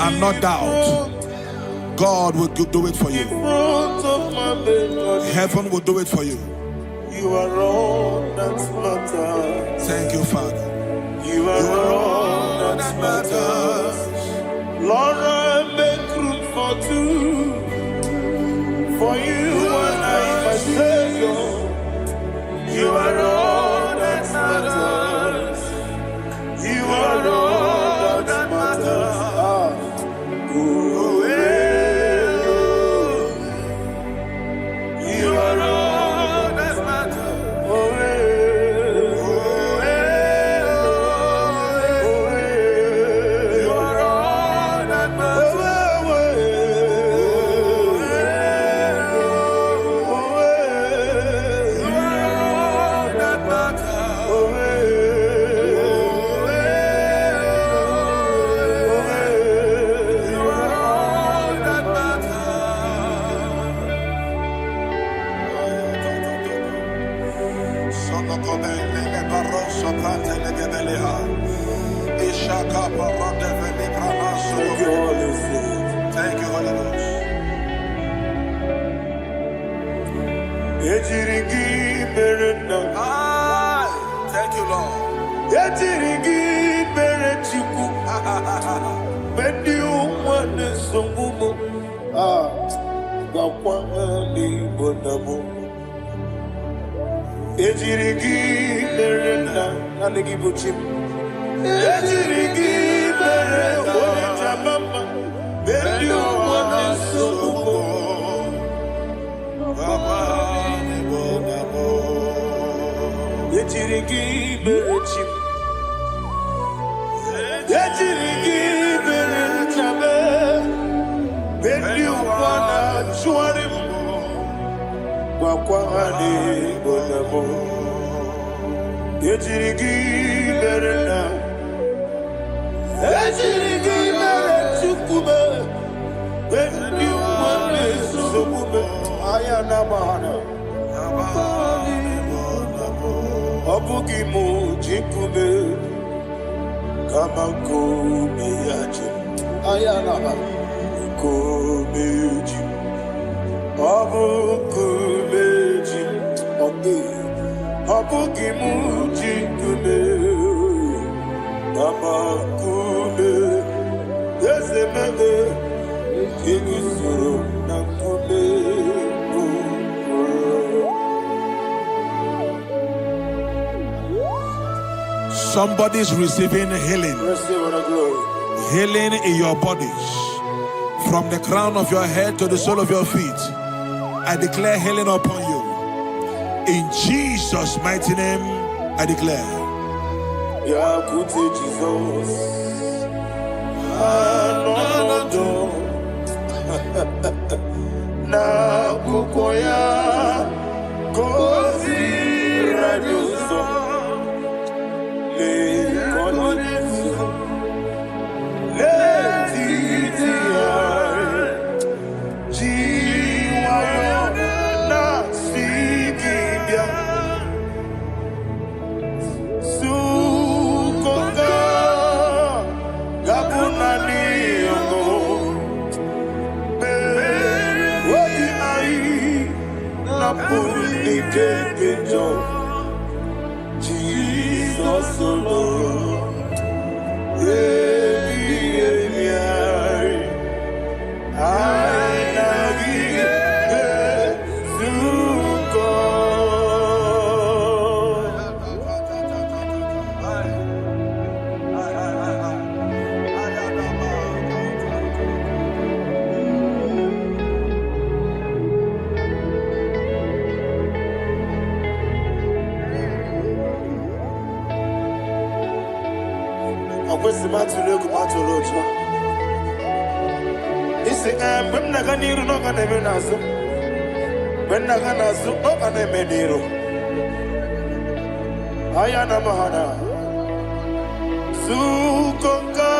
and not doubt, God will do it for you. Heaven will do it for you. You are all that matters. Thank you, Father. You are all that matters. Lord, I make room for two. For you and I, my Savior. You are all that matters. You are all that matters. You are all that matters. You are all that matters. Thank you, Holy Ghost. Thank you, Lord. Somebody's receiving healing. Healing in your bodies. From the crown of your head to the sole of your feet. I declare healing upon you. In Jesus' mighty name, I declare. Jesus. Na kukoya kozi radioso le konesu le titia jiwayo na sigibia sukoka gabunani yongo Jesus alone. Ayana mahana sukoka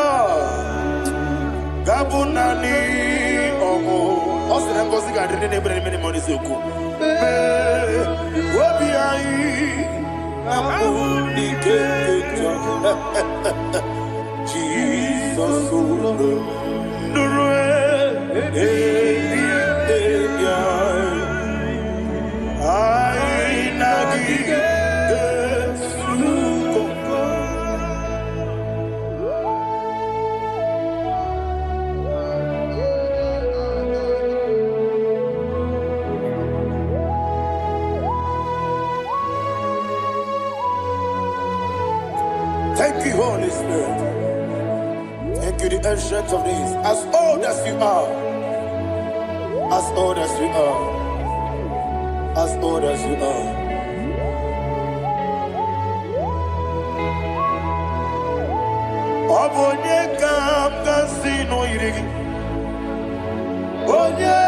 gabunani omo osere ngozi ga dede ne bere many money soku obi ai amuni kejo Jesus nurwe ai nagi. Thank you, Holy Spirit. Thank you, the ancient of days. As old as you are. As old as you are. As old as you are. Obonye kam kasino irigi. Onye.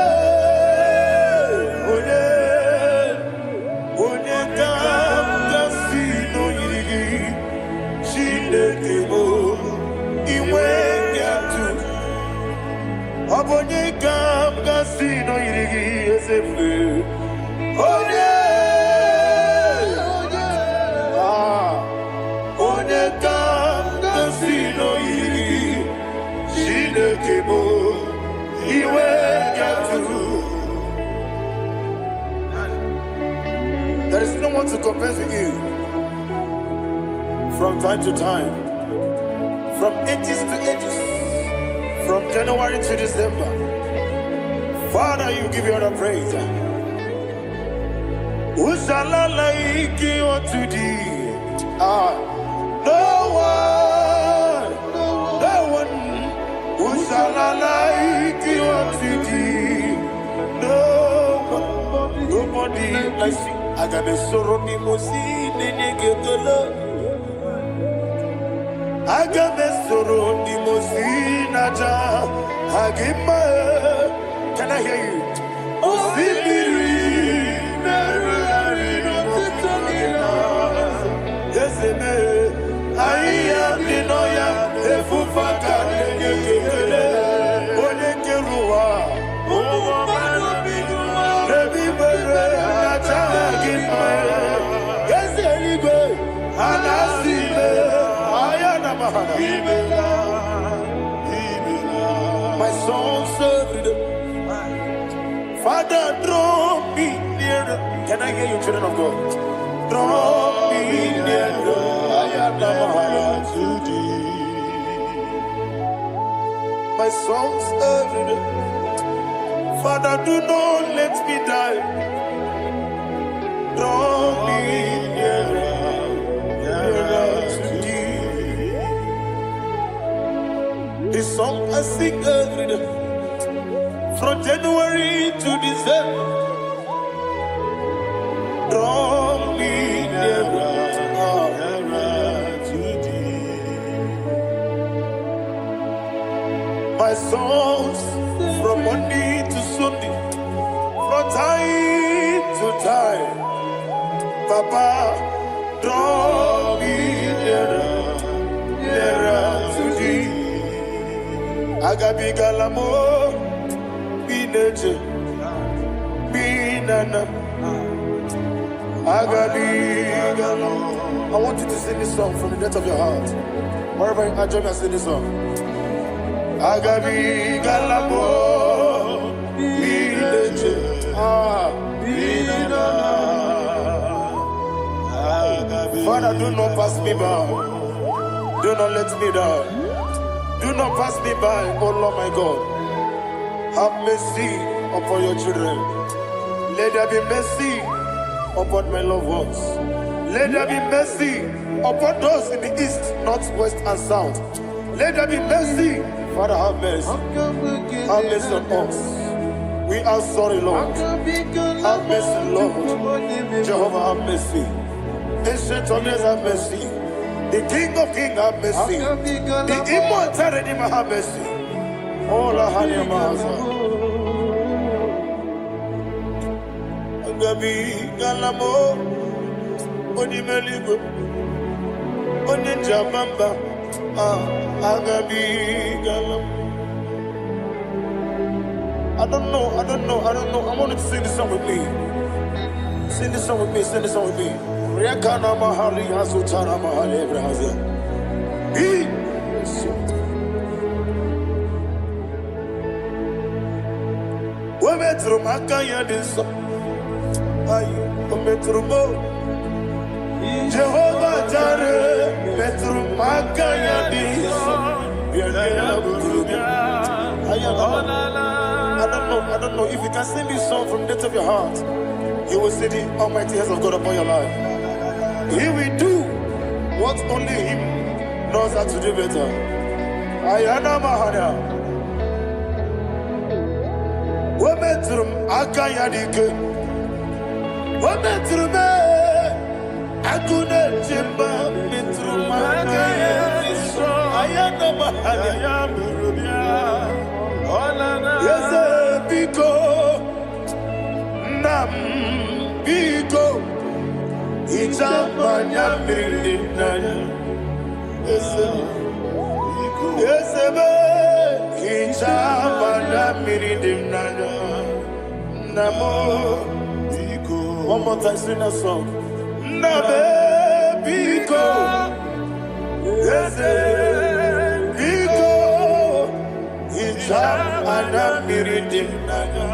Onye kam kasino irigi. Shindekimo iwe yatu abonye kam kasino irigi esefe oye There is no one to compare with you. From time to time, from ages to ages, from January to December, Father, you give you all the praise. Who shall I like you unto thee? No one. Who shall I like you unto thee? No one, nobody like you. I got a sorrow in I got a sorrow in Can I hear you? I am the Noya, the Fufaka, my soul served. Father, draw me nearer. Can I hear you, children of God? Draw me nearer. I am to thee. My soul served. Father, do not let me die. Draw me nearer to thee. This song I sing every day, from January to December. Draw me nearer to thee. My songs from Monday to Sunday, from time to time. Papa, draw me nearer to thee. Agabi galamo, bineje, binana. Agabi galamo. I want you to sing this song from the depth of your heart. Wherever you are, join me and sing this song. Agabi galamo, bineje, binana. Father, do not pass me by. Do not let me die. Do not pass me by, oh Lord my God. Have mercy upon your children. Let there be mercy upon my loved ones. Let there be mercy upon those in the east, north, west, and south. Let there be mercy. Father, have mercy. Have mercy on us. We are sorry, Lord. Have mercy, Lord. Jehovah, have mercy. Ancient of days, have mercy. The King of Kings, have mercy. The immortal Redeemer, have mercy. Oh, la hania maza. Agabi galamo, oni meligo, oni jabamba. Agabi galamo. I don't know. I want you to sing this song with me. Sing this song with me. Sing this song with me. Rekana mahali asutana mahali brazil. We metro makaya diso. Ayo, we metro mo. Jehovah Jireh, metro makaya diso. I don't know if you can sing this song from the depth of your heart. You will see the almighty hands of God upon your life. He will do what only Him knows how to do better. Ayana Mahana. Wometrum Akayadike. Wometrum Akune Jimba Metrum Akayadike. Ayana Mahana. Yes, Biko Nam Biko. Ichamanya mirinaya, esebe. Ichamanya mirinaya, namo. One more time, sing that song. Nabe biko, ese biko. Ichamanya mirinaya.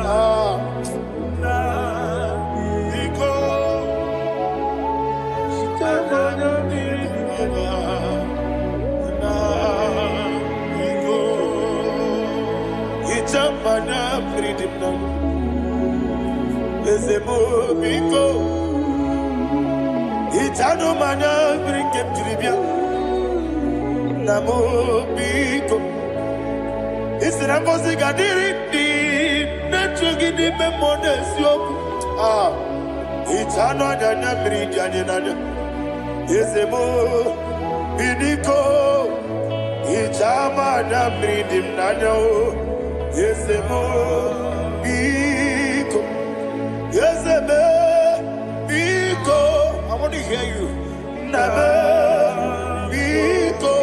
breathing now. Ezemo biko. Itano mana bring him tribia. Namo biko. Isina kosi gadiri di. Nechugi di memones yoku. Itano dana breathing anina. Ezemo biko. Itama na breathing nano. Ezemo biko. Ezemo biko. I want to hear you. Namo biko.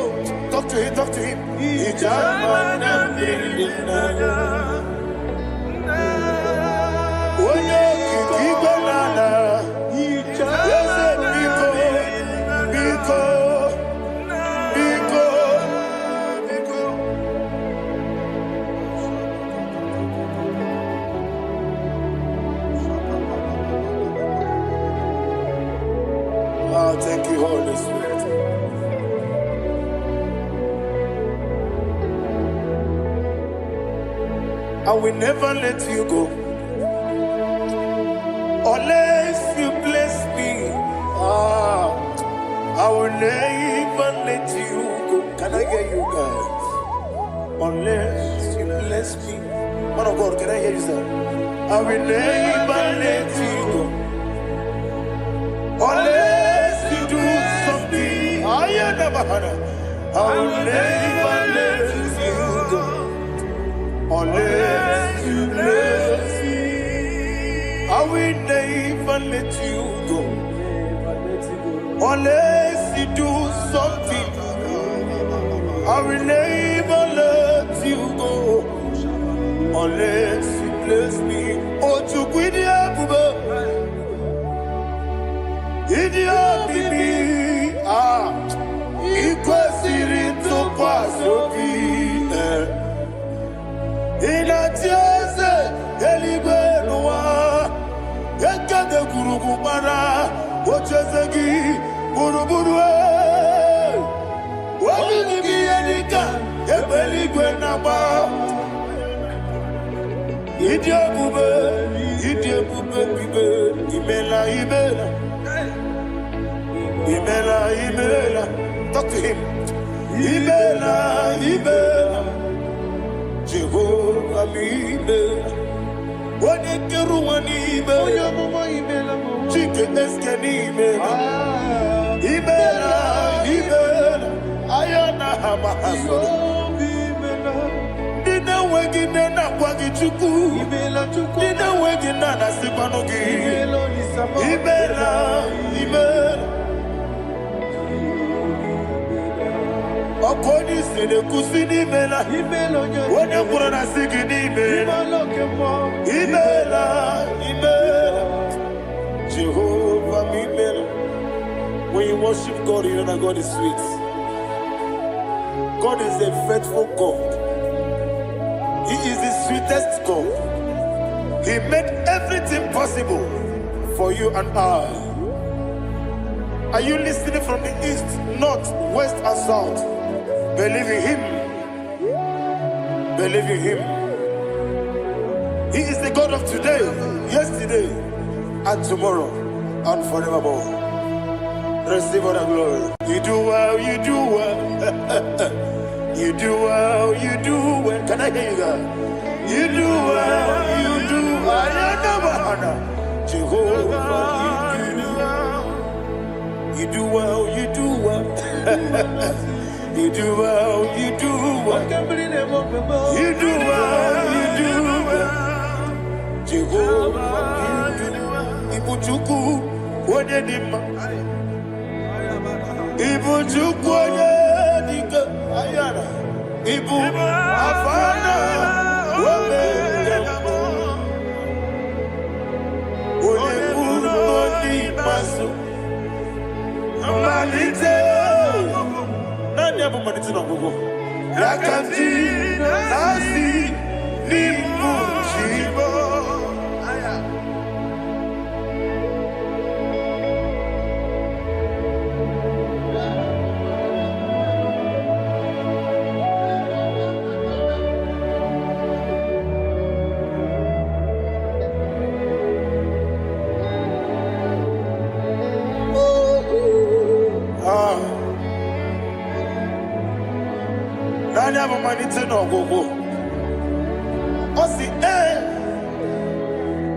Talk to him, talk to him. Itama na breathing nano. Oye kiki banana. Ezemo biko. Biko. Thank you, Holy Spirit. I will never let you go unless you bless me. I will never let you go. Can I hear you guys? Unless you bless me. Man of God, can I hear you, sir? I will never let you go unless you do something. I will never let you go unless you bless me. I will never let you go unless you do something. I will never let you go unless you bless me. Oh, to quit Idiot bibi ikwesiri ntụkwasị obi ịna-etieze eluigwe n'ụwa ekede gburugburu gbara ocheeze gị gburugburu obibi gị ihe dịka ebe eluigwe na-agba ịdị ebube bibe imela imela. Imela, Imela, talk to him. Imela, Imela, Jehovah, Imela. When you get one Imela, chicken escan Imela. Imela, Imela, Ayana Hamahaso. Dina wegina na kwagi chuku. Dina wegina na sipanogi. Imela, Imela. Okoni sene kusini mela. Wone kurana sigini mela. Imela, Imela. Jehovah Imela. When you worship God, you know that God is sweet. God is a faithful God. He is the sweetest God. He made everything possible for you and I. Are you listening from the east, north, west, and south? Believe in Him. Believe in Him. He is the God of today, yesterday, and tomorrow, and forevermore. Receive all the glory. You do well, you do well. You do well, you do well. Can I hear you guys? You do well, you do well. Jehovah, you do well, you do well. You do well, you do well. You do well, you do well. Jehovah, you do well. Ibuchuku, Wodedima. Ibuchuku, Wodedika. Ayana. Ibu, Afana, Wodedika. Oyebu, Nodi, Masu. Malite. Yakanti nasi ni mujibo. I have money to no go. Osi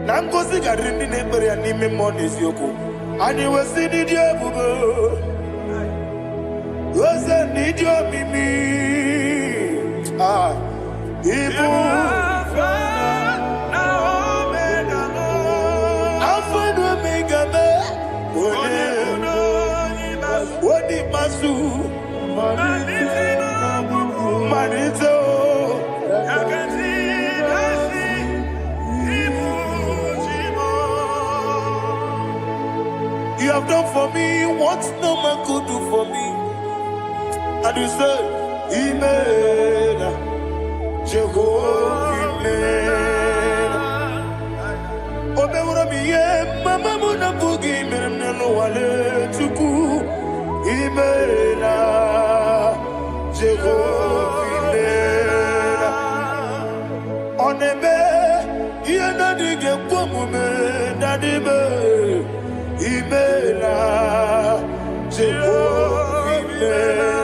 Nangozi garini nebere anime money yoko. And you will see the diable. Was a need your mimi. Igbo. Alpha and Omega. What the Masu? Manito. You have done for me what no man could do for me. And you say, Amen. Jehovah, Amen. Obewura miye, mama muna bugi mirna no wale tuku. Amen. Jehovah, Amen. Onebe, iye nadige kwamume, nadibe. Imela, Jehovah, Imela.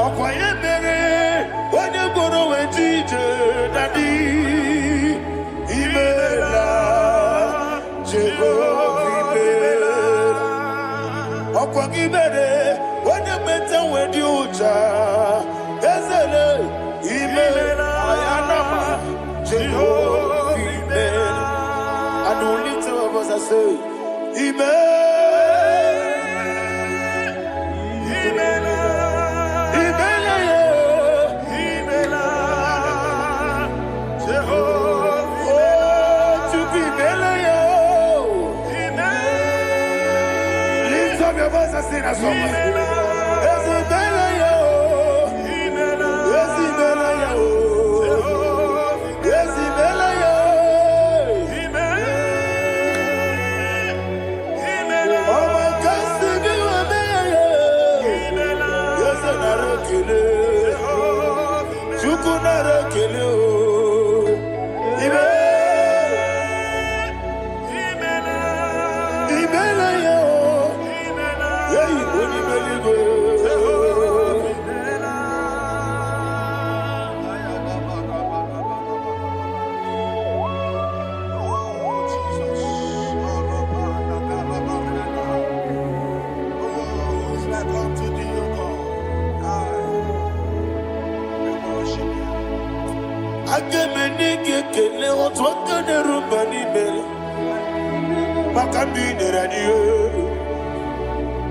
Okoye mere, when you go to a teacher, Daddy. Imela, Jehovah, Imela. Okoye mere, when you better when you jar, Ezele, Imela, Ayanama, Jehovah, Imela. And only two of us are saying. Amen. Amen. Amen. Jehovah. Oh, to be Amen. Lift up your voice and sing a song.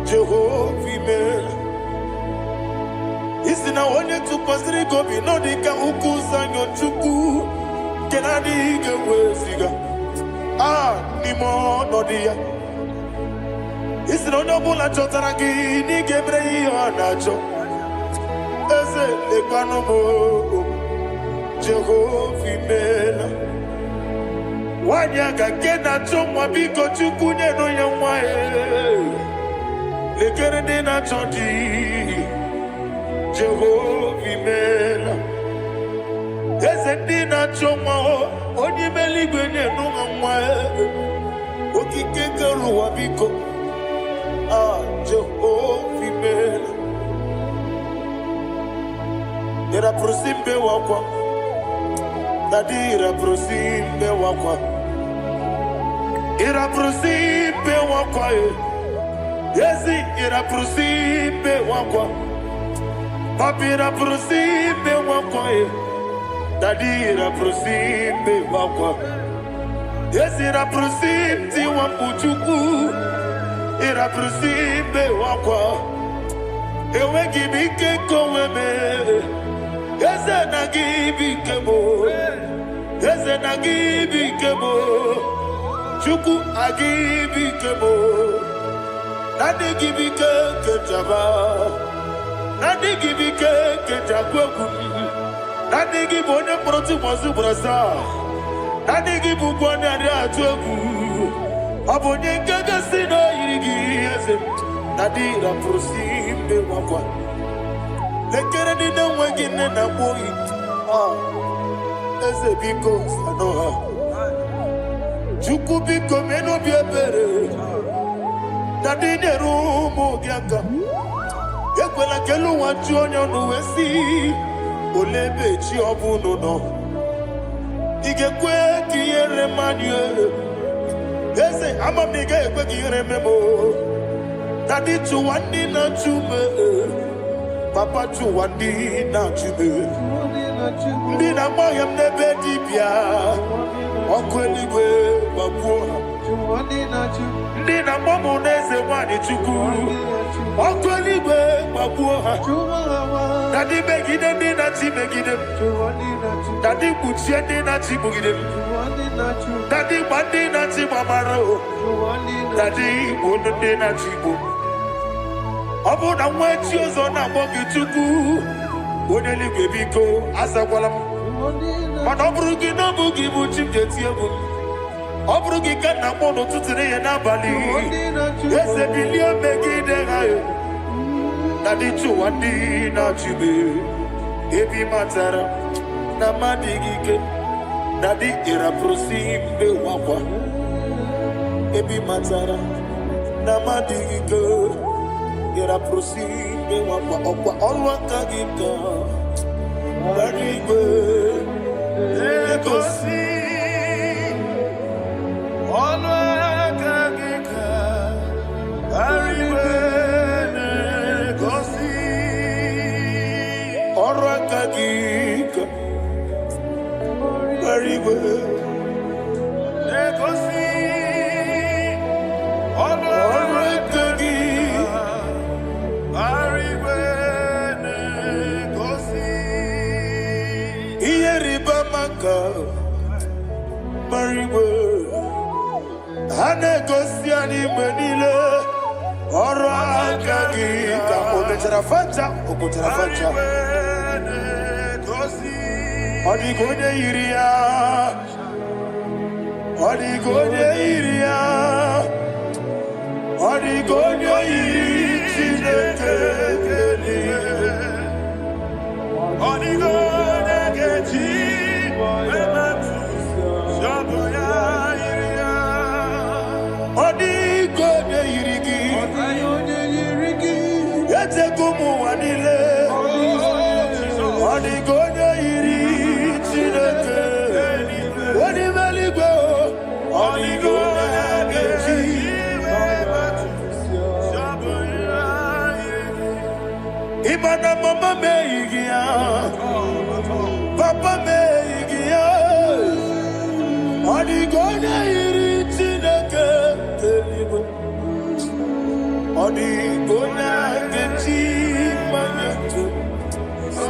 Jehovah, Amen. Isina onye tupasiri gobi no dika ukuzanyo chuku kenadi gewesiga nimo no dia. Isina onye bula chotaragi ni gebrei anacho eze lekano mo Jehovah, Amen. Wanyaga kena chomwa biko chuku neno ya mwae lekere dena chodi Jehovah, Amen. Eze dina chomwa onye meligwe neno ya mwae okike keruwa biko Jehovah, Amen. Era prosimbe wakwa Dadira prosimbe wakwa Ira prosimbe wakwa Yesi ira prosimbe wakwa Papi ira prosimbe wakwa Dadira prosimbe wakwa Yesi ira prosimbe wambuchuku Ira prosimbe wakwa Ewe gibike koweme Yese na gibike mo Yese na gibike mo Chuku agibike mo Nadi gibike ketaba Nadi gibike ketakweku Nadi gibone proti mwazu brasa Nadi gibukwane ade atweku Abonye kega sino irigi yese Nadi ra prosimbe wakwa Lekere di na wegine na boyi Eze biko sanoha Chuku biko meno biebere Nadi nerumu gyaka ekwela kelu nwachu onye ọnụ wee si olebe chi ọbụnụ nọ ị ga-ekwe ka ihere mmadụ eze ama m na ị ga-ekwe ka ihere memo dadi chụwa ndị na-achụ me papa chụwa ndị na-achụ me ndị na-agba ọhịa m n'ebe dibịa ọkụ eluigwe gbagbuo ha ndị na-agba m n'eze nwanyị chukwu ọkụ eluigwe gbagbuo ha dadi megide ndị na-achị megide m dadi kpuchie ndị na-achị kpugide m dadi gba ndị na-achị gbamara o dadi igbo ndị na-achị igbo ọ bụ na nwa echi ụzọ na-akpọ gị chukwu onye eluigwe biko azakwala m mana ọ bụrụ gị na ọ bụ gị bụ chi m ga-eti egwu ọ bụrụ gị ka nna mkpọ n'ụtụtụ n'ihe n'abalị eze bilie megide ha na dị chụwa ndị na-achịbe ebe matara na mmadụ gị ike na dị ịrapụrụsi mbe wakwa ebe matara na mmadụ gị ike ịrapụrụsi mbe wakwa ọkwa ọrụ aka gị ka gbara igwe egosi ọnụ aka gị ka arịbe na-egosi ọrụ aka gị ka arịbe na-egosi ọnụ aka gị arịbe na-egosi ihe rịba maka marigwe ha na-egosi anyị mgbe niile ọrụ aka gị ka o mechara facha o pụtara facha ọ dịghị onye yiri ya ọ dịghị onye yiri ya ọ dịghị onye yiri Chineke ọ dịghị onye ga-eji ọ dịghị onye yiri gị echego ụmụ ụwa niile ọ dịghị onye yiri Chineke onye eluigwe ọ dịghị onye ga-eji ịma na mama meghị ya papa meghị ya ọ dịghị onye yiri Chineke eluigwe ọ dịghị onye ga-eji mmanya ntụ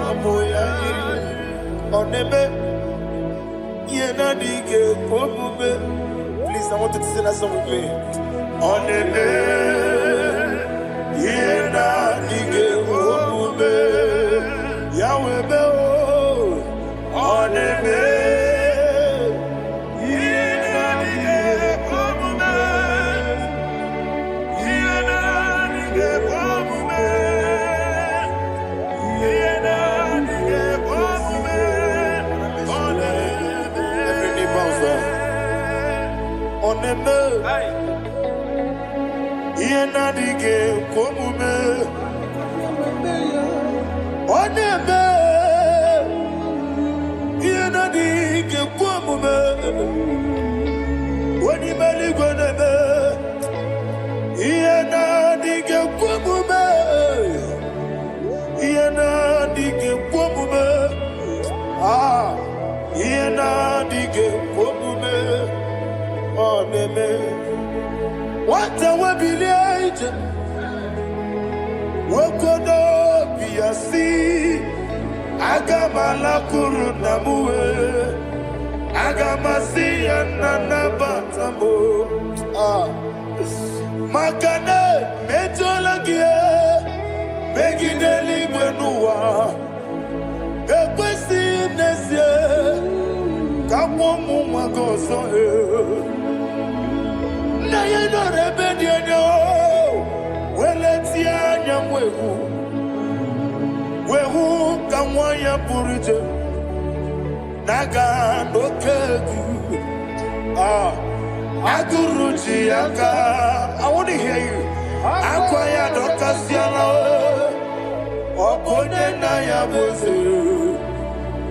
ọbụ ya yiri ọ na-eme ihe na-adịghị ekwe omume. Please, I want you to sing that song with me. Ọ na-eme ihe na-adịghị ekwe omume ya wee mee ọ na-eme ihe na-adịghị ekwe omume ọ na-eme ihe na-adịghị ekwe omume onye ime eluigwe na-eme ihe na-adịghị ekwe omume ihe na-adịghị ekwe omume ihe na-adịghị ekwe omume ọ na-eme nwata webilie ije nwokodo obi ya si aga m alakụrụ nna m wee aga m asị ya nna nnabata m maka na metụla gị megide eluigwe n'ụwa ekwesịghị n'ezie ka kwụọ ụmụ nwa gị ọzọ nna ya nọrọ ebe dị anya weletie anya m wee hụ ka nwa ya pụrụ ije na-aga n'oke egwu agụrụ ji ya ka I want to hear you akwa ya dọkasịala Okone na ya boze.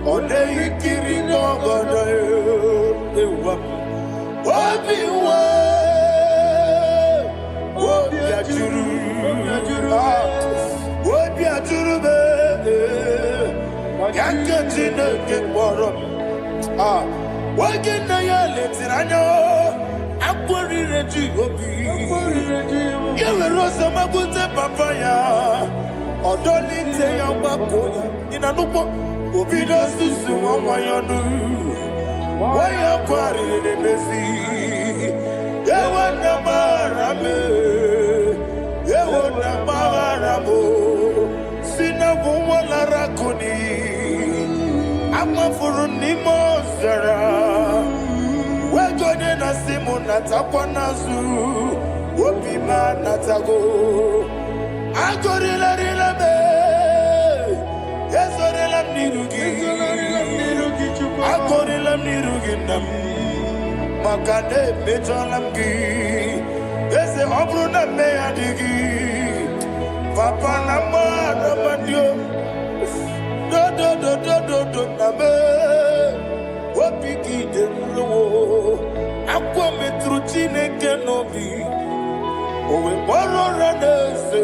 Ode ikiri no godo ewa. Obi wa. Obi ajuru. Obi ajuru be. Yakati na keboro. Wage na ya letiranya. Akwori reji obi. Yewe rosa magunte papaya. Odoli te ya bakoya. Ina nupo. Obi no susu wanyonu. Waya kwari ne mesi. Yewa na marame. Yewa na maramo. Sina wala rakoni. Ama furu ni mozara. Wejode na simu natakwa nazu. Wopi ma natago. Agorila rila me. Yesorila nirugi. Agorila nirugi nam. Makane bejolamgi. Ese obru na me adigi. Papa na ma na mandio. Do na me. Wapiki de lo. Akwa metruchine kenobi. Owe boro ranese.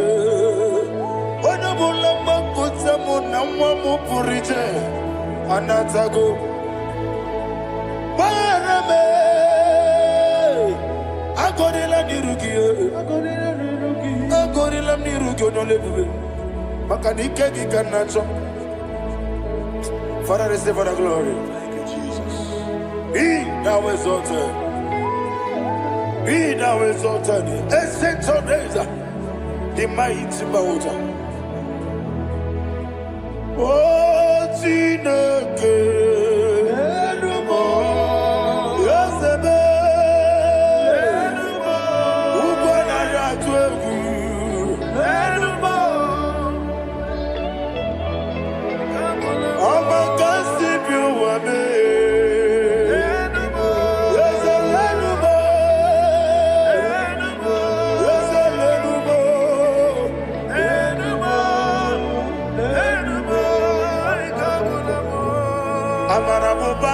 Oda bola makota mo na mo purije. Anatago. Barame. Agorila nirugi. Agorila nirugi no lebube. Makanike gikanacho. Father, receive the glory. Thank you, Jesus. Be thou exalted. Be thou exalted. Ancient of days, the mighty mountain. Oh, Chineke. Yosebe. Ubanaya twegu. Amarabuba,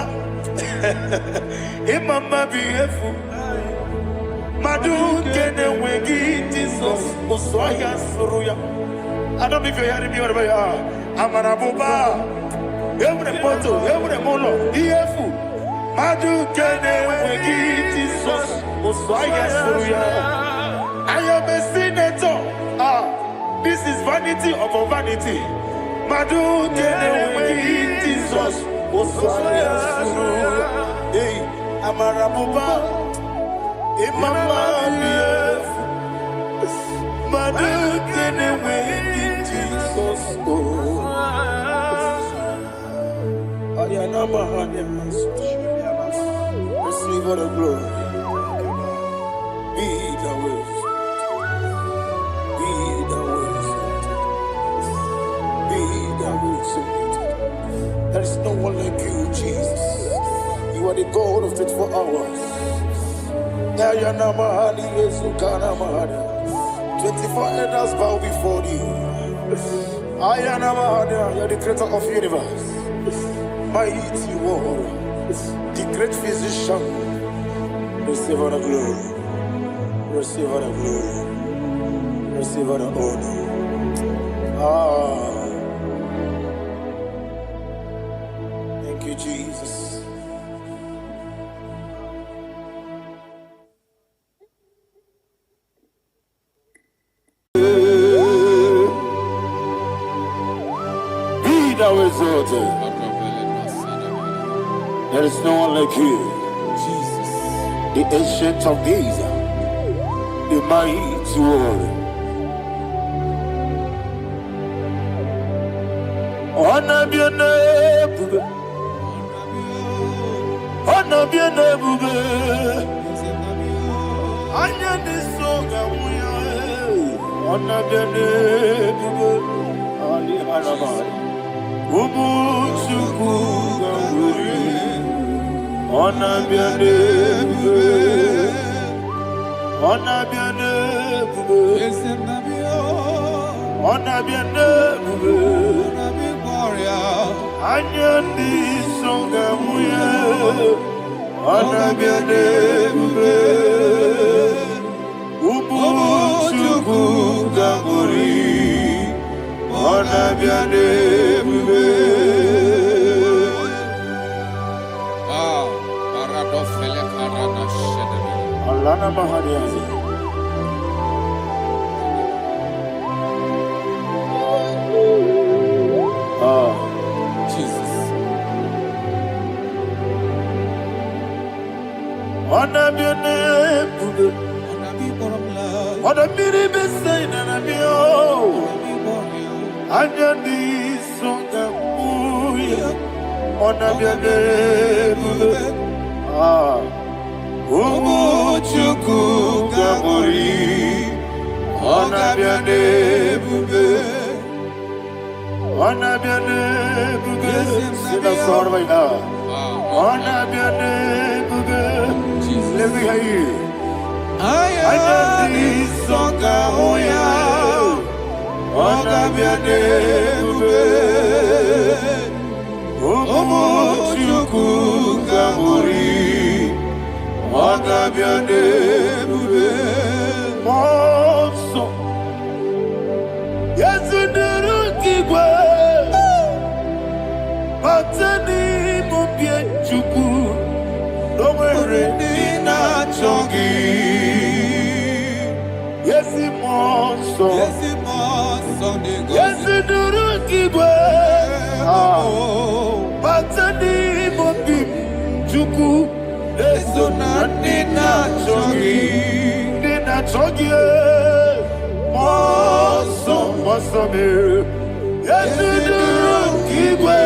Imama beautiful. Madu kene wegi Jesus, Usoya Suruya. I don't know if you're hearing me wherever you are. Amarabuba, every photo, every molo, beautiful. Madu kene wegi Jesus, Usoya Suruya. I am a senator. This is vanity of a vanity. Madu kene wegi Jesus. Hey, Amarabuba, Imama, Madu kene wegi Jesus. Receive all the glory. Be the way. Be the way. Be the way. There is no one like you, Jesus. You are the God of 24 hours. 24 elders bow before you. You are the creator of the universe. Mighty warrior, the great physician. Receive all the glory. Receive all the glory. Receive all the honor. Thank you, Jesus. Be thou exalted. There is no one like you, Jesus, the ancient of days, the mighty warrior. Honor be your name. Honor be your name. Anya ni soga muya. Honor be your name. Ali alabari. Ubu chuku gamburi. Honor be your name. Honor be your name. Honor be your name. Anyandi songa muye, anabiane bube, ubuchuku gangori, anabiane bube. Paradofele karana shedebe. Alana mahadiazi. Jesus. Anabiane bube, anabiri besaina nabio, anyandi songa muye, anabiane bube. Umuchuku gangori, anabiane bube. Anabiane bube, sina sorvaina. Anabiane bube, let me hear you. Ayandi songa oya, anabiane bube. Umuchuku gangori, anabiane bube. Monso, yasunduru kigwe. Matani mubie chuku, nomere nina chongi. Yesi monso, yesi duru kigwe. Matani mubie chuku, leso na nina chongi, nina chongi. Monso, monso me, yesi duru kigwe.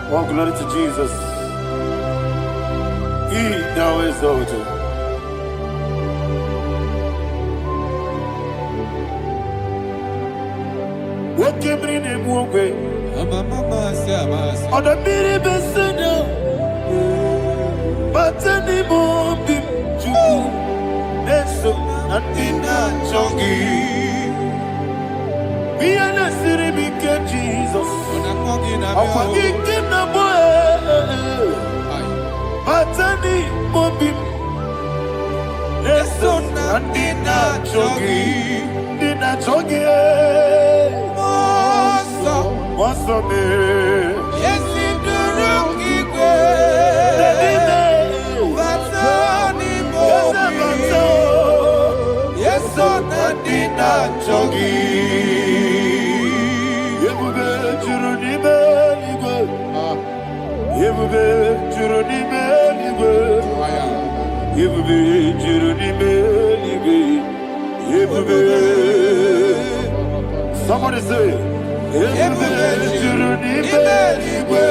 Oh, glory to Jesus. He now exalted. What came in him one way? On the mini besina. Matani mombi chuku neso natina chongi. Biana siri bike Jesus. Akwagike na boe. Matani mombi neso natina chongi. Nina chongi. Moso me. Yesi duruki kwe. Chogi Yebube Juruni Beligwe Yebube Juruni Beligwe Yebube Juruni Beligwe Yebube. Somebody say Yebube Juruni Beligwe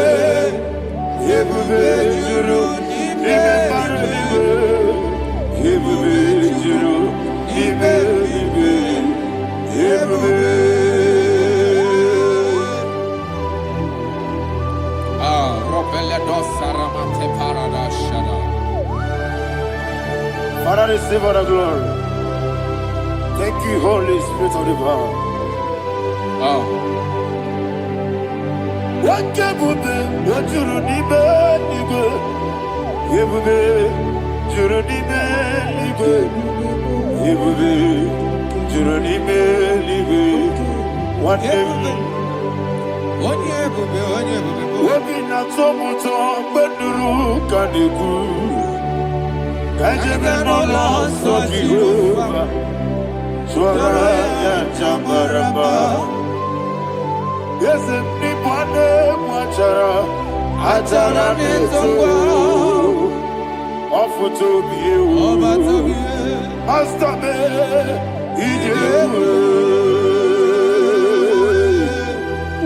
Yebube Juruni Beligwe Yebube Juruni Beligwe. Father, receive all the glory. Thank you, Holy Spirit of the power. What can you do? What you need,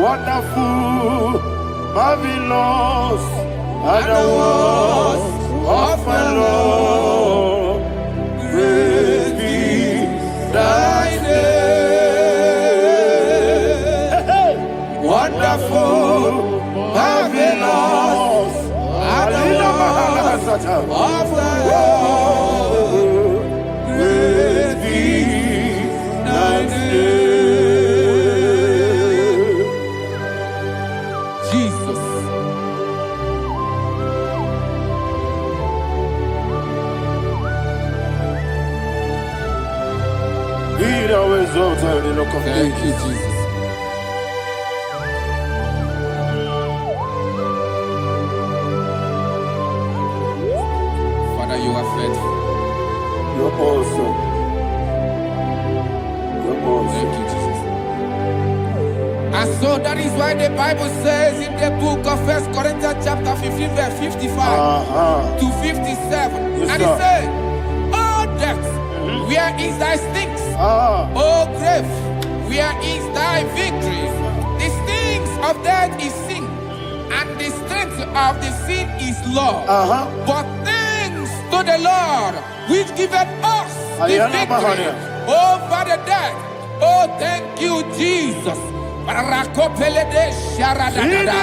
wonderful, marvelous, and the words of my Lord. Praise be thy name. Wonderful, of the earth. Great be thy name. Jesus. Be thou exalted in the rock of Thank ages. you, Jesus. Father, you are faithful. You're awesome. You're awesome. Thank you, Jesus. And so that is why the Bible says in the book of 1 Corinthians chapter 15, verse 55 to 57. Yes, And it sir. says, "Oh death, where is thy stings? Oh grave, where is thy victory? The stings of death is sin, and the strength of the sin is law. But thanks to the Lord, which giveth us the victory over the death." Oh, thank you, Jesus. Rakopele de sharadada.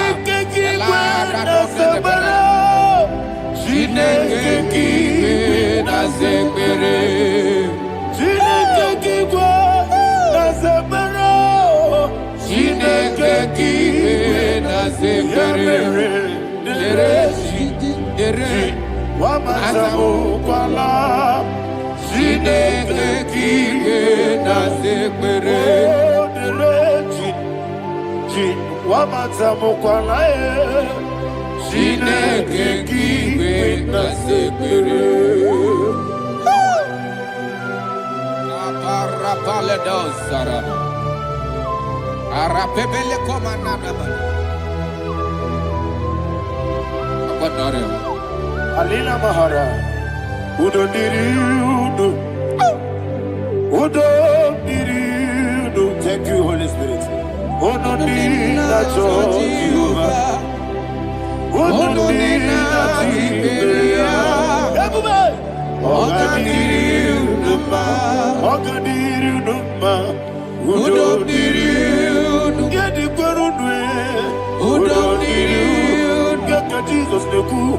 Alina Mahara, Udo Diriudo, Udo Diriudo. Thank you, Holy Spirit. Udo Diriudo, Udo Jesus the cool.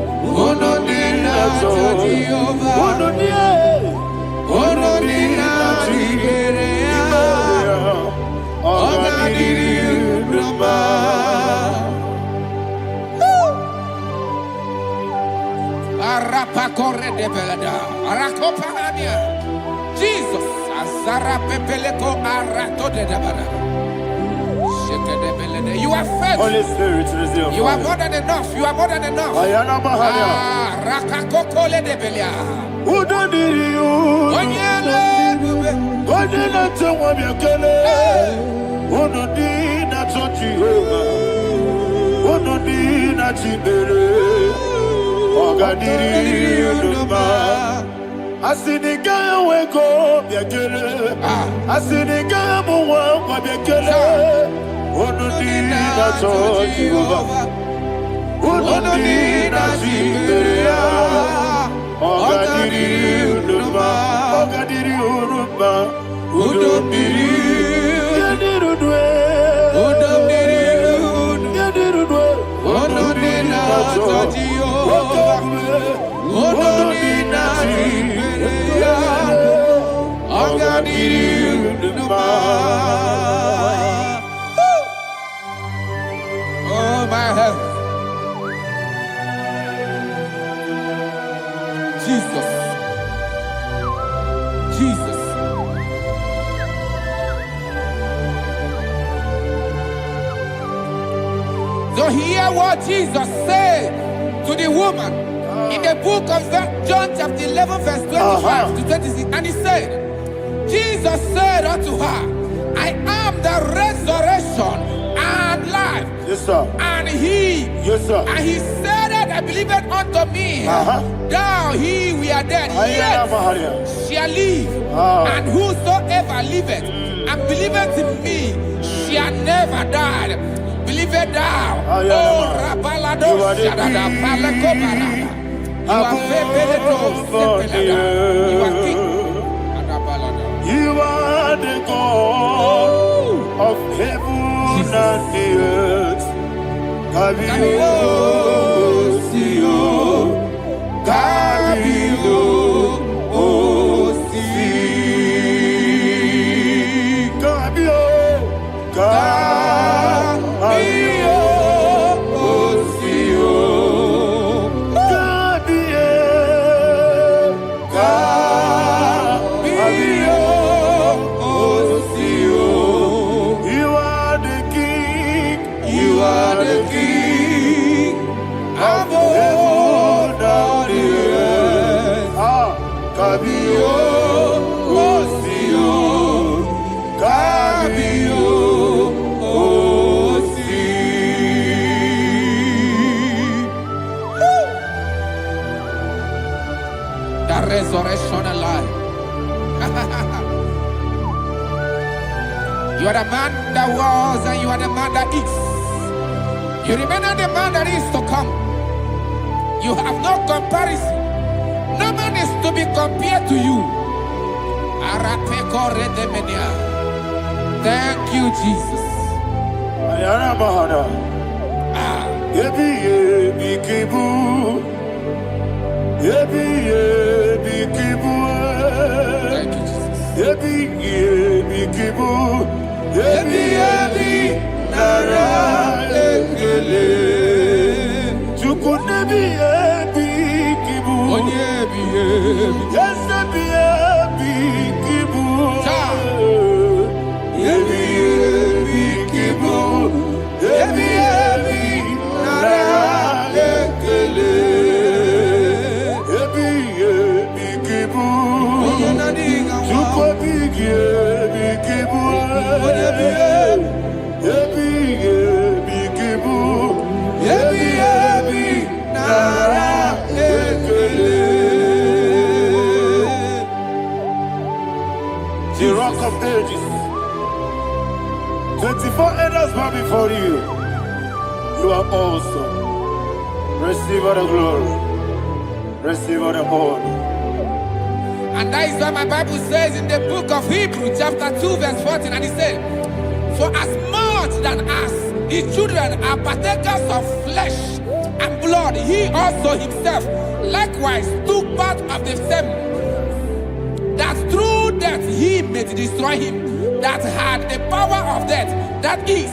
Jesus, Azara Pepeleko Arato de Dabara. You are faithful. Holy Spirit, resume. You are more than enough. You are more than enough. Ayana Mahaya. Rakakokole de Belia. Udo Diriudo. Onyele Bube. Odina Tawa Yakele. Udo Dina Jehovah. Udo Dina Chibere. Ogadiriudo. Asinika weko Yakele. Asinika Muwa Yakele. Onodina Jehovah, Onodina Jiberia, Ogadiri Uruba, Ogadiri Uruba, Udomiri, Yadirudwe, Udomiri, Yadirudwe, Onodina Jehovah, Onodina Jiberia, Ogadiri Uruba. Oh, my health. Jesus. Jesus. So hear what Jesus said to the woman in the book of John chapter 11 verse 25 to 26. And he said, Jesus said unto her, I am the resurrection and life. Yes, sir. And he, Yes, sir. and he said that I believed unto me, thou he we are dead, Ayana yet Mahaya. shall live. And whosoever liveth and believeth in me shall never die. Believeth thou, Ayana oh Mahaya. Rabalado You are the Shadada Palakobarada. You are Febeledo Sepelada. You are king. Adabalada. You are the God of heaven and the earth. Have you Resurrection alive. You are the man that was and you are the man that is. You remain the man that is to come. You have no comparison. No man is to be compared to you. Thank you, Jesus. Thank you, the Rock of Ages. 24 elders bow before you. You are awesome. Receive all the glory. Receive all the honor. And that is what my Bible says in the book of Hebrews chapter 2 verse 14. And it said, for as much than us, the children are partakers of flesh and blood, he also himself likewise took part of the same, that through death he may destroy him that had the power of death, that is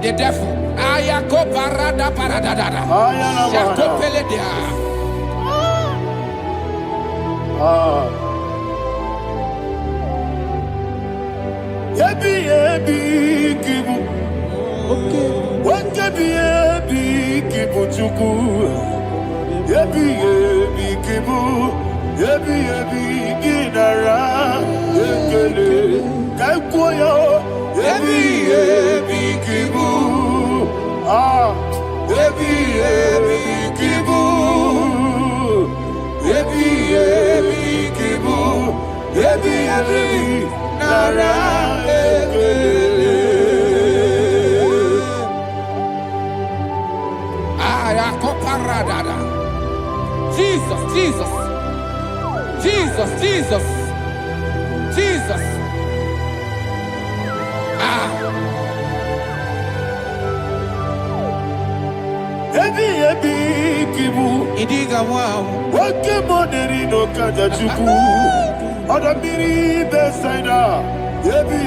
the devil. Jesus, Jesus, Jesus, Jesus, Jesus. Idiga wow. Wake money no kaja chuku. Oda miri besaida. Ebi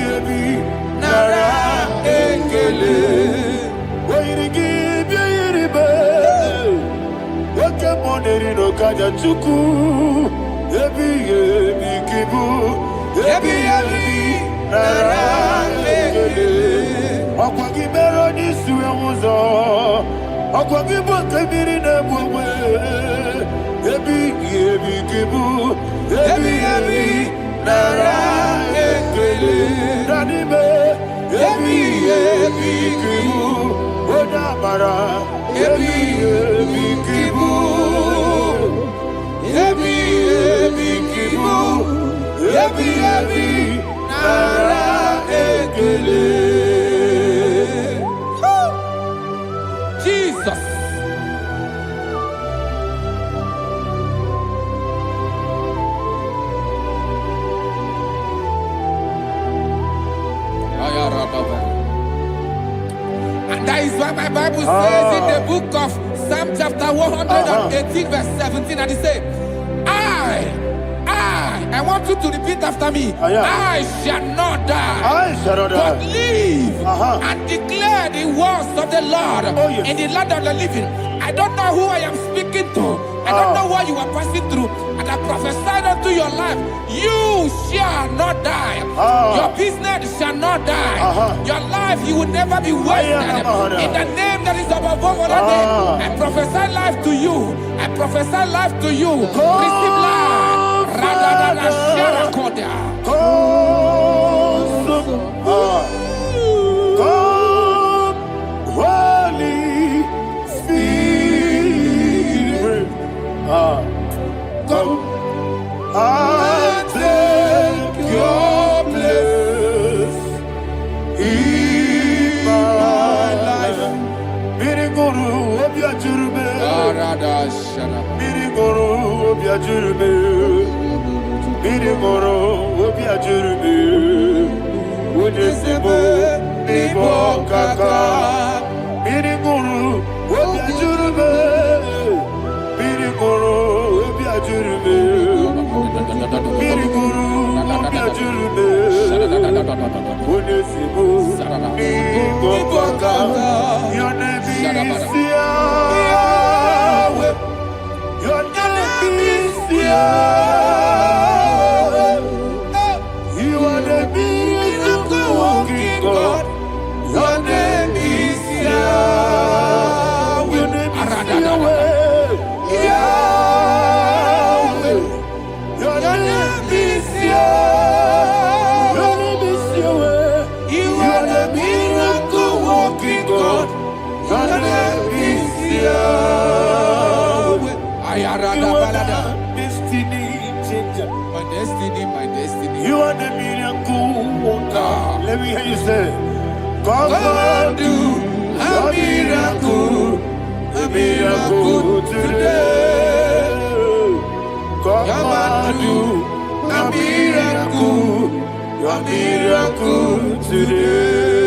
nara ekele. Wairigi biiribe. Wake money no kaja chuku. Ebi kibu. Ebi nara ekele. Akwagi mero ni suwe muzo. Akwagi bote miri ne bwe. Ebi kibu. Ebi nara ekele. Nanibe. Ebi kibu. Oda mara. Ebi kibu. Ebi kibu. Ebi nara ekele. Jesus. And that is what my Bible says in the book of Psalm chapter 118 verse 17. And it says, I want you to repeat after me. I shall not die. I shall not But die. live and declare the words of the Lord in the land of the living. I don't know who I am speaking to. I don't know what you are passing through. And I prophesied unto your life. You shall not die. Your business shall not die. Your life, you will never be wasted. In the name that is above all other name, I prophesy life to you. I prophesy life to you. Receive life. Radadada sharakoda. Come, Holy Spirit. Come and take your place in my life. Miriguru obiajurube. Miriguru obiajurube. Miriguru obiajurube. Udesibo nibo kaka. Miriguru obiajurube. Miriguru obiajurube. Miriguru obiajurube. Udesibo nibo kaka. Your name is Yahweh. Your name is Yahweh. You are the miracle working God. Your name is Yahweh. Your name is Yahweh. Yahweh. Your name is Yahweh. Your name is Yahweh. You are the miracle working God. Your name is Yahweh. You are the destiny changer. My destiny, my destiny. You are the miracle worker. Let me hear you say, come and do a miracle today. Come and do a miracle today.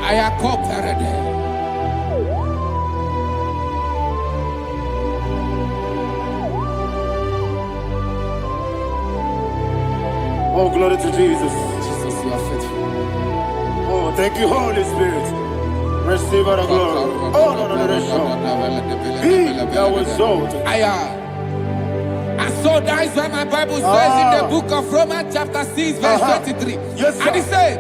I am cooperative. Oh, glory to Jesus. Jesus, you are faithful. Oh, thank you, Holy Spirit. Receive our glory. Oh, no, Be thou exalted. And so that is why my Bible says in the book of Romans chapter 6 verse 23. Yes, sir. And it says,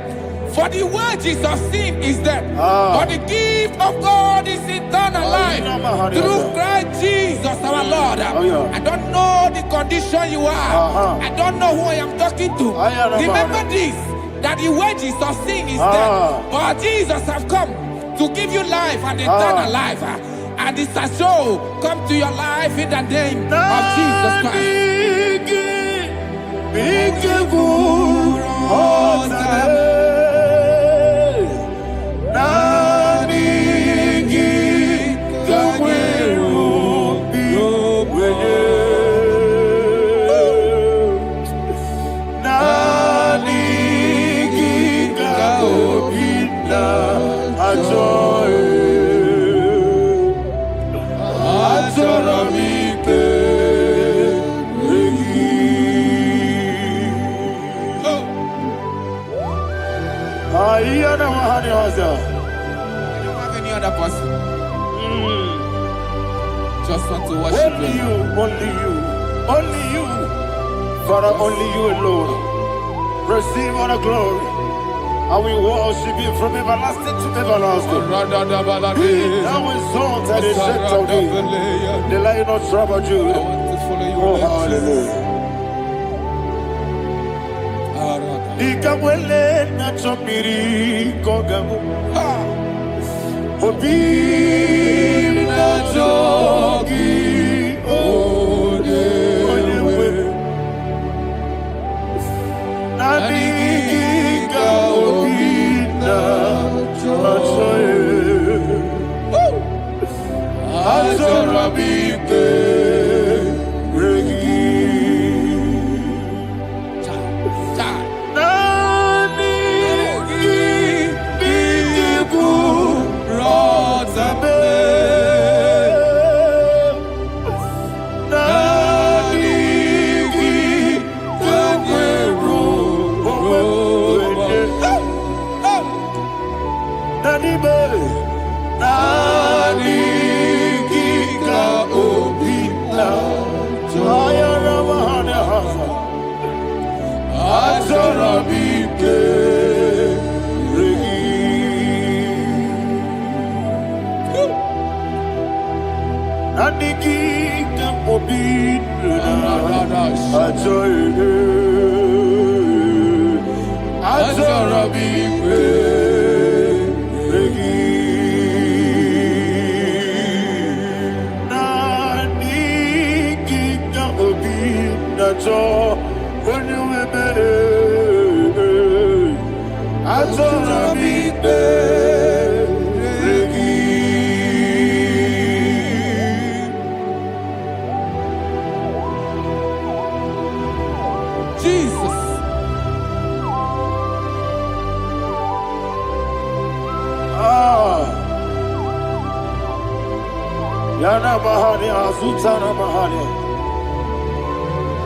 for the wages of sin is death, but the gift of God is eternal life through Christ Jesus our Lord. I don't know the condition you are. I don't know who I am talking to. Remember this, that the wages of sin is death, but Jesus have come to give you life and eternal life. And this shall so come to your life in the name of Jesus Christ. I don't have any other person. Just want to worship only you, only you, only you. Father, only you alone. Receive all the glory. I will worship you from everlasting to everlasting. Be thou exalted and set of thee, the Lion of tribe of Judah. Oh, hallelujah. Ikamwele na chomiri kogamu. Obi na jogi onewe. Naniga obi na choye. Azorabike regi. Nani Yana Mahani Azutana Mahani.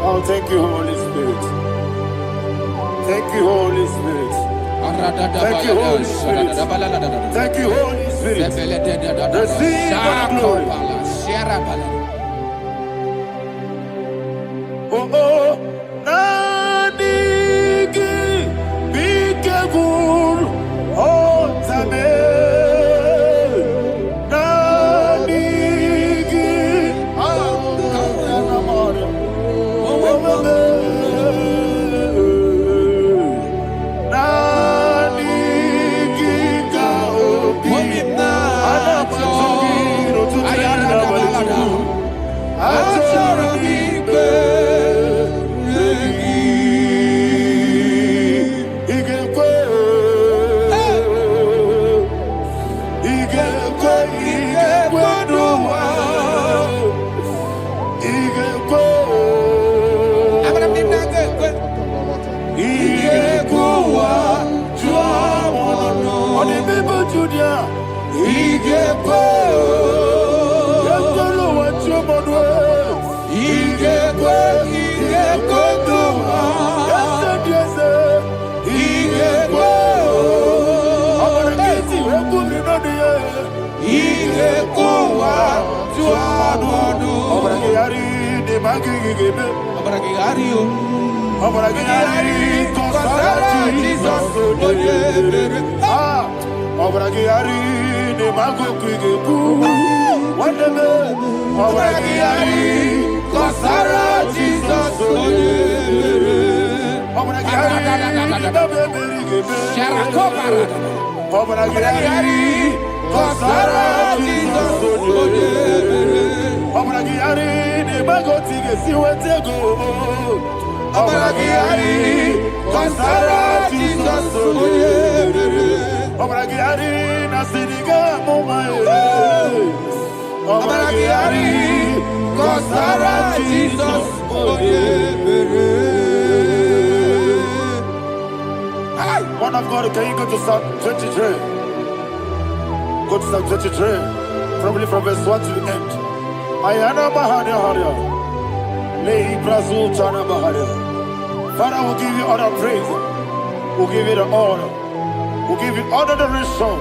Oh, thank you, Holy Spirit. Thank you, Holy Spirit. Thank you, Holy Spirit. Thank you, Holy Spirit. Receive the glory. Oh, oh, Nanigi, be careful, oh, Tame. Nanigi, One of God, can you go to Psalm 23? Go to Psalm 23, probably from verse 1 to the end. Ayana Mahana Haria. Lay Brazil Chana Mahana. Father, we'll give you all the praise. We'll give you the honor. We'll give you all the adoration.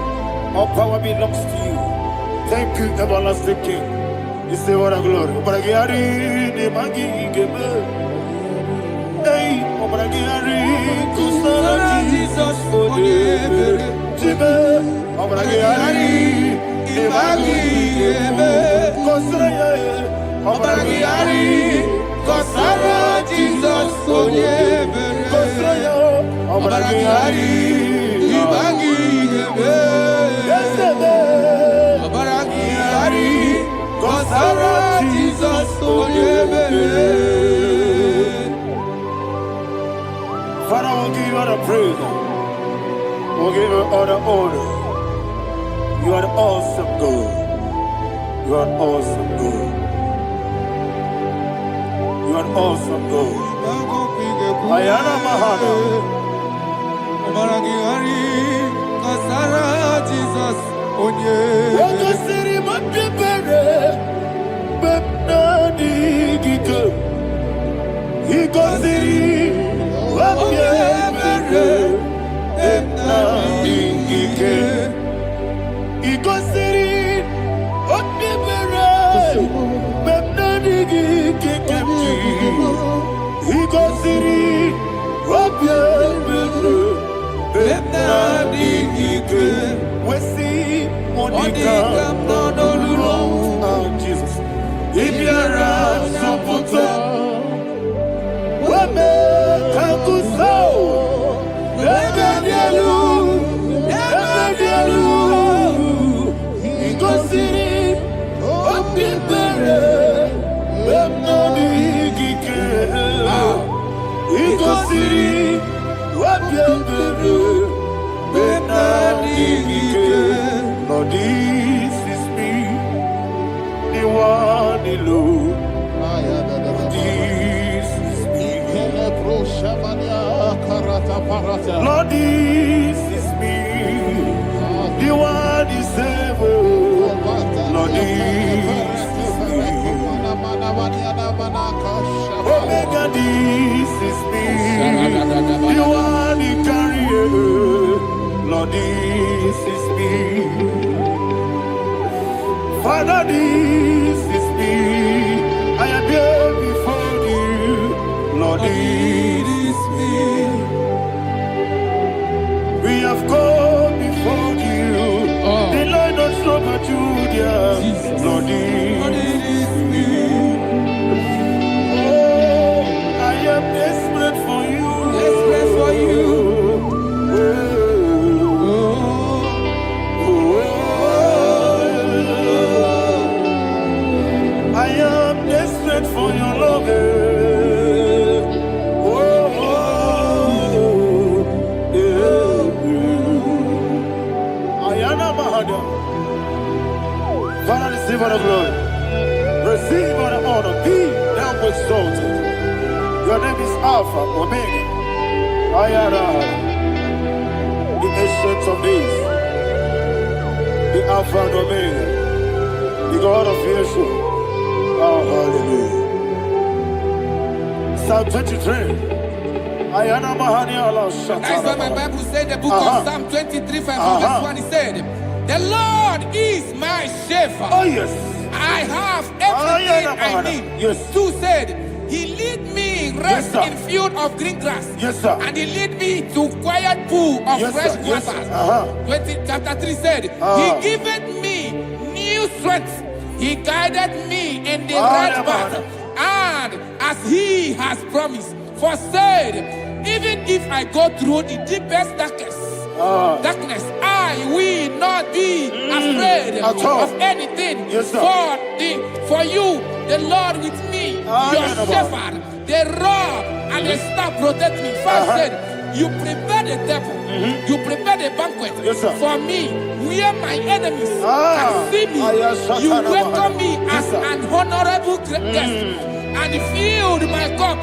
All power belongs to you. Thank you, everlasting King. You say what a glory. Obragiari, the Magi, Gebe. Hey, Obragiari, Kusara, Jesus, for you. Jibe, Obragiari, the Magi, Gebe. Kusara, Obragiari, Kusara, Jesus, for you. Kusara, Obragiari, the Magi, Gebe. Obragiari, Kusara, Jesus, for you. Father, we'll give you all the praise. We'll give you all the honor. You are the awesome God. You are an awesome God. You are an awesome God. Ayana Mahana. Jesus, Waka siri mapipere, bepnani gike. Iko siri mapipere, bepnani gike. Iko siri mapipere, bepnani gike kemji. Iko siri mapipere, bepnani gike. Wesi Monica, oh Jesus, Ibiara Saputo, Wame Kakuso, Ebedielu, Igosiri, Opipere, Bemnoni Gike, Igosiri, Opipere, Bemnoni Gike. Lord, this is me, the one alone. This is me. Lord, this is me, the one is able. Lord, this Omega, this is me. You are the carrier. Lord, this is me. Father, this is me. I am here before you. Lord, this is me. We have come before you. The Lord of Super Judah. Lord, this is me. Oh, I am desperate for you. Desperate for you. I am desperate for your love. Father, receive all the glory. Receive all the honor. Be thou exalted. Your name is Alpha, Omega. I am the ancient of days. The Alpha and Omega. The God of Yeshua. Oh, hallelujah. Psalm 23. That's why my Bible said the book of Psalm 23, 5, verse 1, it said, the Lord is my shepherd. Oh, yes. I have everything I need. Yes. 2 said, he lead me rest Yes, in field of green grass. Yes, sir. And he lead me to quiet pool of Yes, fresh sir. Yes, waters. sir. Chapter 3 said, he giveth me new strength. He guided me in the right path. And as he has promised, for said, even if I go through the deepest darkness, I will not be afraid of anything. Yes, sir. For you, the Lord with me, your shepherd, the rod and the staff protect me. First said, you prepare the table, you prepare the banquet for me, where my enemies can see me. You welcome me as an honorable guest, and filled my cup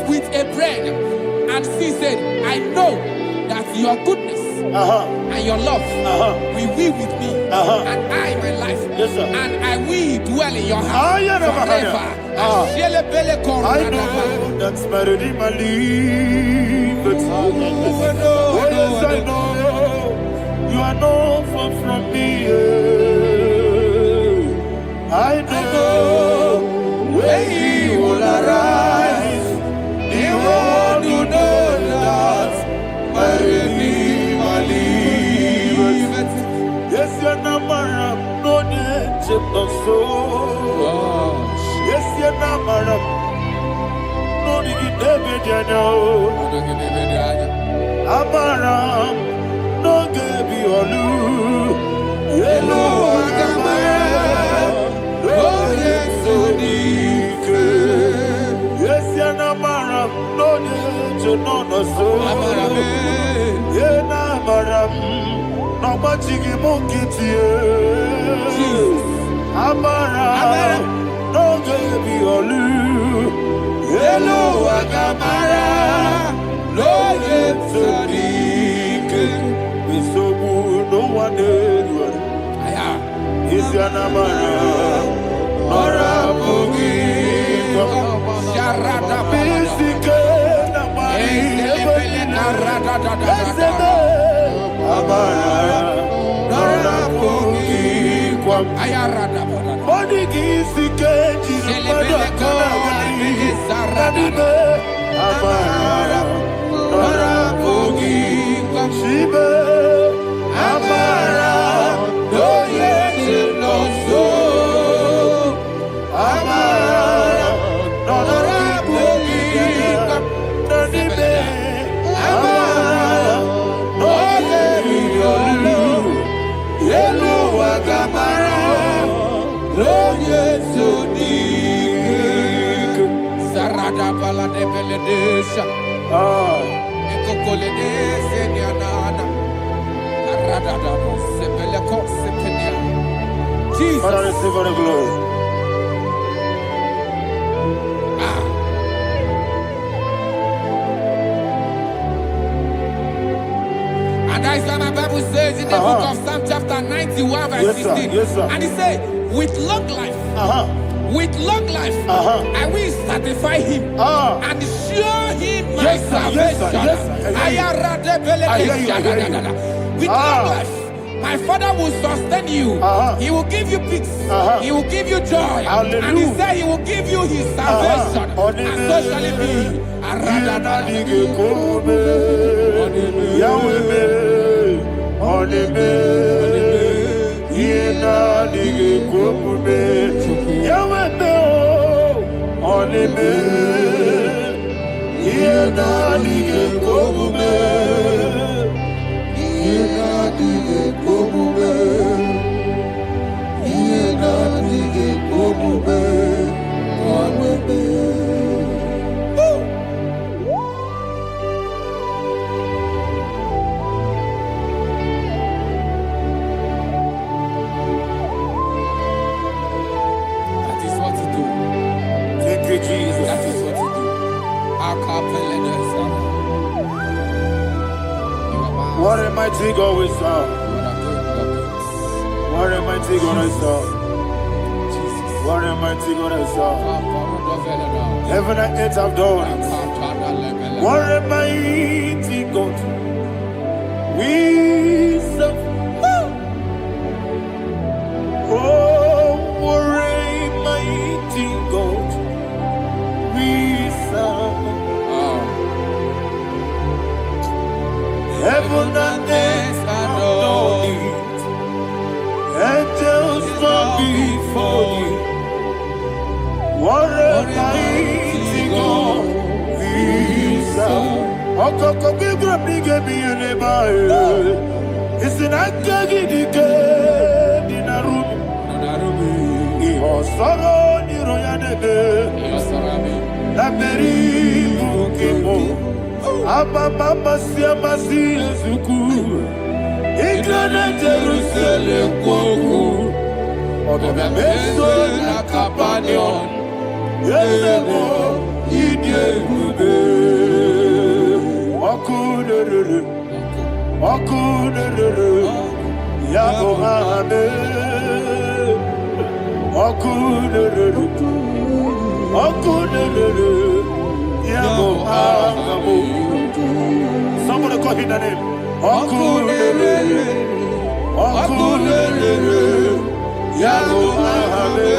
with a bread. And she said, I know that your goodness and your love will be with me, and I, my life, and I will dwell in your house forever. I know that's better than my life. Oh, yes, I know you are not far from me. I know when he will arise, he will do that my Redeemer liveth. Yes, your number no need to so. Yes, your number no need to be Amaram no gebi olu. Yellow Agamara no yesodike. Yes, your number no need to no so. Yena maram no machigi mukiti. Amaram no gebi olu. Yellow Agamara no yesodike. Misobu no one did. Is your namara ora bugi. Sharada Bisike namari. Amara ora bugi. Ayarada Body gisike jispada kanagari. Nadibe amara ora bugi. Shibe amara no yeti no so. Amara ora bugi. Nadibe amara no yeti no. Yelu agamara no yeti dik. Sarada bala de beledesha. Ekokole seniana. Arada sepele ko sepenya. Jesus. Father, receive all the glory. And that is why my Bible says in the book of Psalm chapter 91 verse 16. Yes, sir. And it says, with long life with long life, I will satisfy him and show him my salvation. With long life, my Father will sustain you. He will give you peace. He will give you joy. Hallelujah. And he said he will give you his salvation. And so shall it be. What a mighty God we serve. What a mighty God I serve. What a mighty God I serve. Heaven and earth have done it. What a mighty God we serve. Oh, what a mighty God we serve. Heaven and earth adore it. Angels bow before you. What a mighty God we serve. Okoko bigro bige bi eleba. Isinaka gidike dinarubi. Iho soro ni royanebe. La beri bukebo. Ababa siamasi zuku Igrana Jerusalem kwoku Odobe meso na kapanion Yesebo idye gube Okunerere Yabo hame Okunerere Yabo hame. Somebody call him the name. Okulele, Okulele, Yago Ahame.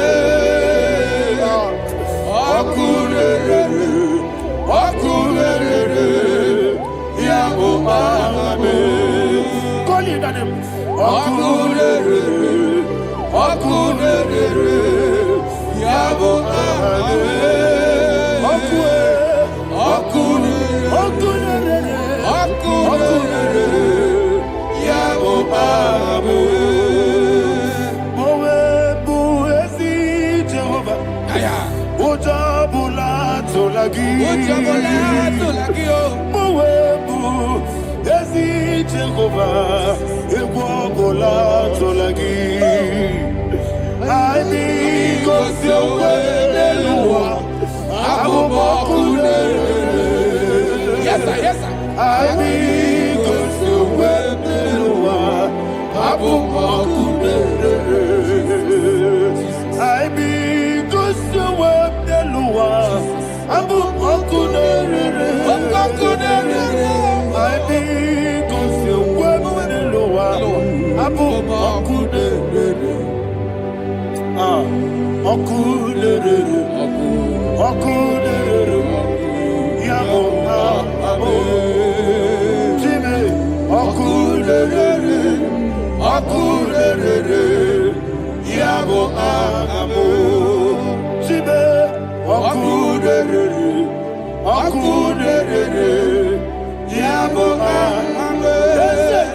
Okulele, Okulele, Yago Ahame. Call him the name. Okulele, Okulele, Yago Ahame. Yes, sir. I need to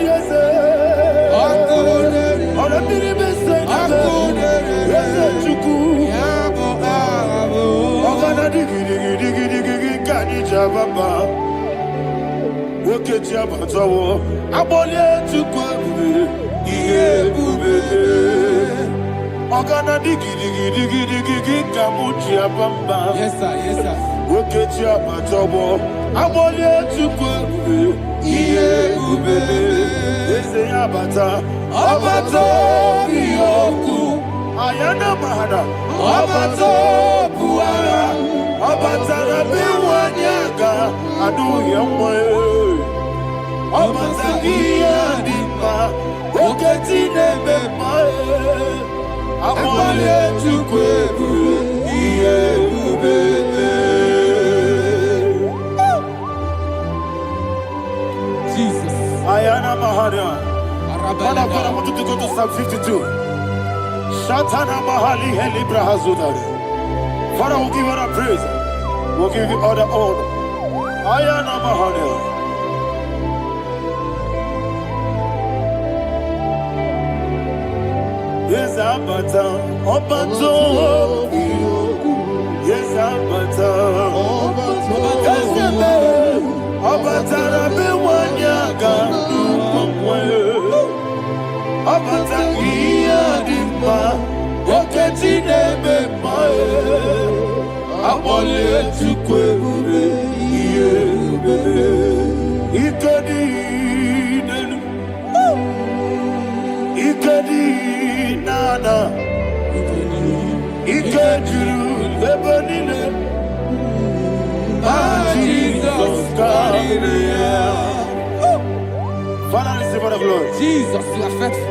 Yes, sir. Ayana mahada. Obato buara. Obatara biwanyaga. Adu yamwe. Obata iyadima. Oketi nebe mae. Amale chukwebu. Iye ubebe. Jesus. Ayana mahada. Father, I want you to go to Psalm 52. Shatana Mahali Helibra Hazudari. Father, we'll give you the praise. We'll give you all the honor. Ayana Mahali. Yes, Abata. Obato. Yes, Abata. Obato. Abata Rabi Wanyaga. Abata iyadima, oketi nebe mae. Abole chukwebube iyebe. Ikadi nenu, ikadi nana, ikadiru lebanine. Jesus Christ. Father, receive the glory. Jesus, you are faithful.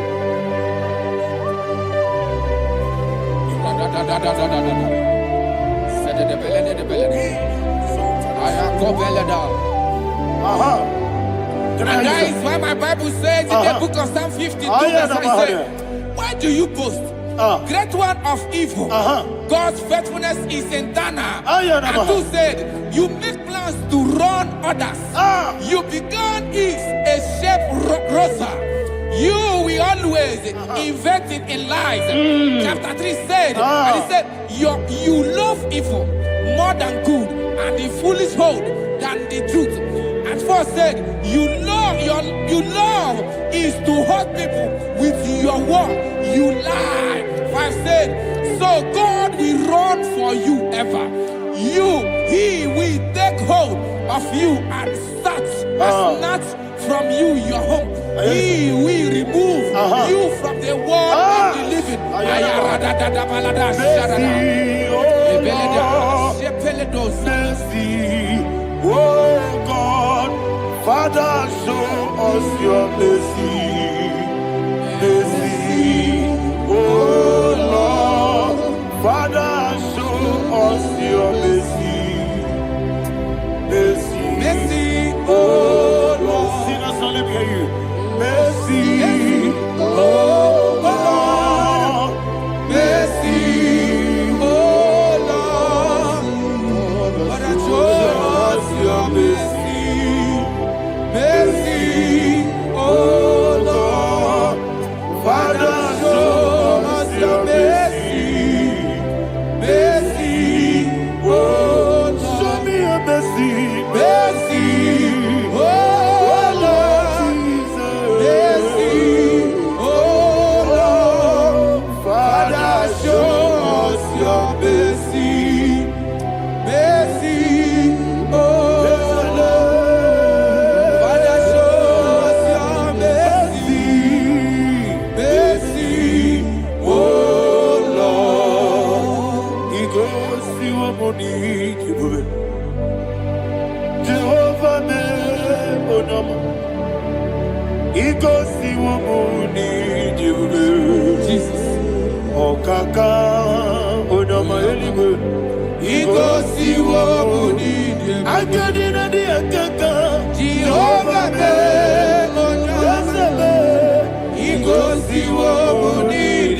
And that is why my Bible says in the book of Psalm 52, verse 9, why do you boast? Great one of evil. God's faithfulness is eternal. And who said, you make plans to run others. You began is a shape rosa. You will always invent it in lies. Chapter 3 said, and he said, you love evil more than good, and the foolish hold than the truth. And 4 said, you love is to hurt people with your word. You lie. 5 said, so God will run for you ever. He will take hold of you and snatch from you your home. He will remove you from the world of the living. Oh God, Father, show us your mercy. Mercy, oh Lord, Father, show us your mercy. Mercy, Mercy, oh Lord, sinners only hear you. Mercy, oh Lord, mercy, oh Lord, Father, show us your mercy. Mercy, oh Lord, Father, show us your mercy. mercy, oh Lord, Show me your mercy. mercy, oh Lord, mercy, oh Lord, Father, show us your mercy. Mercy, oh Lord, Father, show us your mercy. Mercy, oh Lord. He goes to a money. Jehovah me onama. He goes to a money. Jesus. Okaka onama eliwe. He goes to what we need. Akadina di akaka. Jehovah me onama. He goes to what we need.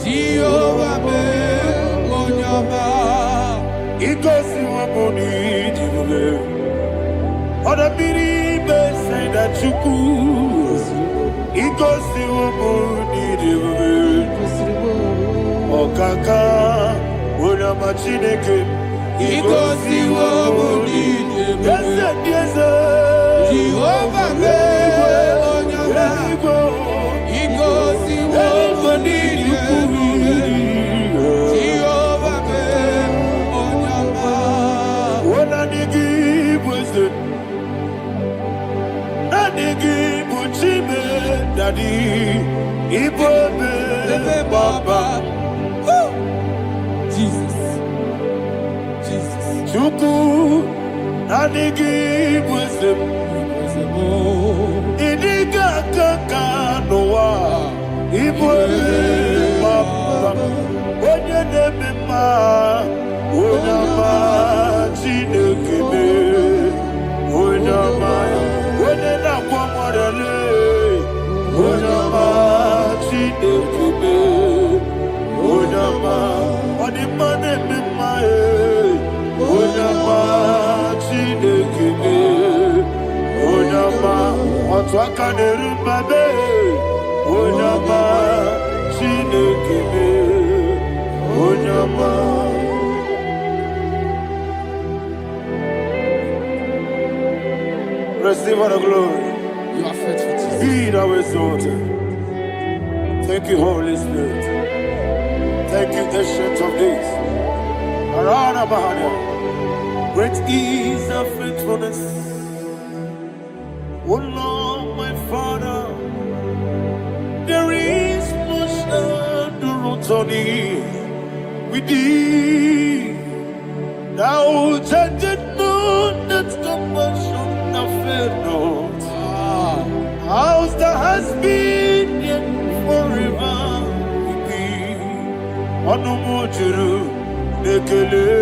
Jehovah me onama. He goes to a money. Other people say that you could. He goes to a money. Okaka onama chineke. He goes to what we need. Yes, Jehovah me onama. He goes to what we need. Jehovah me onama. When I give wisdom, I give Chime, Daddy, Igbo Baba. Jesus. Jesus. Chuku, Nanigi Wisdom. Idiga Kaka Noa, Igbo Baba. Onye Nebima, Onyama, Chinekebe, Onyama, Onena Kwamorele, Onyama, Chinekebe, Onyama, Onimane Bimae, Onyama, Chinekebe, Onyama, Otwakane Rumbabe, Onyama, Chinekebe, Onyama. Receive all the glory. You are faithful, Jesus. Be thou exalted. Thank you, Holy Spirit. Thank you, Ancient of Days. Arana Bahania. Great is thy faithfulness. O Lord, my Father, there is much endurance on thee. With thee, thou changest not that compassion of faith not. Ours that has been yet forever with thee. Anumujuru nekele.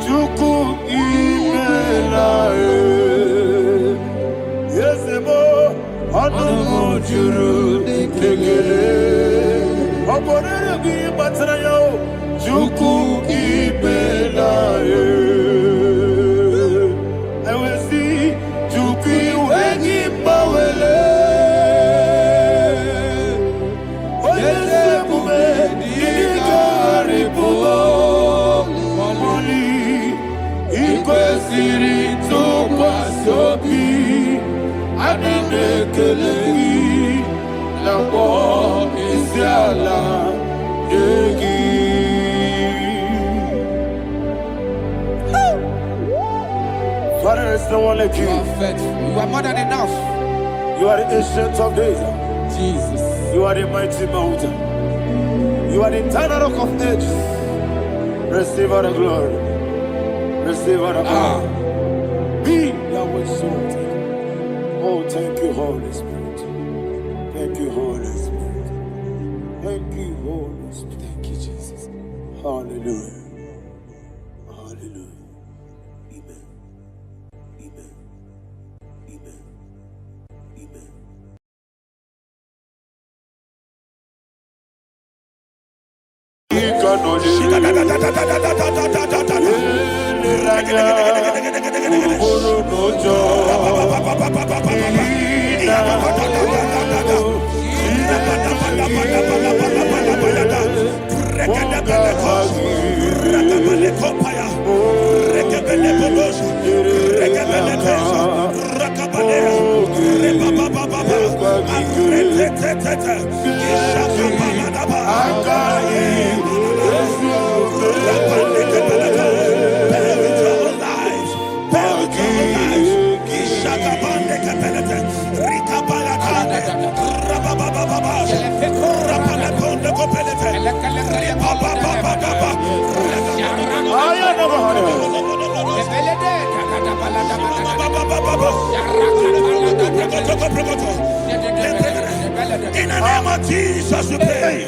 Chuku imelae. Yesemo anumujuru nekele. Oborere gi batara yo. Chuku imelae. Father, there's no one like you. You are faithful. You are more than enough. You are the Ancient of Days. Jesus. You are the mighty mountain. You are the eternal rock of ages. Receive all the glory. Receive all the honor. Be thou exalted. Oh, thank you, Holy Spirit. Thank you, Holy Spirit. Thank you, Holy Spirit. Thank you, Jesus. Hallelujah. Hallelujah. Amen. Amen. Amen. Amen. In the name of Jesus, we pray.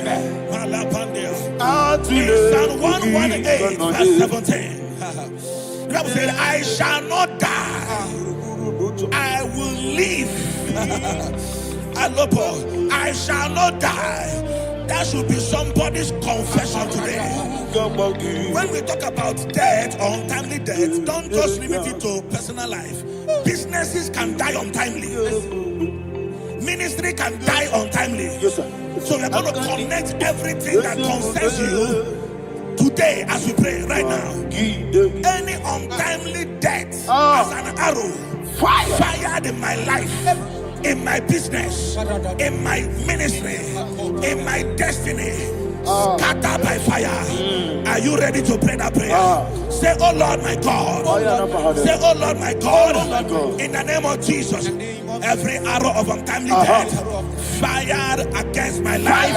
In Psalm 118, verse 17, the Bible said, I shall not die, I will live. I shall not die. That should be somebody's confession today. When we talk about death or untimely death, don't just limit it to personal life. Businesses can die untimely. Ministry can die untimely. Yes, sir. So we're going to connect everything that concerns you today as we pray right now. Any untimely death as an arrow fired in my life, in my business, in my ministry, in my destiny, Scatter by fire. Are you ready to pray that prayer? Say, oh Lord my God. Say, oh Lord my God. In the name of Jesus. Every arrow of untimely death fired against my life,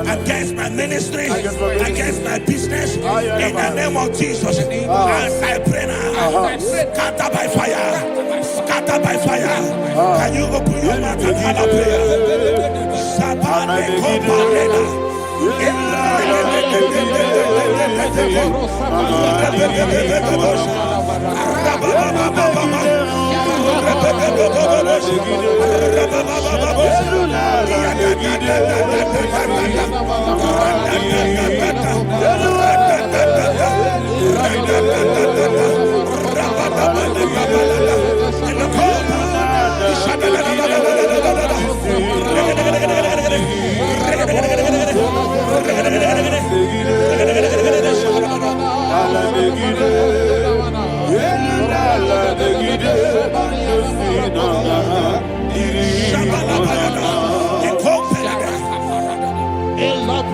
against my ministry, against my business. In the name of Jesus. As I pray now, scatter by fire. Scatter by fire. Can you open your mouth and have a prayer?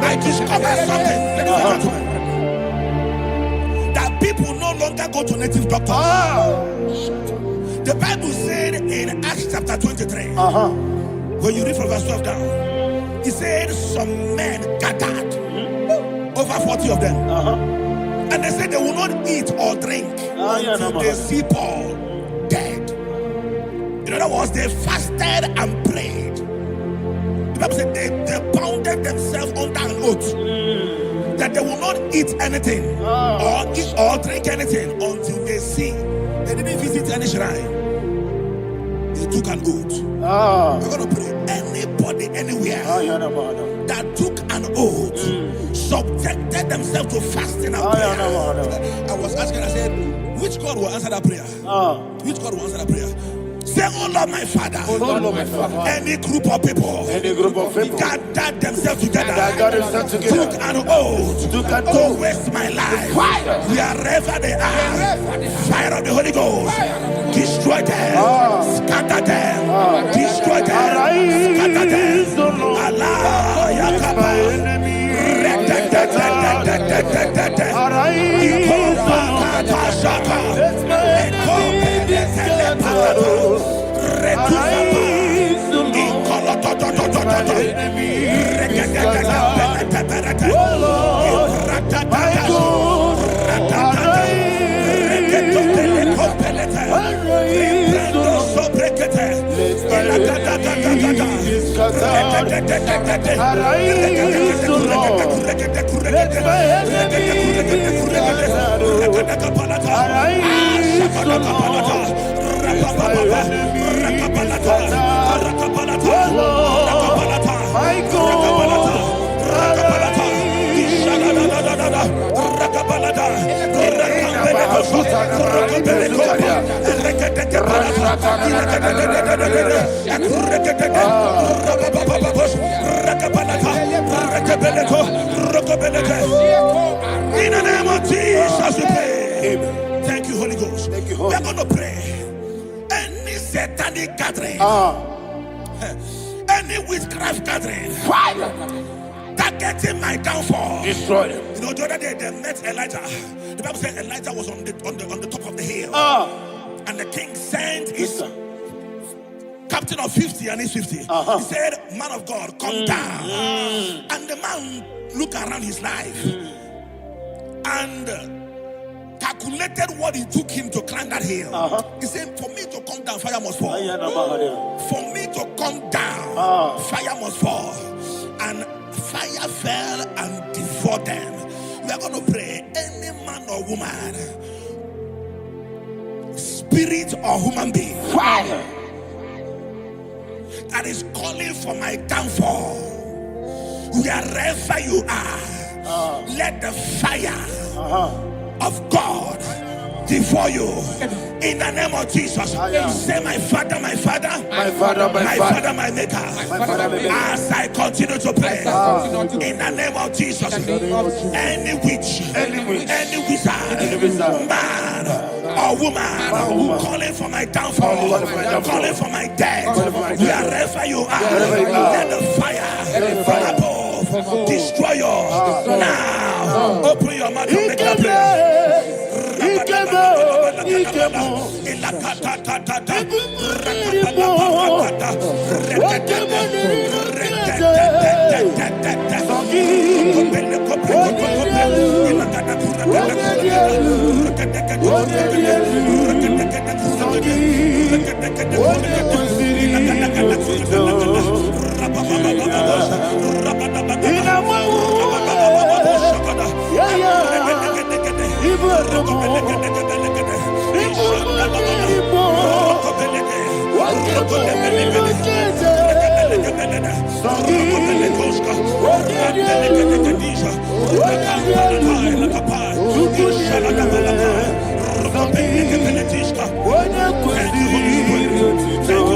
I discovered something, that people no longer go to native doctors. The Bible said in Acts chapter 23, when you read from verse 12 down, it said some men gathered, over 40 of them, and they said they will not eat or drink until they see Paul dead. In other words, they fasted and prayed. The Bible said they bounded themselves under an oath that they will not eat anything or drink anything until they see. They didn't visit any shrine. They took an oath. We're going to pray. Anybody, anywhere that took an oath, subjected themselves to fasting and prayer. I was asking, I said, which God will answer that prayer? Which God will answer that prayer? Say, oh Lord my Father, any group of people gathered themselves together, took an oath to waste my life. Wherever they are, fire of the Holy Ghost, destroy them, scatter them, destroy them, scatter them. Allah Yakaba. In the name of Jesus we pray. Thank you, Holy Ghost. Thank you, Holy. We're going to pray. Any satanic gathering, any witchcraft gathering, targeting my downfall, destroy them. You know, the other day they met Elijah. The Bible said Elijah was on the top of the hill, and the king sent his captain of 50 and his 50. He said, man of God, come down. And the man looked around his life and calculated what it took him to climb that hill. He said, for me to come down, fire must fall. For me to come down, fire must fall. And fire fell and devoured them. We are going to pray. Any man or woman, spirit or human being, fire, that is calling for my downfall, wherever you are, let the fire of God devour you in the name of Jesus. Say, my Father, my Father, my Father, my Father, my Maker. As I continue to pray in the name of Jesus, any witch, any wizard, man or woman calling for my downfall, calling for my death, wherever you are, let the fire from above destroyers. Now, open your mouth and make that prayer.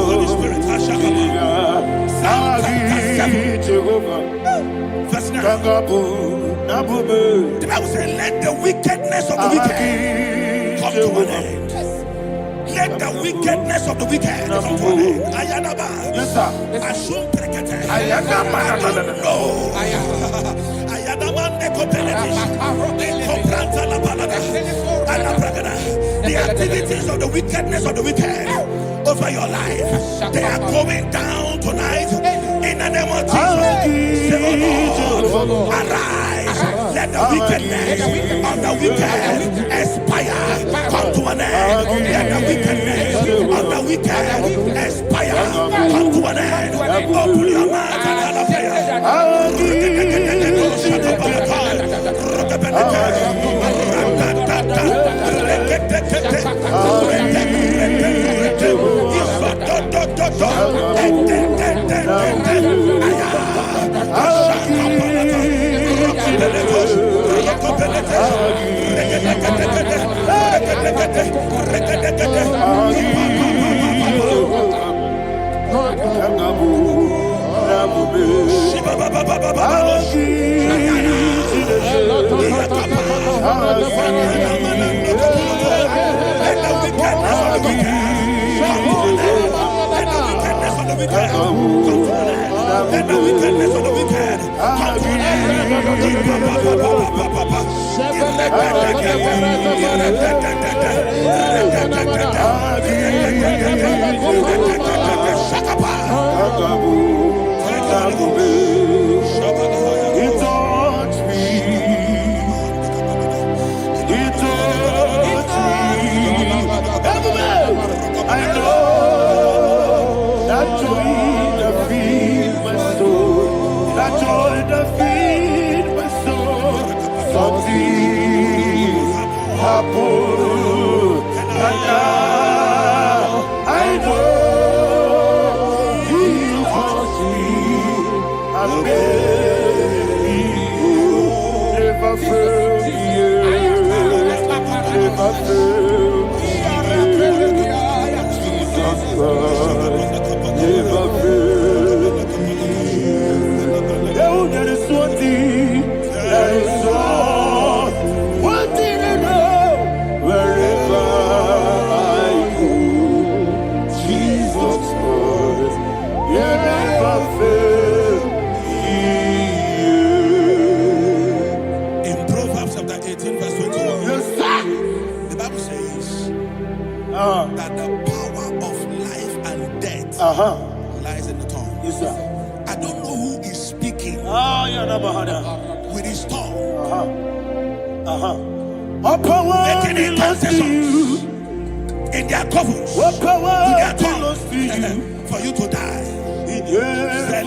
Holy Spirit. Verse 9. The Bible says, let the wickedness of the wicked come to an end. Let the wickedness of the wicked come to an end. Ayadaba. Yes, sir. Assume prekete. Ayadaba. No. Ayadaba nekopeletis. Nekopranta la balada. Alabragada. The activities of the wickedness of the wicked over your life, they are going down tonight in the name of Jesus. Say, oh Lord, arise. Let the wickedness of the wicked expire. Come to an end. Let the wickedness of the wicked expire. Come to an end. Open your mouth and let the wickedness of the wicked come to an that the power of life and death lies in the tongue. Yes, sir. I don't know who is speaking with his tongue. Making incantations in their covens with their tongue for you to die. Said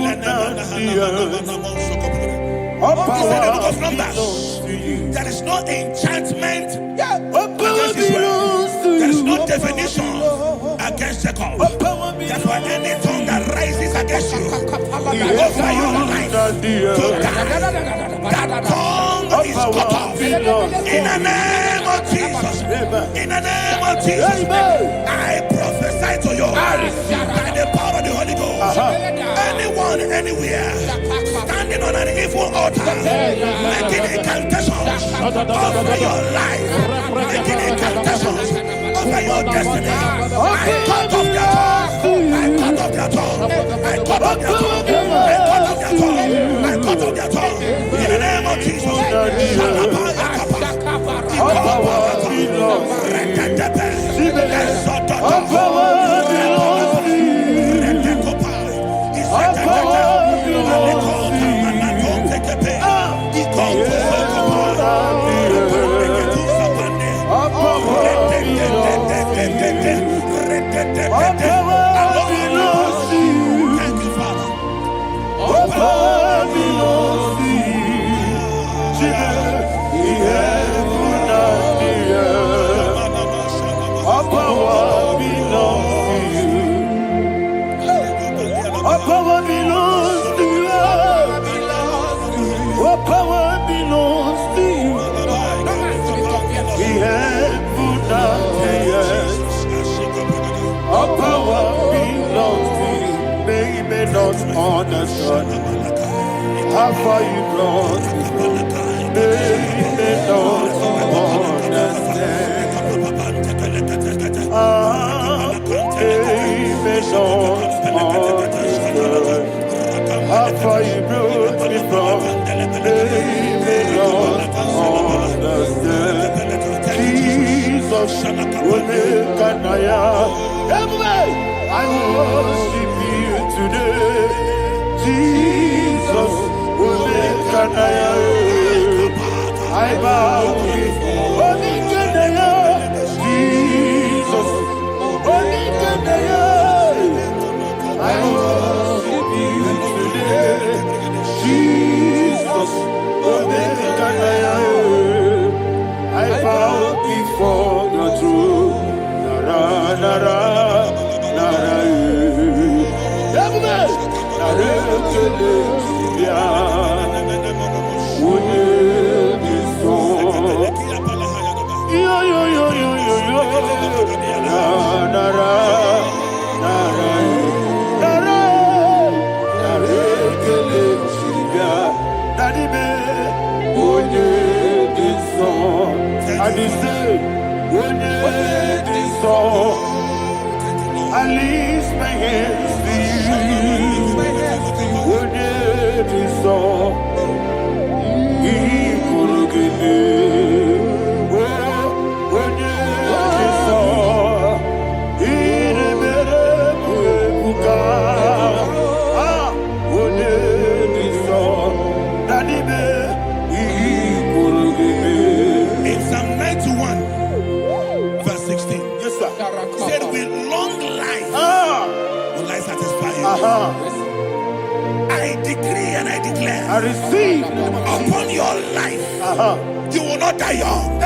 the book of Numbers, there is no enchantment against Israel. There is no definition against Jacob. Therefore, any tongue that rises against you over your life to die, that tongue is cut off. In the name of Jesus. In the name of Jesus. I prophesy to you by the power of the Holy Ghost. Anyone, anywhere, standing on an evil altar, making incantations over your life, making incantations over your destiny, I cut off their tongue. I cut off their tongue. I cut off their tongue. I cut off their tongue. I cut off their tongue. In the name of Jesus. Understand how far you brought me from. They don't understand. They don't understand how far you brought me from. They don't understand. Jesus, I worship you today. Jesus, I bow before Jesus, I worship you today. Jesus, I bow before the throne. I lift my hands to you. When it is all, he will give me. When it is all, he will when it is all, he will give me. In Psalm 91, verse 16. Yes, sir. Said with long life will I satisfy you. I decree and I declare, I receive upon your life, you will not die young.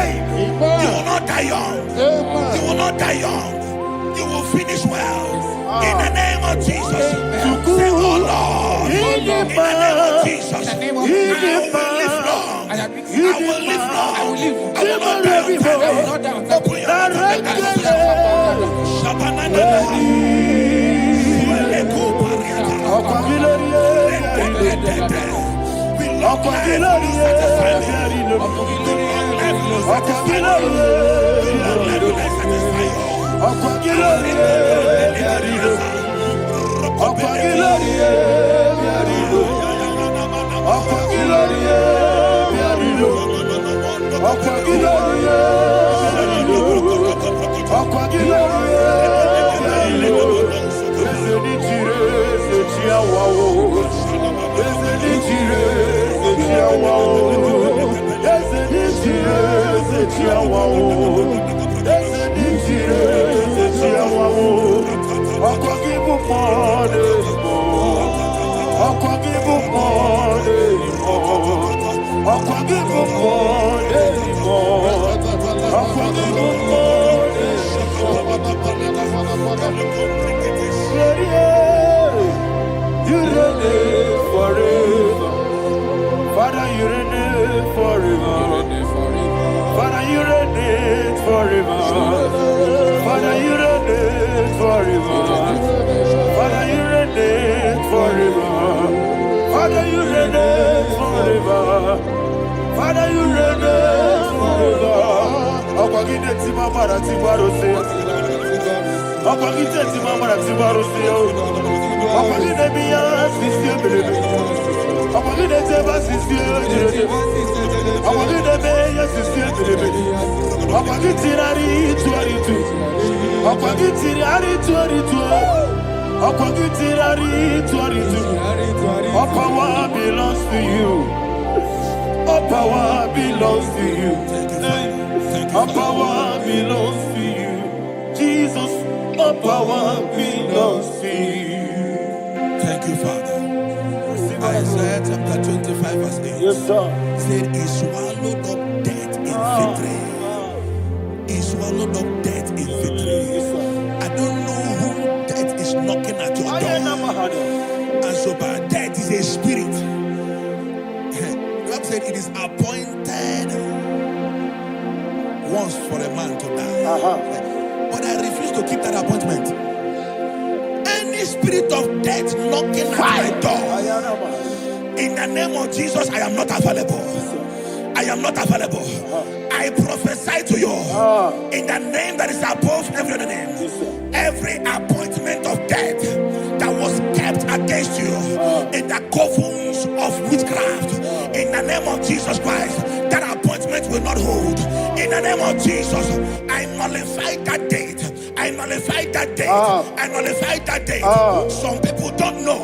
You will not die young. You will not die young. You will finish well. In the name of Jesus. Say, oh Lord, in the name of Jesus, I will live long. I will live long. I will not die young. Open your All power belongs to you. All power belongs to you. All power belongs to you. Jesus, all power belongs to you. Thank you, Father. Isaiah chapter 25 verse 8. Yes, sir. Said he swallowed up death in victory. He swallowed up death in victory. I don't know who death is knocking at your door. And so, but death is a spirit. God said it is appointed once for a man to die. But I refuse to keep that appointment. Any spirit of death knocking at my door, in the name of Jesus, I am not available. I am not available. I prophesy to you in the name that is above every other name. Every appointment of death that was kept against you in the covens of witchcraft, in the name of Jesus Christ, that appointment will not hold. In the name of Jesus, I nullify that date. I nullify that date. I nullify that date. Some people don't know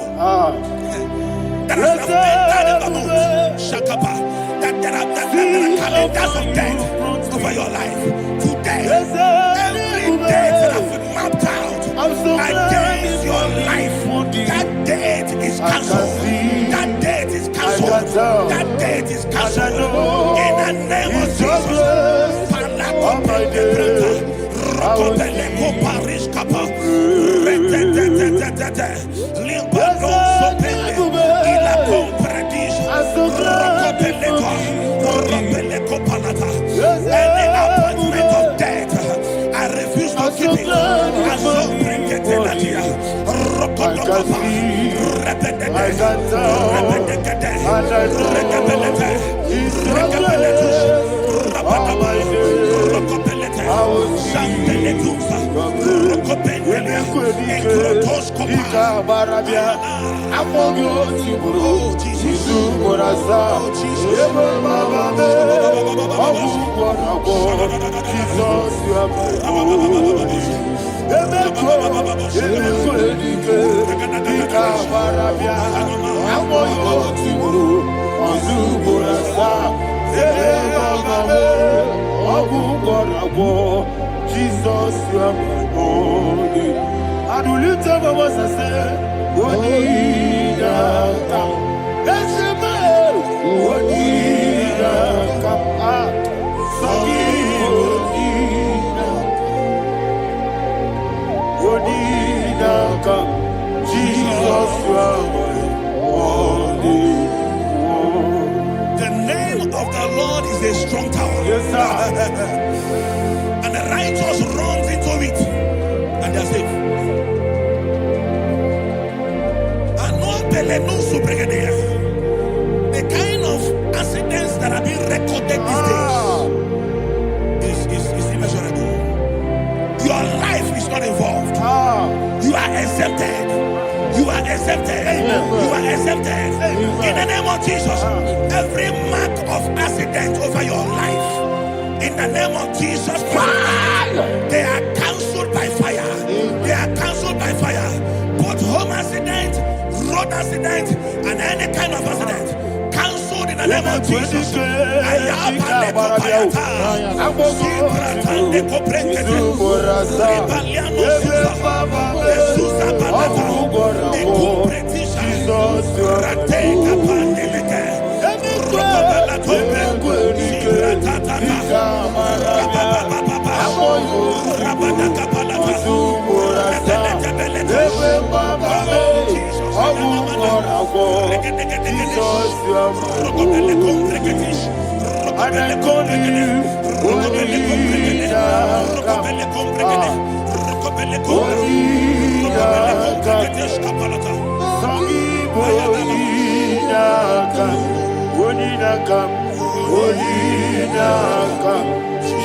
that as of that there are calendars of death over your life. Today, every date that has been mapped out against your life, that date is cancelled. That date is cancelled. That date is cancelled. In the name of Jesus. Any appointment of death, I refuse to keep it. I so bring it in the year. Jesus, you are my holy. And will you tell me what I say? What did I come? Let's say, what did I come? What did I come? Jesus, you are my holy. The name of the Lord is a strong tower. Yes, sir. And the righteous runs into it and they are safe. The kind of accidents that are being recorded these days is immeasurable. Your life is not involved. You are exempted. You are exempted. You are exempted. In the name of Jesus, every mark of accident over your life, in the name of Jesus Christ, they are cancelled by fire. They are cancelled by fire. Both home accident, road accident, and any kind of accident, cancelled in the name of Jesus.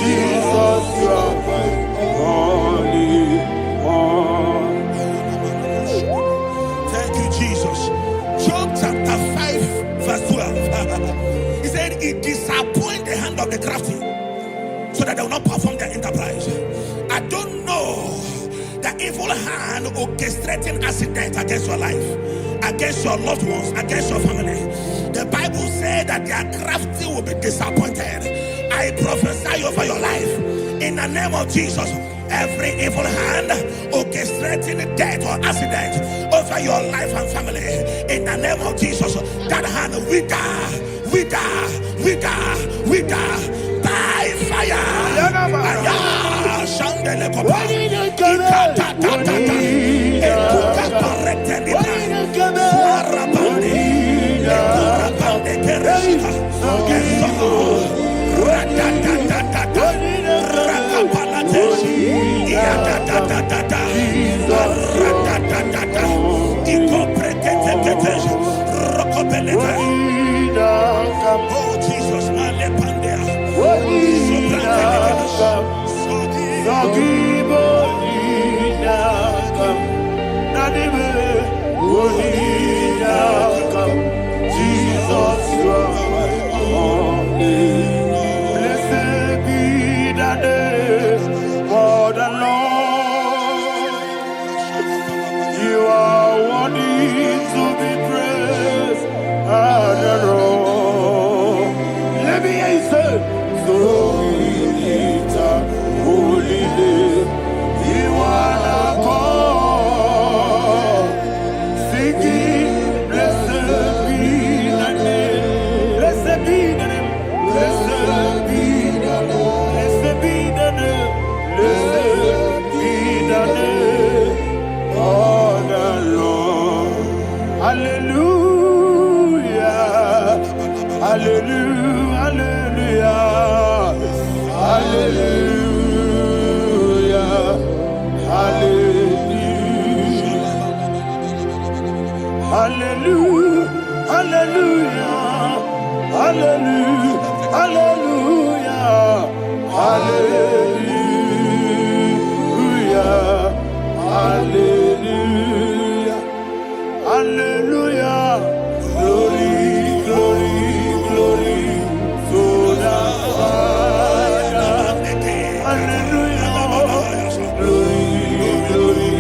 Jesus, you are my holy. Thank you, Jesus. Job chapter 5, The evil hand orchestrating accident against your life, against your loved ones, against your family. The Bible says that their crafty will be disappointed. I prophesy over your life in the name of Jesus. Every evil hand orchestrating death or accident over your life and family, in the name of Jesus, that hand wither by fire. Oh Jesus, blessed be the name for the Lord. You are worthy to be praised and adored. Let me hear you say, so we lift up holy name. You are the God. Singing, blessed be the name. Blessed be the name. Blessed be the name. Blessed be the name. Blessed be the name of the Lord. Hallelujah. Hallelujah. Hallelujah. Hallelujah. Hallelujah. Hallelujah. Hallelujah. Hallelujah. Hallelujah. Hallelujah. Hallelujah. Glory, glory, glory to the Father. Hallelujah. Glory, glory,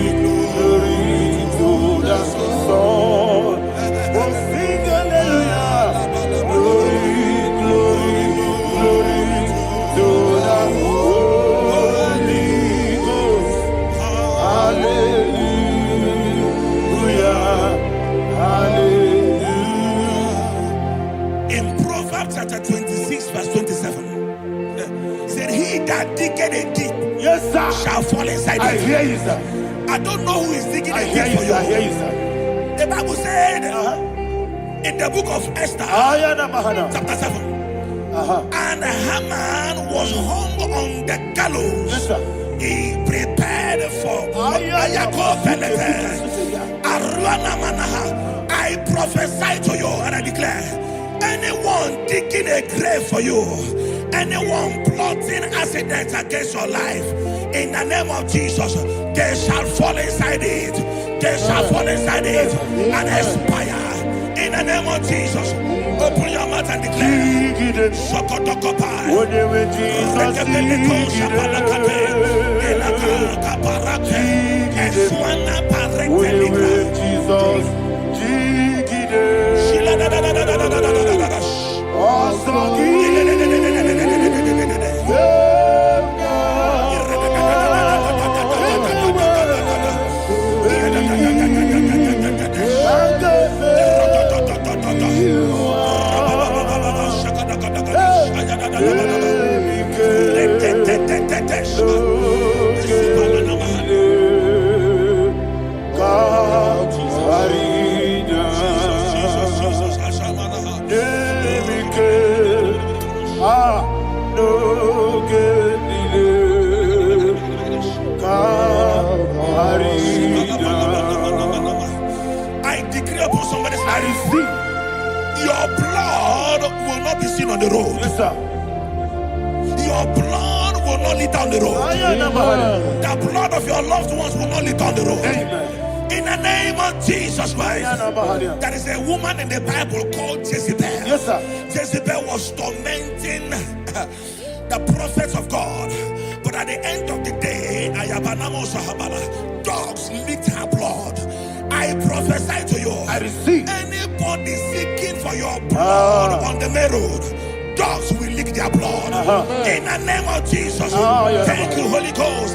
glory to the Son. Oh, sing hallelujah. Glory, glory, glory to the Holy Ghost. Hallelujah. Hallelujah. in Proverbs chapter 26 verse 27, said he that diggeth a deep, Yes, sir. shall fall inside I it. hear you, sir. I don't know who is digging I a hear deep you, for sir. I hear you. you, sir. The Bible said in the book of Esther Ayana Mahana. chapter 7, Uh-huh. and Haman was hung on the gallows. Yes, sir. He prepared for I prophesy to you and I declare, anyone digging a grave for you, anyone plotting accidents against your life, in the name of Jesus, they shall fall inside it. They shall fall inside it and expire. In the name of Jesus, open your mouth and declare. Sokotokopai. Whatever Jesus I decree upon somebody's life, your blood will not be seen on the road. Yes, sir. Your blood will not lead down the road. The blood of your loved ones will not lead down the road. Amen. In the name of Jesus Christ. There is a woman in the Bible called Jezebel. Yes, sir. Jezebel was tormenting the prophets of God. But at the end of the day, Dogs licked her blood. I prophesy to you. I receive. Anybody seeking for your blood on the main road, dogs will lick their blood. In the name of Jesus. Thank you, Holy Ghost.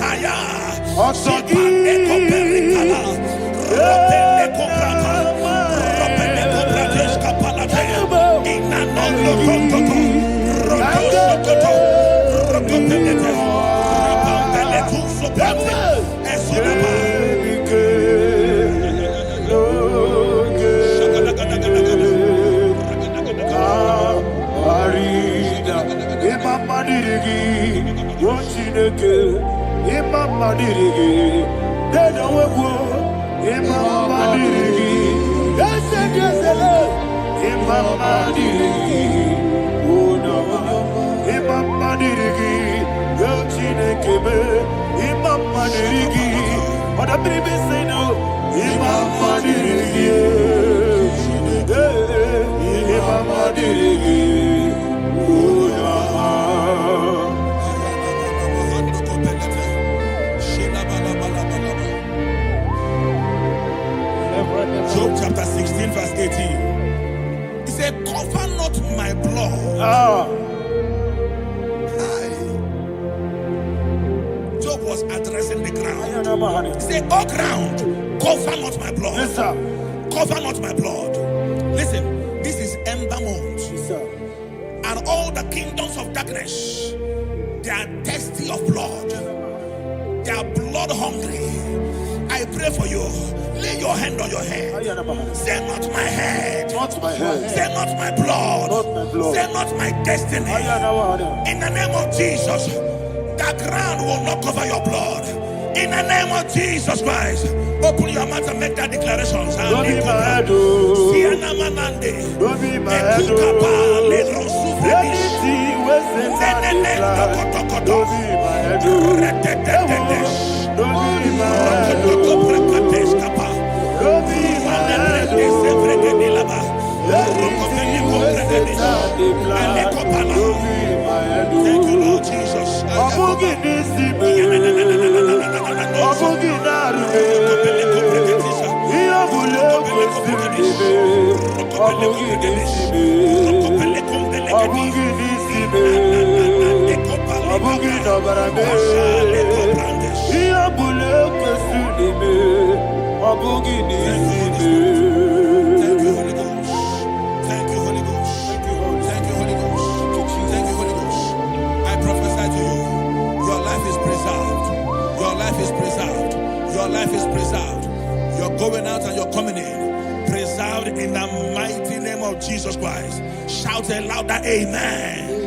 Job chapter 16 verse 18. He said, cover not my blood. Job was addressing the ground. He said, oh ground, cover not my blood. Yes, sir. Cover not my blood. Listen, this is ember month. Yes, sir. And all the kingdoms of darkness, they are thirsty of blood. They are blood hungry. I pray for you. Lay your hand on your head. Say not my head. Not my head. Say not my blood. Not my blood. Say not my destiny. In the name of Jesus, the ground will not cover your blood. In the name of Jesus Christ, open your mouth and make that declaration. Don't be my head. Don't be my head. Anything was in that decline. Don't be my head. Don't be my head. Don't be my head. Thank you, Lord Jesus. Thank you, Holy Ghost. Thank you, Holy Ghost. Thank you, Holy Ghost. Thank you, Holy Ghost. Thank you, Holy Ghost. I prophesy to you, your life is preserved. Your life is preserved. Your life is preserved. You're going out and you're coming in. Preserved in the mighty name of Jesus Christ. Shout a louder amen.